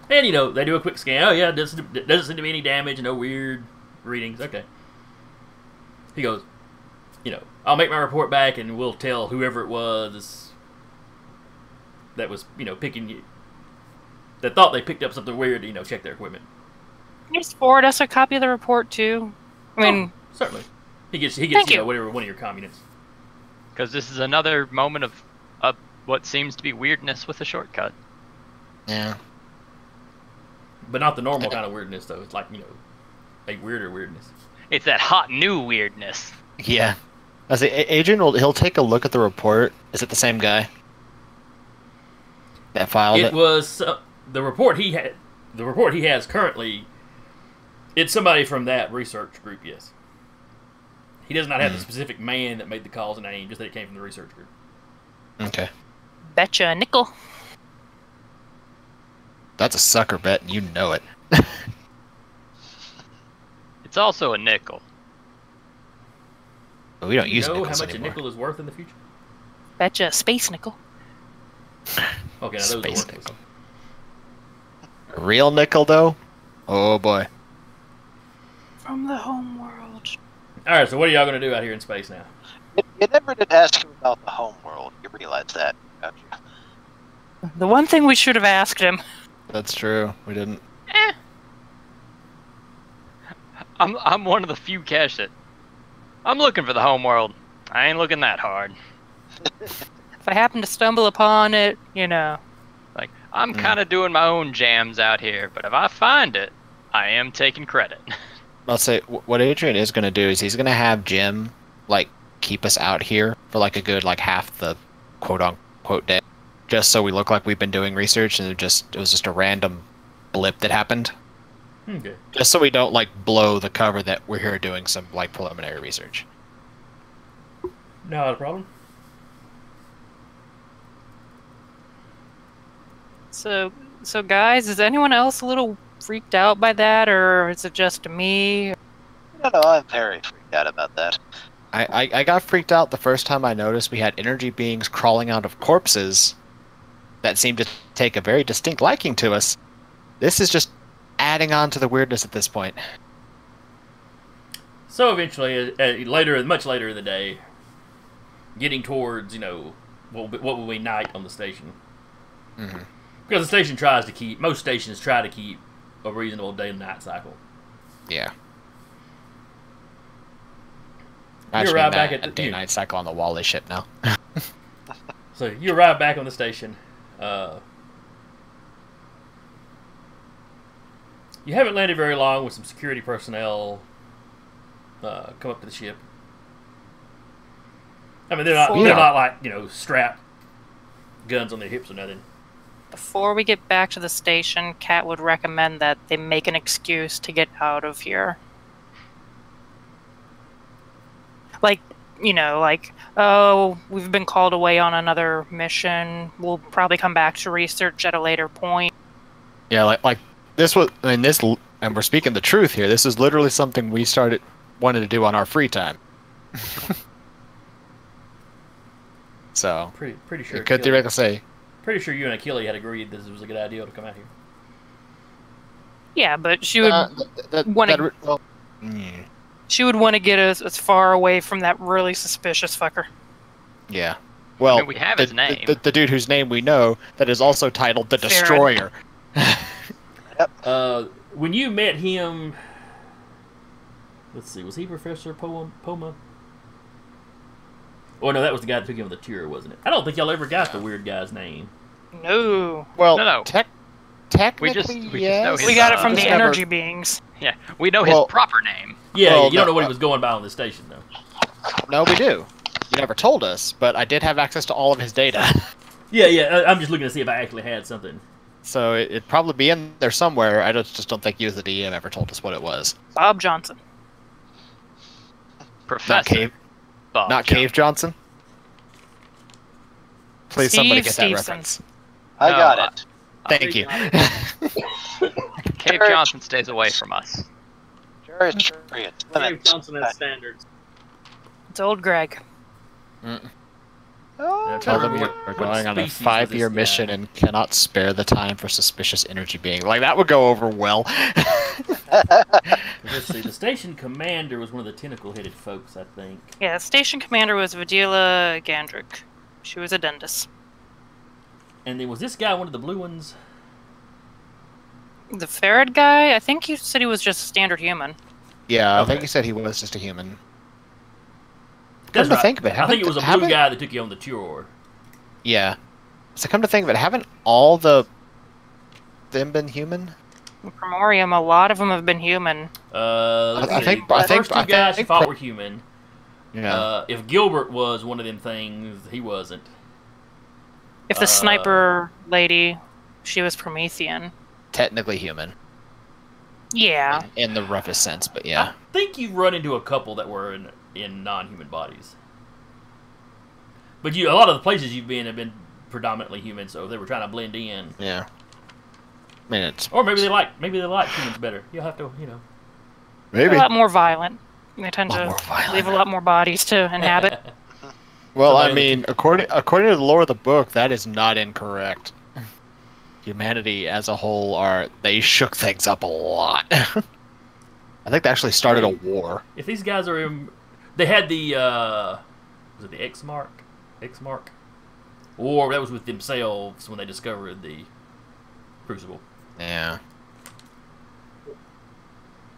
And, they do a quick scan. Oh, yeah, it doesn't seem to be any damage, no weird readings. Okay. He goes, I'll make my report back and we'll tell whoever it was that was, picking you, that thought they picked up something weird to, check their equipment. Can you just forward us a copy of the report, too? I mean... Oh, certainly. He gets whatever one of your communists. Because this is another moment of what seems to be weirdness with a shortcut. Yeah. But not the normal kind of weirdness, though. It's like, a weirder weirdness. It's that hot new weirdness. Yeah. I say, Adrian he'll take a look at the report. Is it the same guy that filed it? It was the report he had. The report he has currently. It's somebody from that research group. Yes. He does not have the specific man that made the call's name, just that it came from the research group. Okay. Betcha a nickel. That's a sucker bet, and you know it. It's also a nickel. But we don't You use know how nickels much anymore. a nickel is worth in the future? Betcha a space nickel. Okay, now those are Space worthless. nickel. A real nickel, though? Oh, boy. From the home world. All right, so what are y'all going to do out here in space now? You never did ask him about the home world. You realize that, don't you? The one thing we should have asked him. That's true. We didn't. I'm one of the few cash that I'm looking for the home world. I ain't looking that hard. If I happen to stumble upon it, Like, I'm kind of doing my own jams out here, but if I find it, I am taking credit. I'll say, what Adrian is going to do is he's going to have Jim, keep us out here for, a good, half the quote-unquote day. Just so we look like we've been doing research and it was just a random blip that happened. Okay. Just so we don't, blow the cover that we're here doing some, preliminary research. Not a problem. So guys, is anyone else a little freaked out by that, or is it just me? No, I'm very freaked out about that. I got freaked out the first time I noticed we had energy beings crawling out of corpses that seemed to take a very distinct liking to us. This is just adding on to the weirdness at this point. So eventually, much later in the day, getting towards, what will be night on the station. Mm-hmm. Because most stations try to keep a reasonable day and night cycle. Yeah. You arrive back at the day-night cycle on the Wally ship now. So you arrive back on the station. You haven't landed very long with some security personnel come up to the ship. I mean, they're not like, strapped guns on their hips or nothing. Before we get back to the station, Kat would recommend that they make an excuse to get out of here. Like, oh, we've been called away on another mission. We'll probably come back to research at a later point. Yeah, like this was, and we're speaking the truth here. This is literally something we wanted to do on our free time. So pretty sure. You could theoretically say. Pretty sure you and Achille had agreed this was a good idea to come out here. Yeah, but she would want to. She would want to get us as far away from that really suspicious fucker. Yeah. Well, I mean, we have his name. The dude whose name we know that is also titled the Destroyer. Yep. When you met him, let's see, was he Professor Poma? Oh no, that was the guy that took him on the tour, wasn't it? I don't think y'all ever got the weird guy's name. No. Well, no. Technically, we just know yes. his, We got it from the never- energy beings. Yeah, we know his proper name. Yeah, Well, you don't no, know what he was going by on the station, though. No, we do. You never told us, but I did have access to all of his data. Yeah, I'm just looking to see if I actually had something. So it'd probably be in there somewhere. I just don't think you as the DM ever told us what it was. Bob Johnson. Professor. Not Cave Johnson? Please, somebody get that Steve reference. I got it. Thank you. Cave Johnson stays away from us. Jerry's Dave Dave Johnson has standards. It's old Greg. Oh, Tell them What we're going on a species was 5-year this mission guy? and cannot spare the time for suspicious energy being. Like, that would go over well. Let's see, the station commander was one of the tentacle-headed folks, I think. Yeah, station commander was Vidila Gandrick. She was a dentist. And then was this guy one of the blue ones? The ferret guy, I think you said he was just a standard human. Yeah, I Okay. think you said he was just a human. That's to right. think of it, I think it was a blue haven't- guy that took you on the tour. Yeah. So come to think of it, haven't all them been human? In Primorium, a lot of them have been human. Let's I see. think- the I think- first two I guys you think- fought were human. Yeah. If Gilbert was one of them things, he wasn't. If the sniper lady, she was Promethean. Technically human. Yeah. In the roughest sense, but yeah. I think you've run into a couple that were in non-human bodies. But a lot of the places you've been have been predominantly human, so they were trying to blend in. Yeah. I mean, it's... Or maybe they like humans better. You'll have to, They're Maybe. a lot more violent. They tend A lot to more violent. leave a lot more bodies to inhabit. Well, I Somebody mean, according to the lore of the book, that is not incorrect. Humanity as a whole they shook things up a lot. I think they actually started a war. If these guys are in, they had the was it the X mark, or that was with themselves when they discovered the Crucible. Yeah.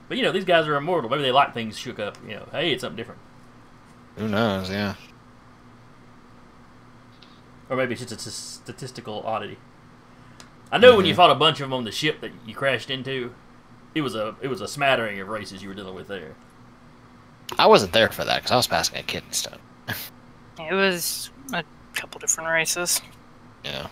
But these guys are immortal. Maybe they like things shook up. Hey, it's something different. Who knows? Yeah. Or maybe it's just a statistical oddity. I know when you fought a bunch of them on the ship that you crashed into, it was a smattering of races you were dealing with there. I wasn't there for that because I was passing a kidney stone. It was a couple different races. Yeah.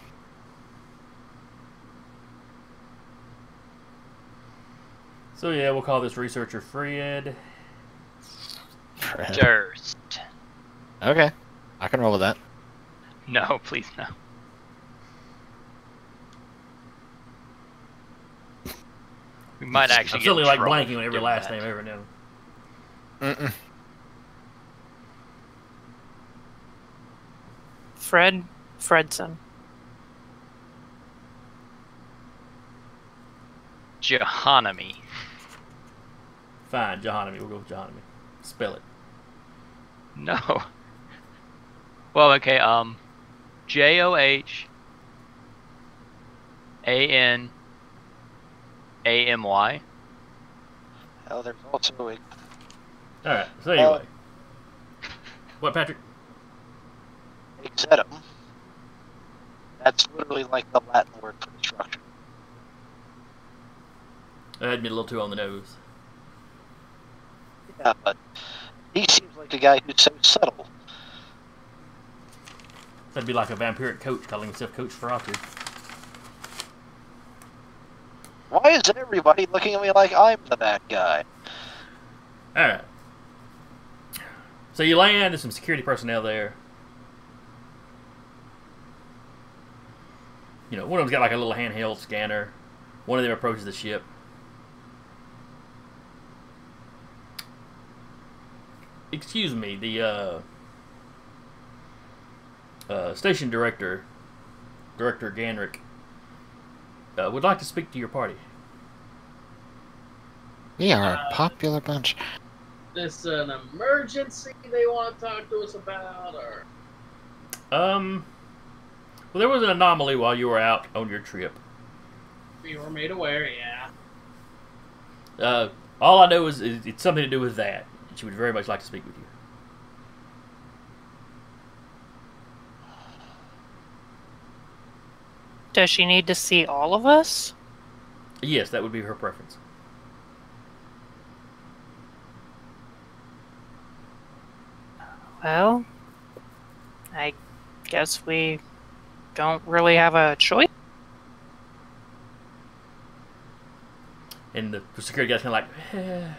So yeah, we'll call this researcher Fred. Durst. Okay. I can roll with that. No, please no. We might actually I'm get certainly in like trouble blanking on every doing last that. name ever known. Mm-mm. Fred Fredson. Jñānīālō. Fine, Jñānīālō. We'll go with Jñānīālō. Spell it. No. Well, okay. Johanamy. Hell, there's also a All right. So anyway, what, Patrick? exedum. That's literally like the Latin word for destruction. That had me a little too on the nose. Yeah, but he seems like a guy who's so subtle. That'd be like a vampiric coach calling himself Coach Ferratu. Why is everybody looking at me like I'm the bad guy? Alright. So you land, there's some security personnel there. You know, one of them's got like a little handheld scanner. One of them approaches the ship. Excuse me, the station director, Director Ganrick, would like to speak to your party. We are a popular bunch. This an emergency they want to talk to us about, or? Well, there was an anomaly while you were out on your trip. We were made aware, yeah. All I know is it's something to do with that. She would very much like to speak with you. Does she need to see all of us? Yes, that would be her preference. Well, I guess we don't really have a choice. And the security guy's kind of like,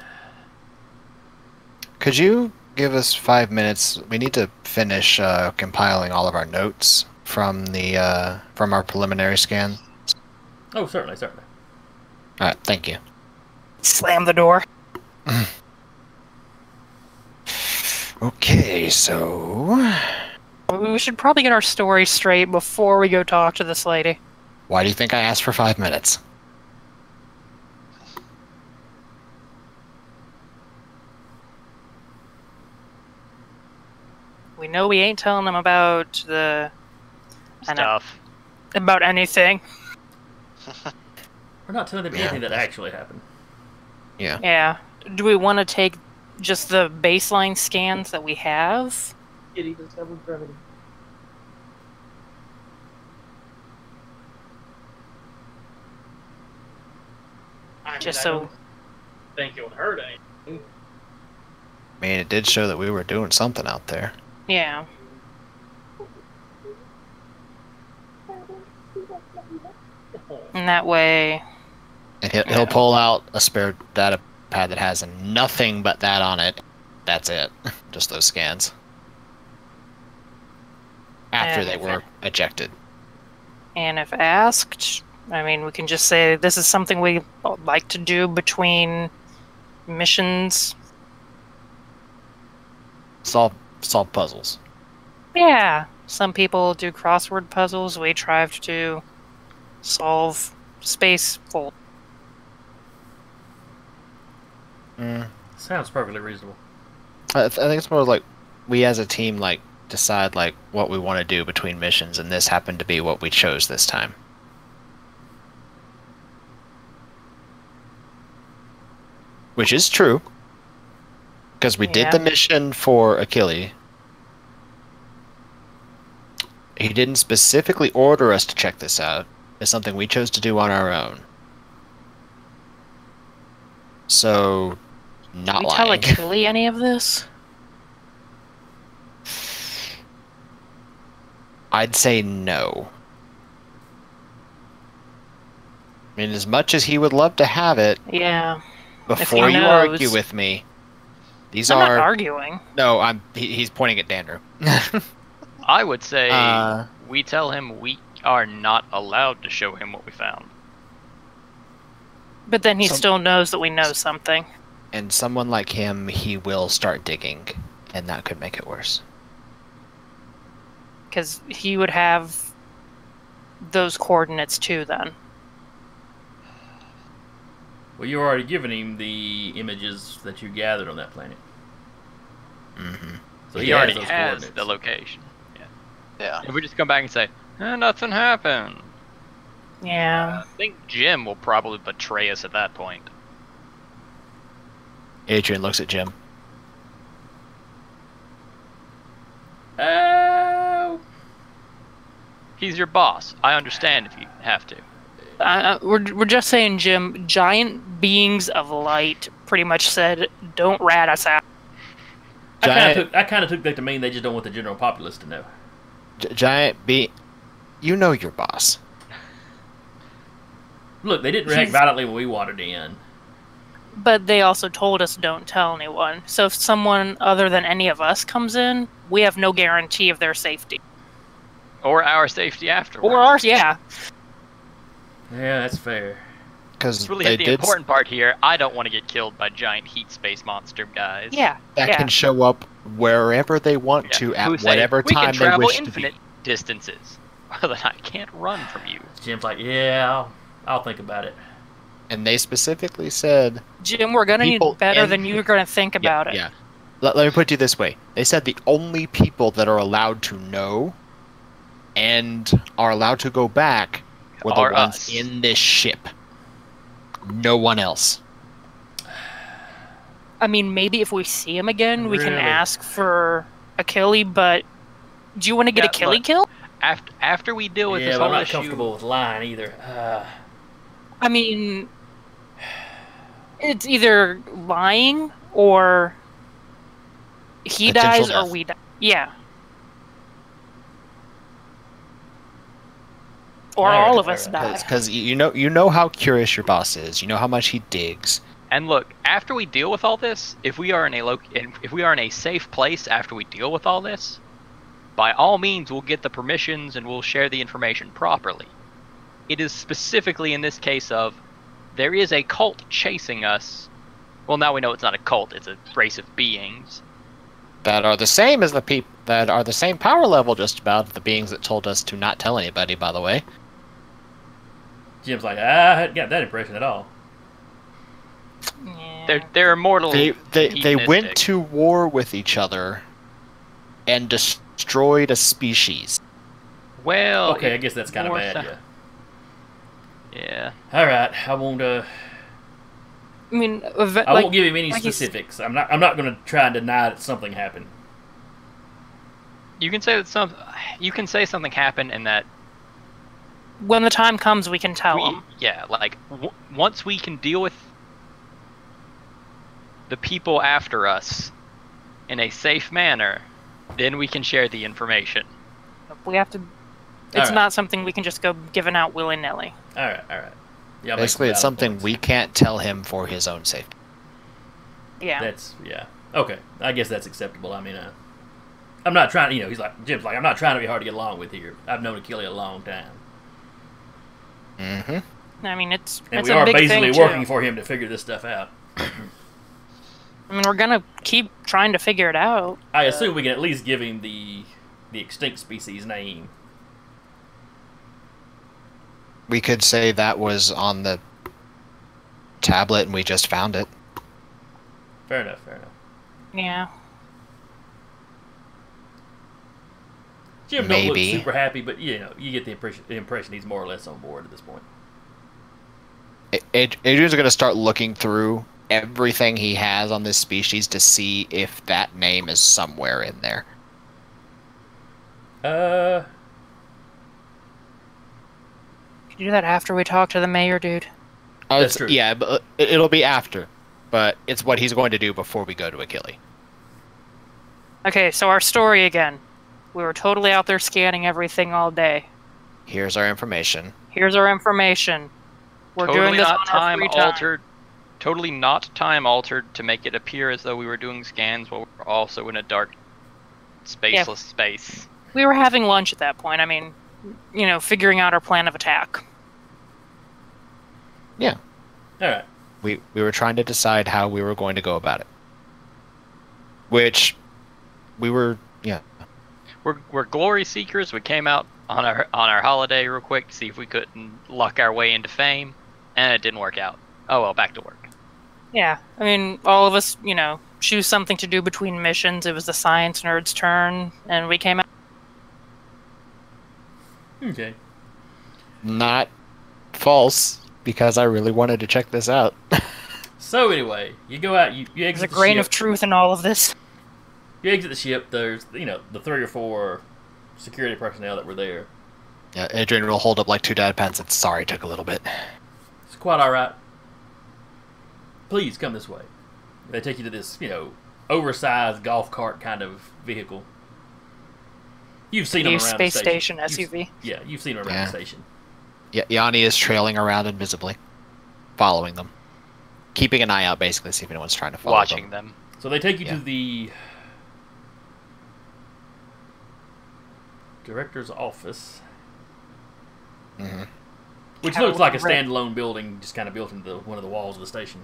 Could you give us 5 minutes? We need to finish compiling all of our notes from our preliminary scan. oh, certainly, certainly. All right, thank you. Slam the door. Okay, so We should probably get our story straight before we go talk to this lady. why do you think I asked for 5 minutes? We know we ain't telling them about the Stuff. about anything. We're not telling them anything that actually happened. Yeah. Yeah. Do we want to take just the baseline scans that we have? Kitty discovered gravity. I Just I so- don't think it would hurt anything. I mean, it did show that we were doing something out there. Yeah. And that way, And he'll pull out a spare data pad that has nothing but that on it. That's it. Just those scans. After And they if were ejected. and if asked, I mean, we can just say this is something we like to do between missions. Solve puzzles. Yeah. Some people do crossword puzzles. We try to solve space fold. Sounds perfectly reasonable. I think it's more like we as a team decide what we want to do between missions, and this happened to be what we chose this time. Which is true. Because we did Yeah. the mission for Achilles. He didn't specifically order us to check this out. It's something we chose to do on our own. So, not Did we tell lying. Achilles any of this? I'd say no. I mean, as much as he would love to have it, Yeah. before you knows. argue with me, these I'm not are... arguing. No, he's pointing at Dandrew. I would say Uh, we tell him we are not allowed to show him what we found. But then he Some- still knows that we know something. And someone like him, he will start digging, and that could make it worse. Because he would have those coordinates too then. Well, you already given him the images that you gathered on that planet. Mm-hmm. So He already those has coordinates. the location. Yeah. If we just come back and say, nothing happened, Yeah. I think Jim will probably betray us at that point. Adrian looks at Jim. Oh, He's your boss. I understand if you have to. We're just saying, Jim. Giant beings of light pretty much said, "Don't rat us out." I kind of took that to mean they just don't want the general populace to know. Giant be, you know your boss. Look, they didn't react violently when we wandered in. But they also told us don't tell anyone. So if someone other than any of us comes in, we have no guarantee of their safety. Or our safety afterwards. Or ours, yeah. Yeah, that's fair. Because It's really the important part here. I don't want to get killed by giant heat space monster guys. Yeah. that can show up wherever they want to at Who say, whatever we time can they travel wish to be. infinite distances. Well, then I can't run from you. Jim's like, yeah, I'll think about it. And they specifically said, Jim, we're gonna need People better in- than you're gonna think about it. yeah. Let me put it this way. They said the only people that are allowed to know and are allowed to go back were the Are ones us. in this ship. No one else. I mean, maybe if we see him again, we can Really? ask for Achille, but do you want to get Yeah, Achille look. killed? After we deal with Yeah, this but I'm whole not issue, comfortable with lying either. I mean, it's either lying or he Potential dies or death. we die. Yeah. Or Alright, all of us alright. die. Because you know how curious your boss is. You know how much he digs. and look, after we deal with all this, if we are in a safe place after we deal with all this, by all means we'll get the permissions and we'll share the information properly. It is specifically in this case of there is a cult chasing us. Well, now we know it's not a cult; it's a race of beings. That are the same as the people that are the same power level, just about the beings that told us to not tell anybody. By the way, Jim's like, I hadn't got that impression at all. Yeah. They're immortal. they went hedonistic. to war with each other and destroyed a species. Well, Okay, I guess that's kind of more bad. so- Yeah. Yeah. All right, I won't. I mean, I won't give him any like he's- specifics. I'm not going to try and deny that something happened. You can say that You can say something happened and that when the time comes, we can tell him. yeah, like once we can deal with the people after us in a safe manner, then we can share the information. We have to. It's Alright. not something we can just go giving out willy nilly. All right. Yeah, Basically, it's something we can't tell him for his own safety. Yeah. That's okay. I guess that's acceptable. I mean, I'm not trying. He's like Jim's like I'm not trying to be hard to get along with here. I've known Achille a long time, Mm-hmm. I mean, it's and it's we a are big basically thing working too. for him to figure this stuff out. I mean, we're gonna keep trying to figure it out. I assume we can at least give him the extinct species name. We could say that was on the tablet and we just found it. Fair enough. Yeah. Jim don't look Maybe. super happy, but you get the impression he's more or less on board at this point. Adrian's going to start looking through everything he has on this species to see if that name is somewhere in there. Can you do that after we talk to the mayor, dude? That's true. Yeah, but it'll be after. But it's what he's going to do before we go to Achille. Okay, so our story again. We were totally out there scanning everything all day. Here's our information. Here's our information. We're Totally doing this not on our time free time. altered. Totally not time altered to make it appear as though we were doing scans while we were also in a dark, spaceless space. We were having lunch at that point. I mean, figuring out our plan of attack. Yeah. All right. We were trying to decide how we were going to go about it. Which we were, yeah. We're glory seekers. We came out on our holiday real quick to see if we couldn't luck our way into fame, and it didn't work out. Oh well, back to work. Yeah, I mean, all of us, choose something to do between missions. It was the science nerd's turn, and we came out. Okay. Not false, because I really wanted to check this out. So anyway, you go out. You There's exit a grain the of ship. truth in all of this. You exit the ship. There's the 3 or 4 security personnel that were there. Yeah, Adrian will hold up like 2 dad pens and sorry, it took a little bit. It's quite alright. Please come this way. They take you to this, oversized golf cart kind of vehicle. You've seen them around Space the station station. SUV. You've seen them around the station. Yeah, Yanni is trailing around invisibly, following them, keeping an eye out, basically, see if anyone's trying to follow Watching them. So they take you to the director's office, which looks like a standalone building, just kind of built into one of the walls of the station.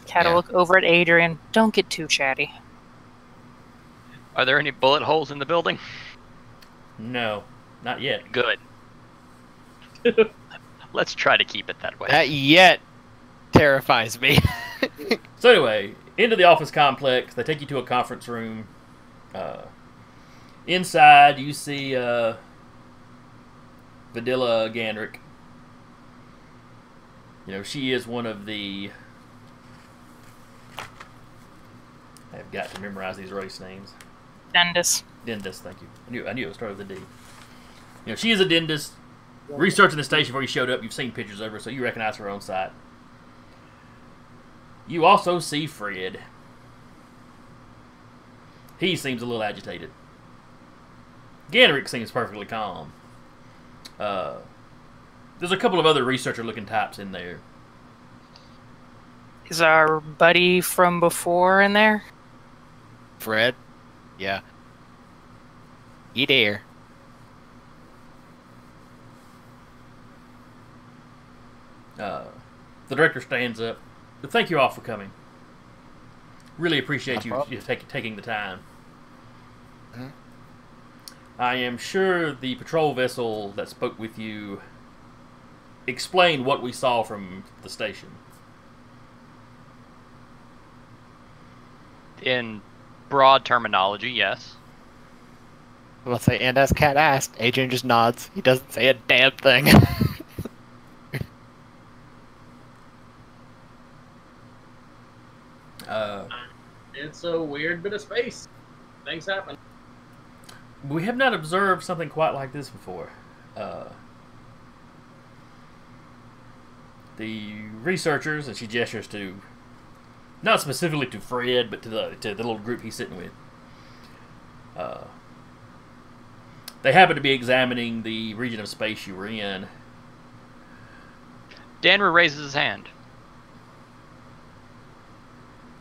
Had to look over at Adrian. Don't get too chatty. Are there any bullet holes in the building? No, not yet. Good. Let's try to keep it that way. That yet terrifies me. So anyway, into the office complex. They take you to a conference room. Inside, you see Vidila Gandrick. She is one of the... I've got to memorize these race names. Dendis. Dendis, thank you. I knew it started with a D. She is a dentist. Researching the station before you showed up, you've seen pictures of her, so you recognize her on sight. You also see Fred. He seems a little agitated. Gandrick seems perfectly calm. There's a couple of other researcher-looking types in there. Is our buddy from before in there? Fred? Yeah. You dare. The director stands up. But thank you all for coming. Really appreciate you taking the time. I am sure the patrol vessel that spoke with you explained what we saw from the station. In broad terminology, yes. We'll say, and as Kat asked, Adrian just nods. He doesn't say a damn thing. It's a weird bit of space. Things happen. We have not observed something quite like this before. The researchers, and she gestures to, not specifically to Fred, but to the little group he's sitting with. They happen to be examining the region of space you were in. Danver raises his hand.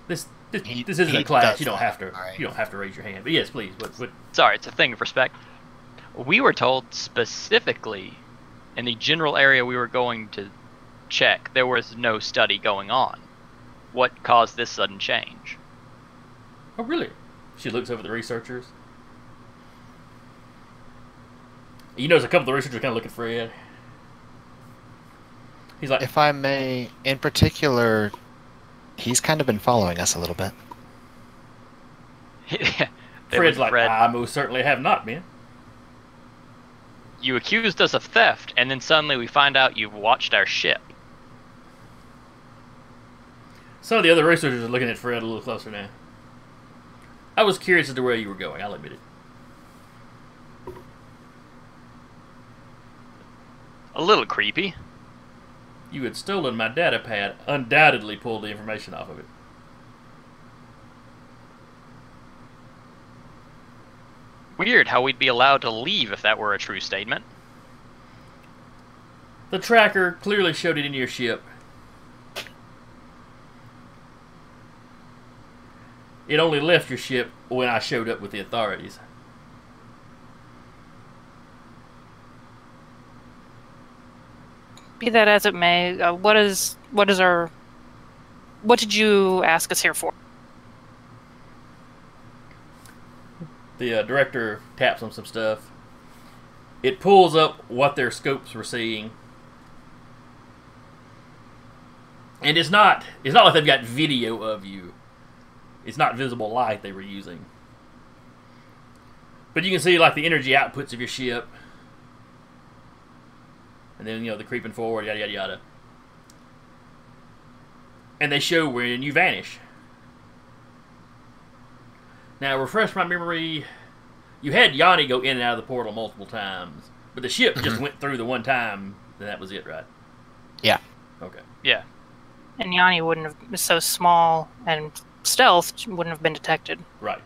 This isn't a class. You don't have to. Right. You don't have to raise your hand. But yes, please. What? Sorry, it's a thing of respect. We were told specifically in the general area we were going to check, there was no study going on. What caused this sudden change? Oh, really? She looks over at the researchers. You notice a couple of the researchers kind of look at Fred. He's like, if I may, in particular, he's kind of been following us a little bit. Fred's like, I most certainly have not been. You accused us of theft, and then suddenly we find out you've watched our ship. Some of the other researchers are looking at Fred a little closer now. I was curious as to where you were going, I'll admit it. A little creepy. You had stolen my data pad, undoubtedly pulled the information off of it. Weird how we'd be allowed to leave if that were a true statement. The tracker clearly showed it in your ship. It only left your ship when I showed up with the authorities. Be that as it may, what did you ask us here for? The director taps on some stuff. It pulls up what their scopes were seeing. And it's not like they've got video of you. It's not visible light they were using. But you can see like the energy outputs of your ship. And then, the creeping forward, yada, yada, yada. And they show when you vanish. Now, refresh my memory. You had Yanni go in and out of the portal multiple times. But the ship just went through the one time, and that was it, right? Yeah. Okay. Yeah. And Yanni wouldn't have been so small, and stealth wouldn't have been detected. Right.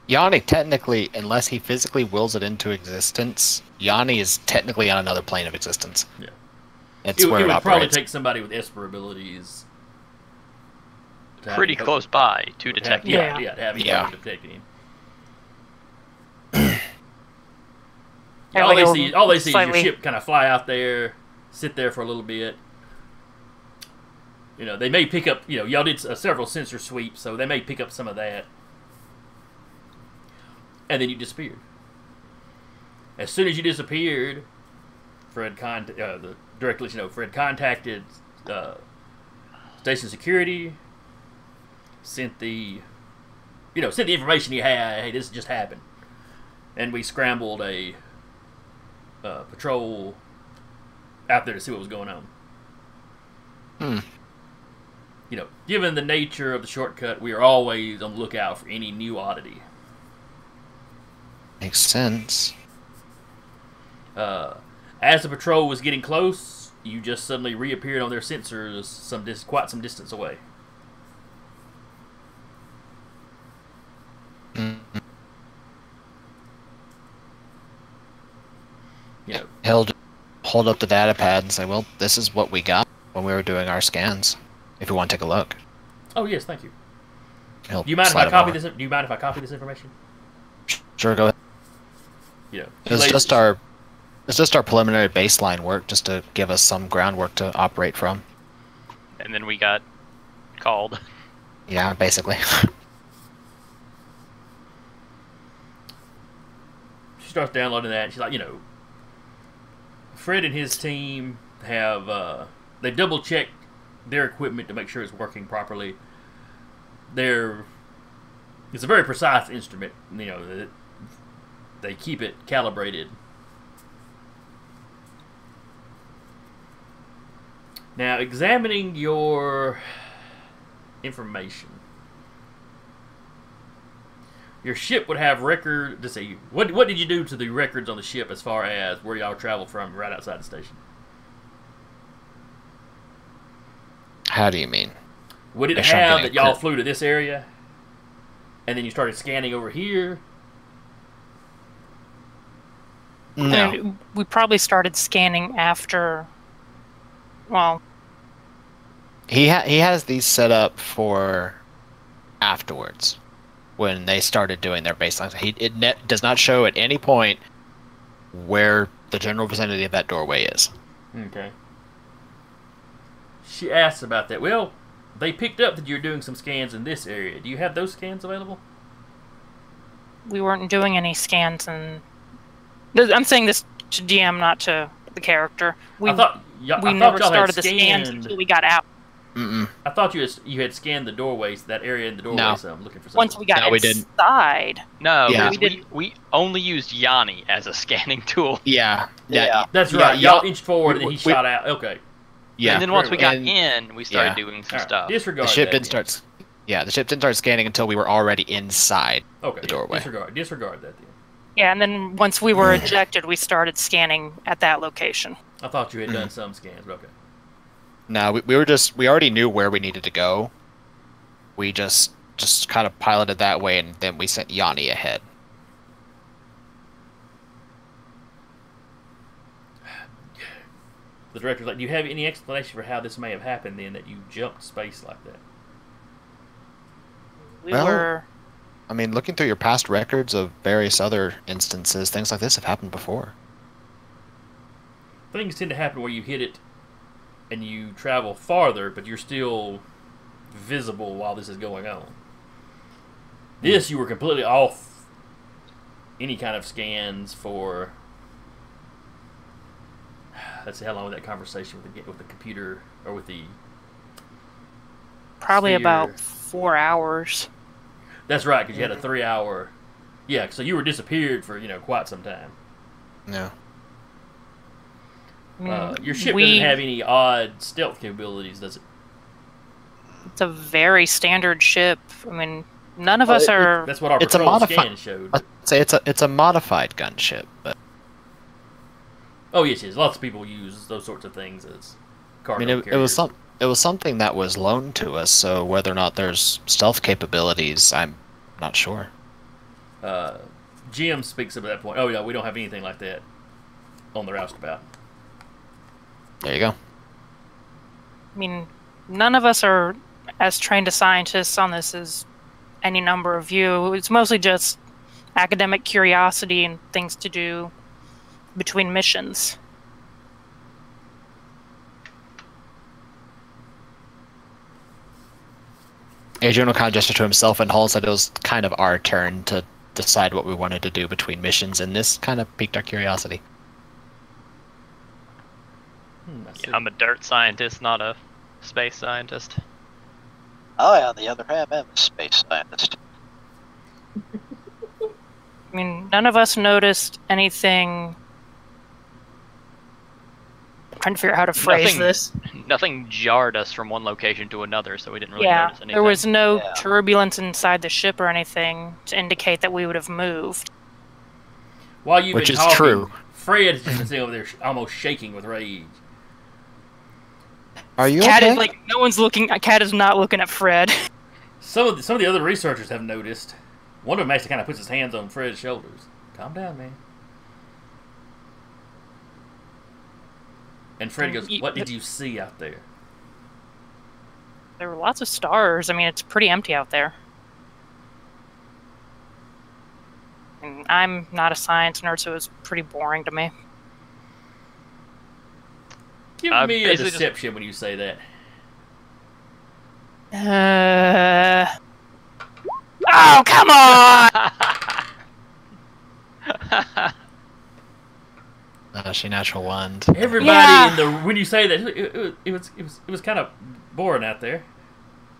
Yanni, technically, unless he physically wills it into existence, Yanni is technically on another plane of existence. Yeah. It's It where it would probably operates. take somebody with Esper abilities. to have Pretty him- close by to to detect have, him. yeah, yeah, to have him Yeah. detecting him. Yeah, all, like they a see, all they see is slightly- your ship kind of fly out there, sit there for a little bit. You know, they may pick up, y'all did several sensor sweeps, so they may pick up some of that. And then you disappeared. As soon as you disappeared, Fred contacted station security, sent the information you had. Hey, this just happened, and we scrambled a patrol out there to see what was going on. Given the nature of the shortcut, we are always on the lookout for any new oddity. Makes sense. As the patrol was getting close, you just suddenly reappeared on their sensors quite some distance away. He'll just hold up the data pad and say, well, this is what we got when we were doing our scans. If you want to take a look. Oh yes, thank you. He'll Do you mind if slide I him copy over. this? Do you mind if I copy this information? Sure, go ahead. It's just our preliminary baseline work, just to give us some groundwork to operate from. And then we got called. Yeah, basically. She starts downloading that. And she's like, Fred and his team have they double checked their equipment to make sure it's working properly. It's a very precise instrument. They keep it calibrated. Now, examining your information, your ship would have record. Let's see, what did you do to the records on the ship as far as where y'all traveled from, right outside the station? How do you mean? Would it Make sure I'm have getting that y'all clear. flew to this area, and then you started scanning over here? No. And we probably started scanning after. Well, He has these set up for afterwards, when they started doing their baselines. It does not show at any point where the general vicinity of that doorway is. Okay. She asks about that. Well, they picked up that you're doing some scans in this area. Do you have those scans available? we weren't doing any scans, and I'm saying this to DM, not to the character. We I thought we y'all never had started the scans scanned- until we got out. Mm-mm. I thought you had scanned the doorways, that area in the doorway. No. So I'm looking for something. Once we got No, we didn't. inside, No, Yeah. we only used Yanni as a scanning tool. Yeah. Yeah. That's Yeah, right. Y'all y'all- inched forward and then he we- shot out. Okay. Yeah. And then once we got And in, we started yeah. doing some All right. stuff. Disregard the ship that didn't then. start. Yeah, the ship didn't start scanning until we were already inside. Okay. the doorway. Disregard that then. yeah, and then once we were ejected, we started scanning at that location. I thought you had done some scans, but okay. No, we already knew where we needed to go. We just kind of piloted that way, and then we sent Yanni ahead. The director's like, do you have any explanation for how this may have happened then, that you jumped space like that? We Well, were. I mean, looking through your past records of various other instances, things like this have happened before. Things tend to happen where you hit it and you travel farther, but you're still visible while this is going on. This, you were completely off any kind of scans for... Let's see, how long was that conversation with the computer, or with the... Probably sphere? about 4 hours. That's right, because you had a 3-hour... Yeah, so you were disappeared for, quite some time. Yeah. I mean, Your ship we- doesn't have any odd stealth capabilities, does it? It's a very standard ship. I mean, none of us are. That's what our It's a patrol modifi- scan showed. I'd say it's a modified gunship, but Oh yes, yes. Lots of people use those sorts of things as I cargo mean, it carriers. was something that was loaned to us. So whether or not there's stealth capabilities, I'm not sure. Jim speaks up at that point. Oh yeah, we don't have anything like that on the Roustabout. There you go. I mean, none of us are as trained as scientists on this as any number of you. It's mostly just academic curiosity and things to do between missions. Adrian will kind of gesture to himself, and Hall said it was kind of our turn to decide what we wanted to do between missions, and this kind of piqued our curiosity. Yeah, I'm a dirt scientist, not a space scientist. I, on the other hand, am a space scientist. I mean, none of us noticed anything. I'm trying to figure out how to phrase this. Nothing jarred us from one location to another, so we didn't really Yeah, notice anything. there was no Yeah. turbulence inside the ship or anything to indicate that we would have moved. While you've Which been is talking, true. Fred's just been sitting over there almost shaking with rage. Are you Cat okay? is like no one's looking. Cat is not looking at Fred. Some of the other researchers have noticed. One of them actually kind of puts his hands on Fred's shoulders. Calm down, man. And Fred goes, "What did you see out there?" There were lots of stars. I mean, it's pretty empty out there. And I'm not a science nerd, so it was pretty boring to me. Give me a basically deception when you say that. Oh, come on! She natural wand. Everybody Yeah. in the when you say that it was kind of boring out there.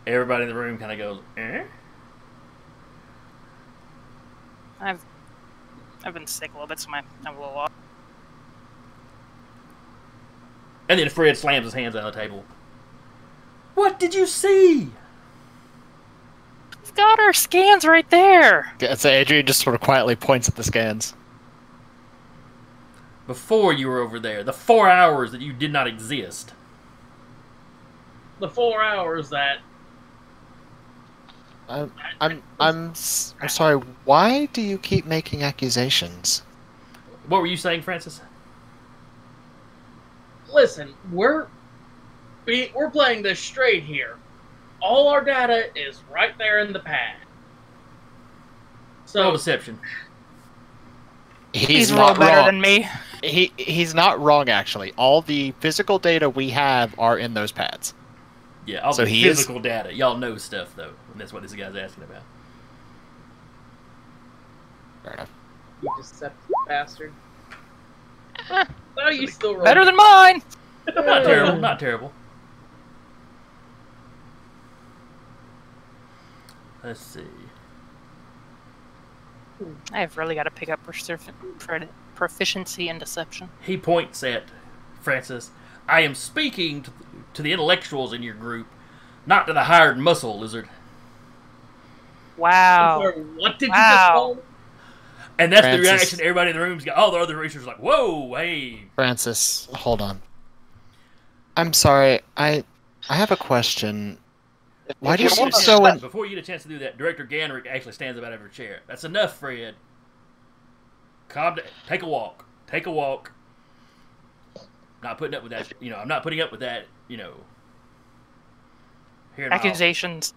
Everybody in the room kind of goes, "Eh?" I've been sick a little bit, so I'm a little off. And then Fred slams his hands on the table. What did you see? We've got our scans right there. Yeah, so Adrian just sort of quietly points at the scans. Before you were over there, the 4 hours that you did not exist. The 4 hours that I'm sorry. Why do you keep making accusations? What were you saying, Francis? listen, we're playing this straight here. All our data is right there in the pad. Roll So deception. He's not rolled better wrong. than me. He's not wrong, actually. All the physical data we have are in those pads. Yeah, all So the he is- physical data. Y'all know stuff, though. And that's what this guy's asking about. Fair enough. you deceptive bastard. Oh, you still roll Better than mine. Not terrible, not terrible. Let's see. I've really got to pick up proficiency in deception. He points at Francis. I am speaking to the intellectuals in your group, not to the hired muscle lizard. Wow. Sorry, what did you Wow. just call? And that's Francis. the reaction everybody in the room's got. All the other researchers are like, whoa, hey. Francis, hold on. I'm sorry. I have a question. Why If do you you seem want so in... Before you get a chance to do that, Director Ganrick actually stands up out of her chair. That's enough, Fred. Calm down. Take a walk. Take a walk. Not putting up with that. You know, I'm not putting up with that. You know. Here in my office. Accusations.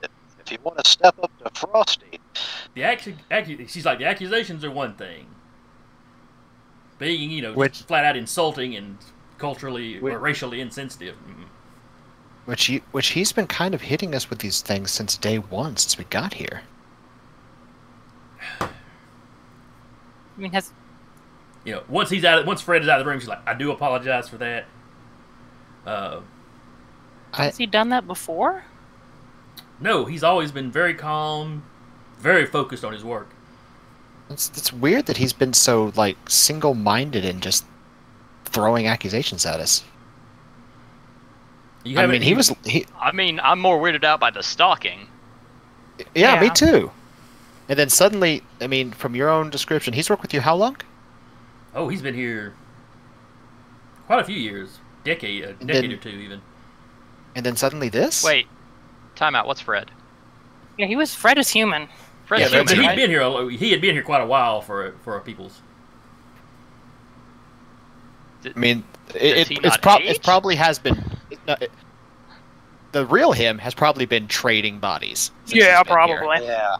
If you want to step up to Frosty, She's like, the accusations are one thing. Being, you know, Which- just flat out insulting and culturally Which- or racially insensitive. Which he's been kind of hitting us with these things since day one, since we got here. I mean, has You know, once Fred is out of the room, she's like, I do apologize for that. has he done that before? No, he's always been very calm, very focused on his work. It's weird that he's been so, like, single-minded and just throwing accusations at us. You I haven't- mean, I mean, I'm more weirded out by the stalking. Yeah, me Yeah. too. And then suddenly, I mean, from your own description, he's worked with you how long? Oh, he's been here quite a few years. A decade or two, even. And then suddenly this? Wait, time out. What's Fred? Yeah, Fred is human. Fred's Yeah, human, but right? he had been here quite a while for our peoples. I mean, Does he it not age? probably has been. The real him has probably been trading bodies. since Yeah, he's been here. probably. Yeah.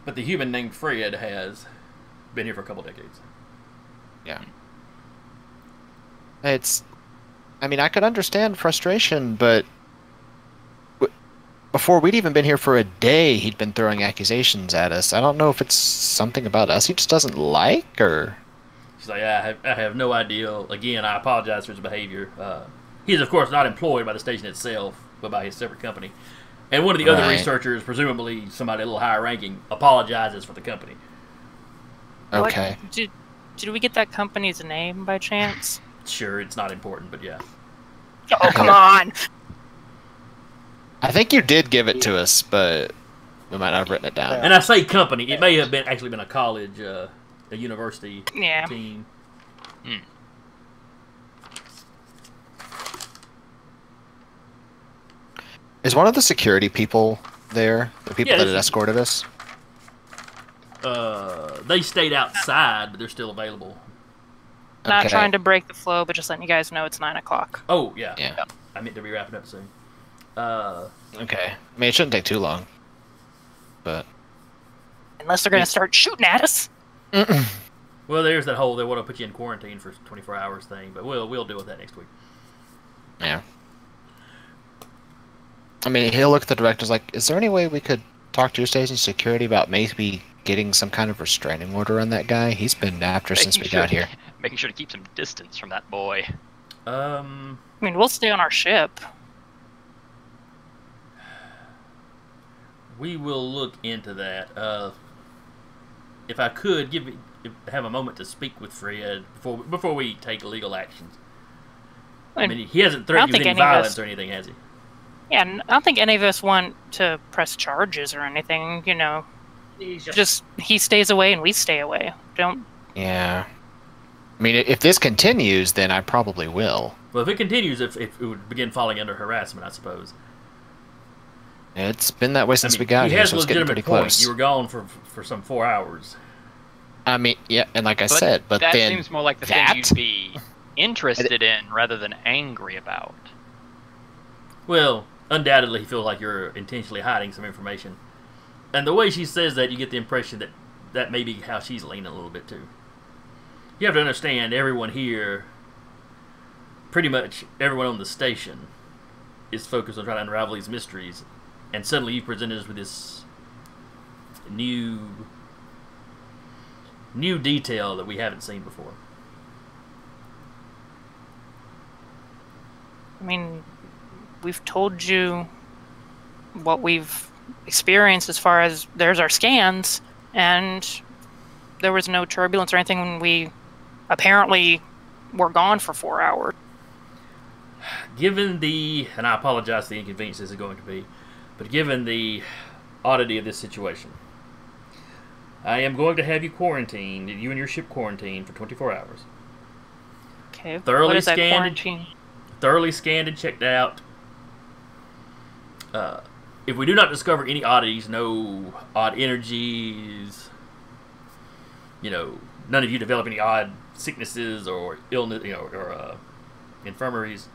But the human named Fred has been here for a couple decades. Yeah. I mean, I could understand frustration, but before we'd even been here for a day, he'd been throwing accusations at us. I don't know if it's something about us he just doesn't like, or... She's like, I have no idea. Again, I apologize for his behavior. He is, of course, not employed by the station itself, but by his separate company. And one of the other Right. researchers, presumably somebody a little higher ranking, apologizes for the company. Okay. What, did we get that company's name by chance? Sure, it's not important, but yeah. Oh, come on! I think you did give it to us, but we might not have written it down. And I say company, it may have been actually been a college, a university Yeah. team. Is one of the security people there? The people Yeah, that this had is- escorted us? They stayed outside, but they're still available. Not Okay. trying to break the flow, but just letting you guys know it's 9 o'clock. Oh, yeah. Yeah. I meant to be wrapping up soon. Okay. I mean, it shouldn't take too long. But... Unless they're going to start shooting at us. Well, there's that whole they want to put you in quarantine for 24 hours thing, but we'll deal with that next week. Yeah. I mean, he'll look at the director's like, is there any way we could talk to your station security about maybe getting some kind of restraining order on that guy? He's been after since we got here. Making sure to keep some distance from that boy. I mean, we'll stay on our ship. We will look into that. If I could have a moment to speak with Fred before we take legal actions. I mean, he hasn't threatened you with any violence or anything, has he? Yeah, I don't think any of us want to press charges or anything, you know. He's Just he stays away and we stay away. Don't. Yeah. I mean, if this continues, then I probably will. Well, if it continues, if it would begin falling under harassment, I suppose. It's been that way since we got he here, has so a it's getting legitimate pretty point. close. You were gone for some 4 hours. I mean, yeah, and like I said, but that then seems more like the that? thing you'd be interested in rather than angry about. Well, undoubtedly, he feels like you're intentionally hiding some information. And the way she says that, you get the impression that may be how she's leaning a little bit, too. You have to understand, everyone here, pretty much everyone on the station, is focused on trying to unravel these mysteries. And suddenly you present us with this new detail that we haven't seen before. I mean, we've told you what we've experienced as far as there's our scans, and there was no turbulence or anything when we apparently were gone for 4 hours. Given and I apologize for the inconvenience this is going to be, but given the oddity of this situation, I am going to have you quarantined, you and your ship quarantined for 24 hours. Okay. Thoroughly what is that scanned. quarantine? Thoroughly scanned and checked out. If we do not discover any oddities, no odd energies, none of you develop any odd sicknesses or illness, or infirmaries,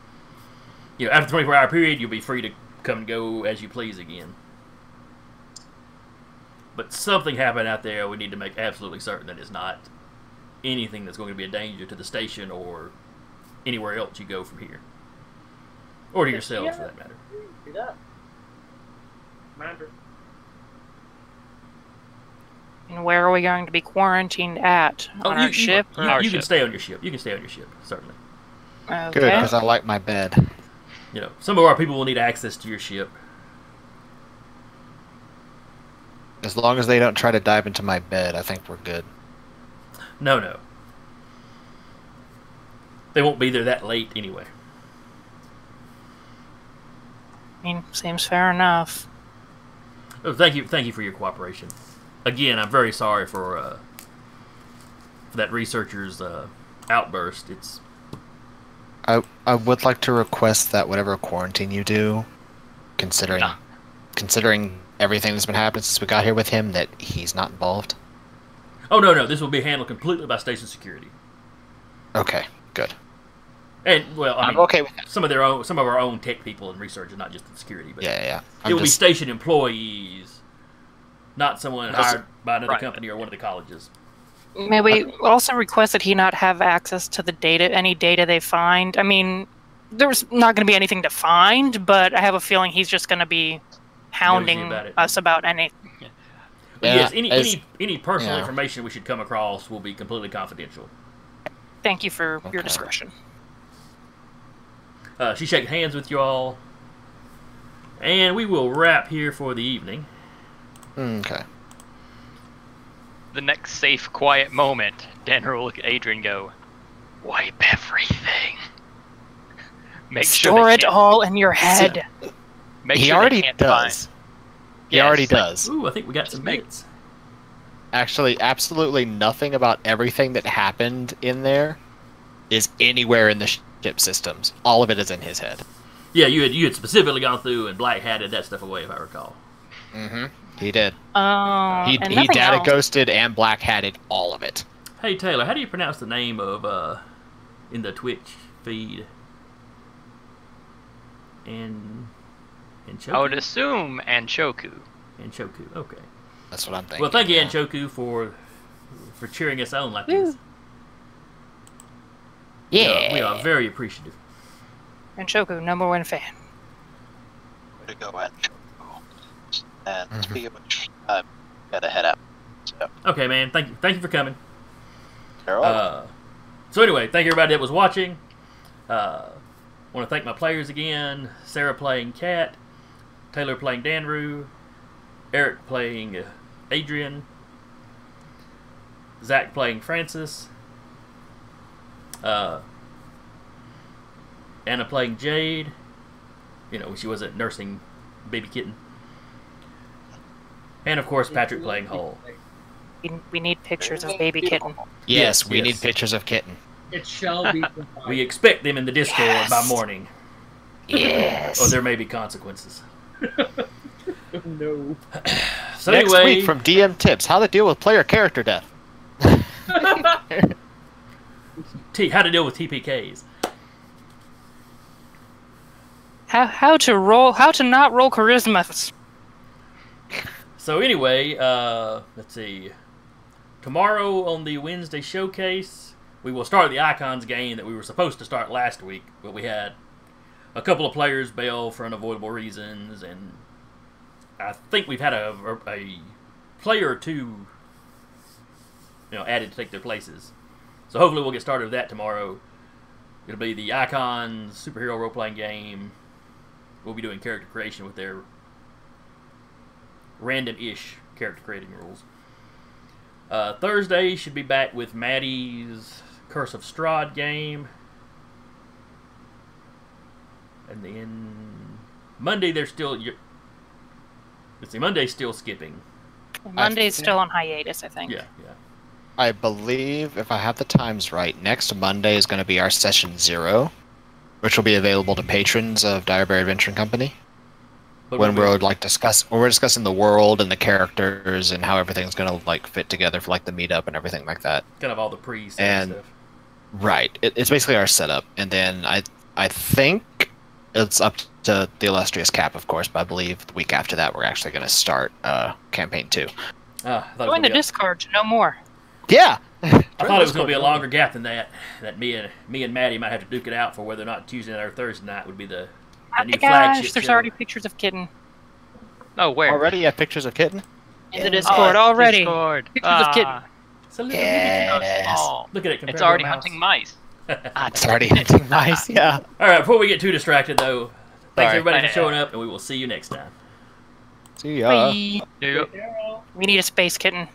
after the 24-hour period, you'll be free to come and go as you please again. But something happened out there. We need to make absolutely certain that it's not anything that's going to be a danger to the station or anywhere else you go from here. Or to yourselves, for that matter. Do that. Commander. And where are we going to be quarantined at? On our ship? You can stay on your ship. You can stay on your ship, certainly. Okay. good, because I like my bed. Some of our people will need access to your ship. As long as they don't try to dive into my bed, I think we're good. No. They won't be there that late anyway. I mean, seems fair enough. Oh, thank you for your cooperation. Again, I'm very sorry for that researcher's outburst. It's I would like to request that whatever quarantine you do, considering everything that's been happening since we got here with him, that he's not involved. oh no, this will be handled completely by station security. Okay, good. And well, I I'm mean, okay with that. some of our own tech people and researchers, not just the security. But Yeah. it will be station employees, not someone hired by another company or one of the colleges. May we also request that he not have access to the data, any data they find? I mean, there's not going to be anything to find, but I have a feeling he's just going to be hounding us about anything. But yes, any personal information we should come across will be completely confidential. Thank you for your discretion. She shakes hands with you all, and we will wrap here for the evening. Okay. The next safe, quiet moment, Denver will look at Adrian and go, wipe everything. Store it all in your head. He already does. He already does. Ooh, I think we got some bits. Actually, absolutely nothing about everything that happened in there is anywhere in the ship systems. All of it is in his head. Yeah, you had specifically gone through and black hatted that stuff away, if I recall. Mm-hmm. He did. And He data ghosted and black hatted all of it. Hey Taylor, how do you pronounce the name of in the Twitch feed? Anshoku? I would assume Anshoku. Anshoku, okay. That's what I'm thinking. Well, thank you, Anshoku, for cheering us on like this. Yeah. We are very appreciative. Anshoku, number one fan. Way to go, Anshoku. And speaking of which, I've got to head out. So. Okay, man. Thank you for coming. So anyway, thank you everybody that was watching. Want to thank my players again. Sarah playing Kat, Taylor playing Danru, Eric playing Adrian, Zach playing Francis, Anna playing Jade. You know, she wasn't nursing baby kitten. And of course, Patrick playing Hull. We need pictures of baby kitten. Yes, we need pictures of kitten. It shall be. We expect them in the Discord by morning. Yes. Or there may be consequences. No. So Next anyway, week from DM Tips, how to deal with player character death. how to deal with TPKs. How to not roll charisma. So anyway, let's see. Tomorrow on the Wednesday showcase, we will start the Icons game that we were supposed to start last week, but we had a couple of players bail for unavoidable reasons, and I think we've had a player or two, added to take their places. So hopefully we'll get started with that tomorrow. It'll be the Icons superhero role-playing game. We'll be doing character creation with their random-ish character creating rules. Thursday should be back with Maddie's Curse of Strahd game. And then Monday they're still... Let's see, Monday's still skipping. Monday's still on hiatus, I think. Yeah. I believe, if I have the times right, next Monday is going to be our session 0, which will be available to patrons of Direberry Adventure Company. When we're discussing the world and the characters and how everything's gonna fit together for the meetup and everything like that. Kind of all the pre-set and stuff. Right, it's basically our setup, and then I think it's up to the illustrious Cap, of course, but I believe the week after that we're actually gonna start campaign 2. Join the Discord to know more. Yeah. I thought it was gonna be a longer gap than that. That me and Maddie might have to duke it out for whether or not Tuesday night or Thursday night would be the new flagship there's show. already pictures of kitten. Oh, where? Already you have pictures of kitten? In the Discord already. Discord. Pictures of kitten. So look, Yes. look at it. It's already hunting mice. It's already hunting mice, yeah. All right, before we get too distracted, though, thanks Sorry. everybody for showing up, and we will see you next time. See ya. Bye. Yeah. We need a space kitten.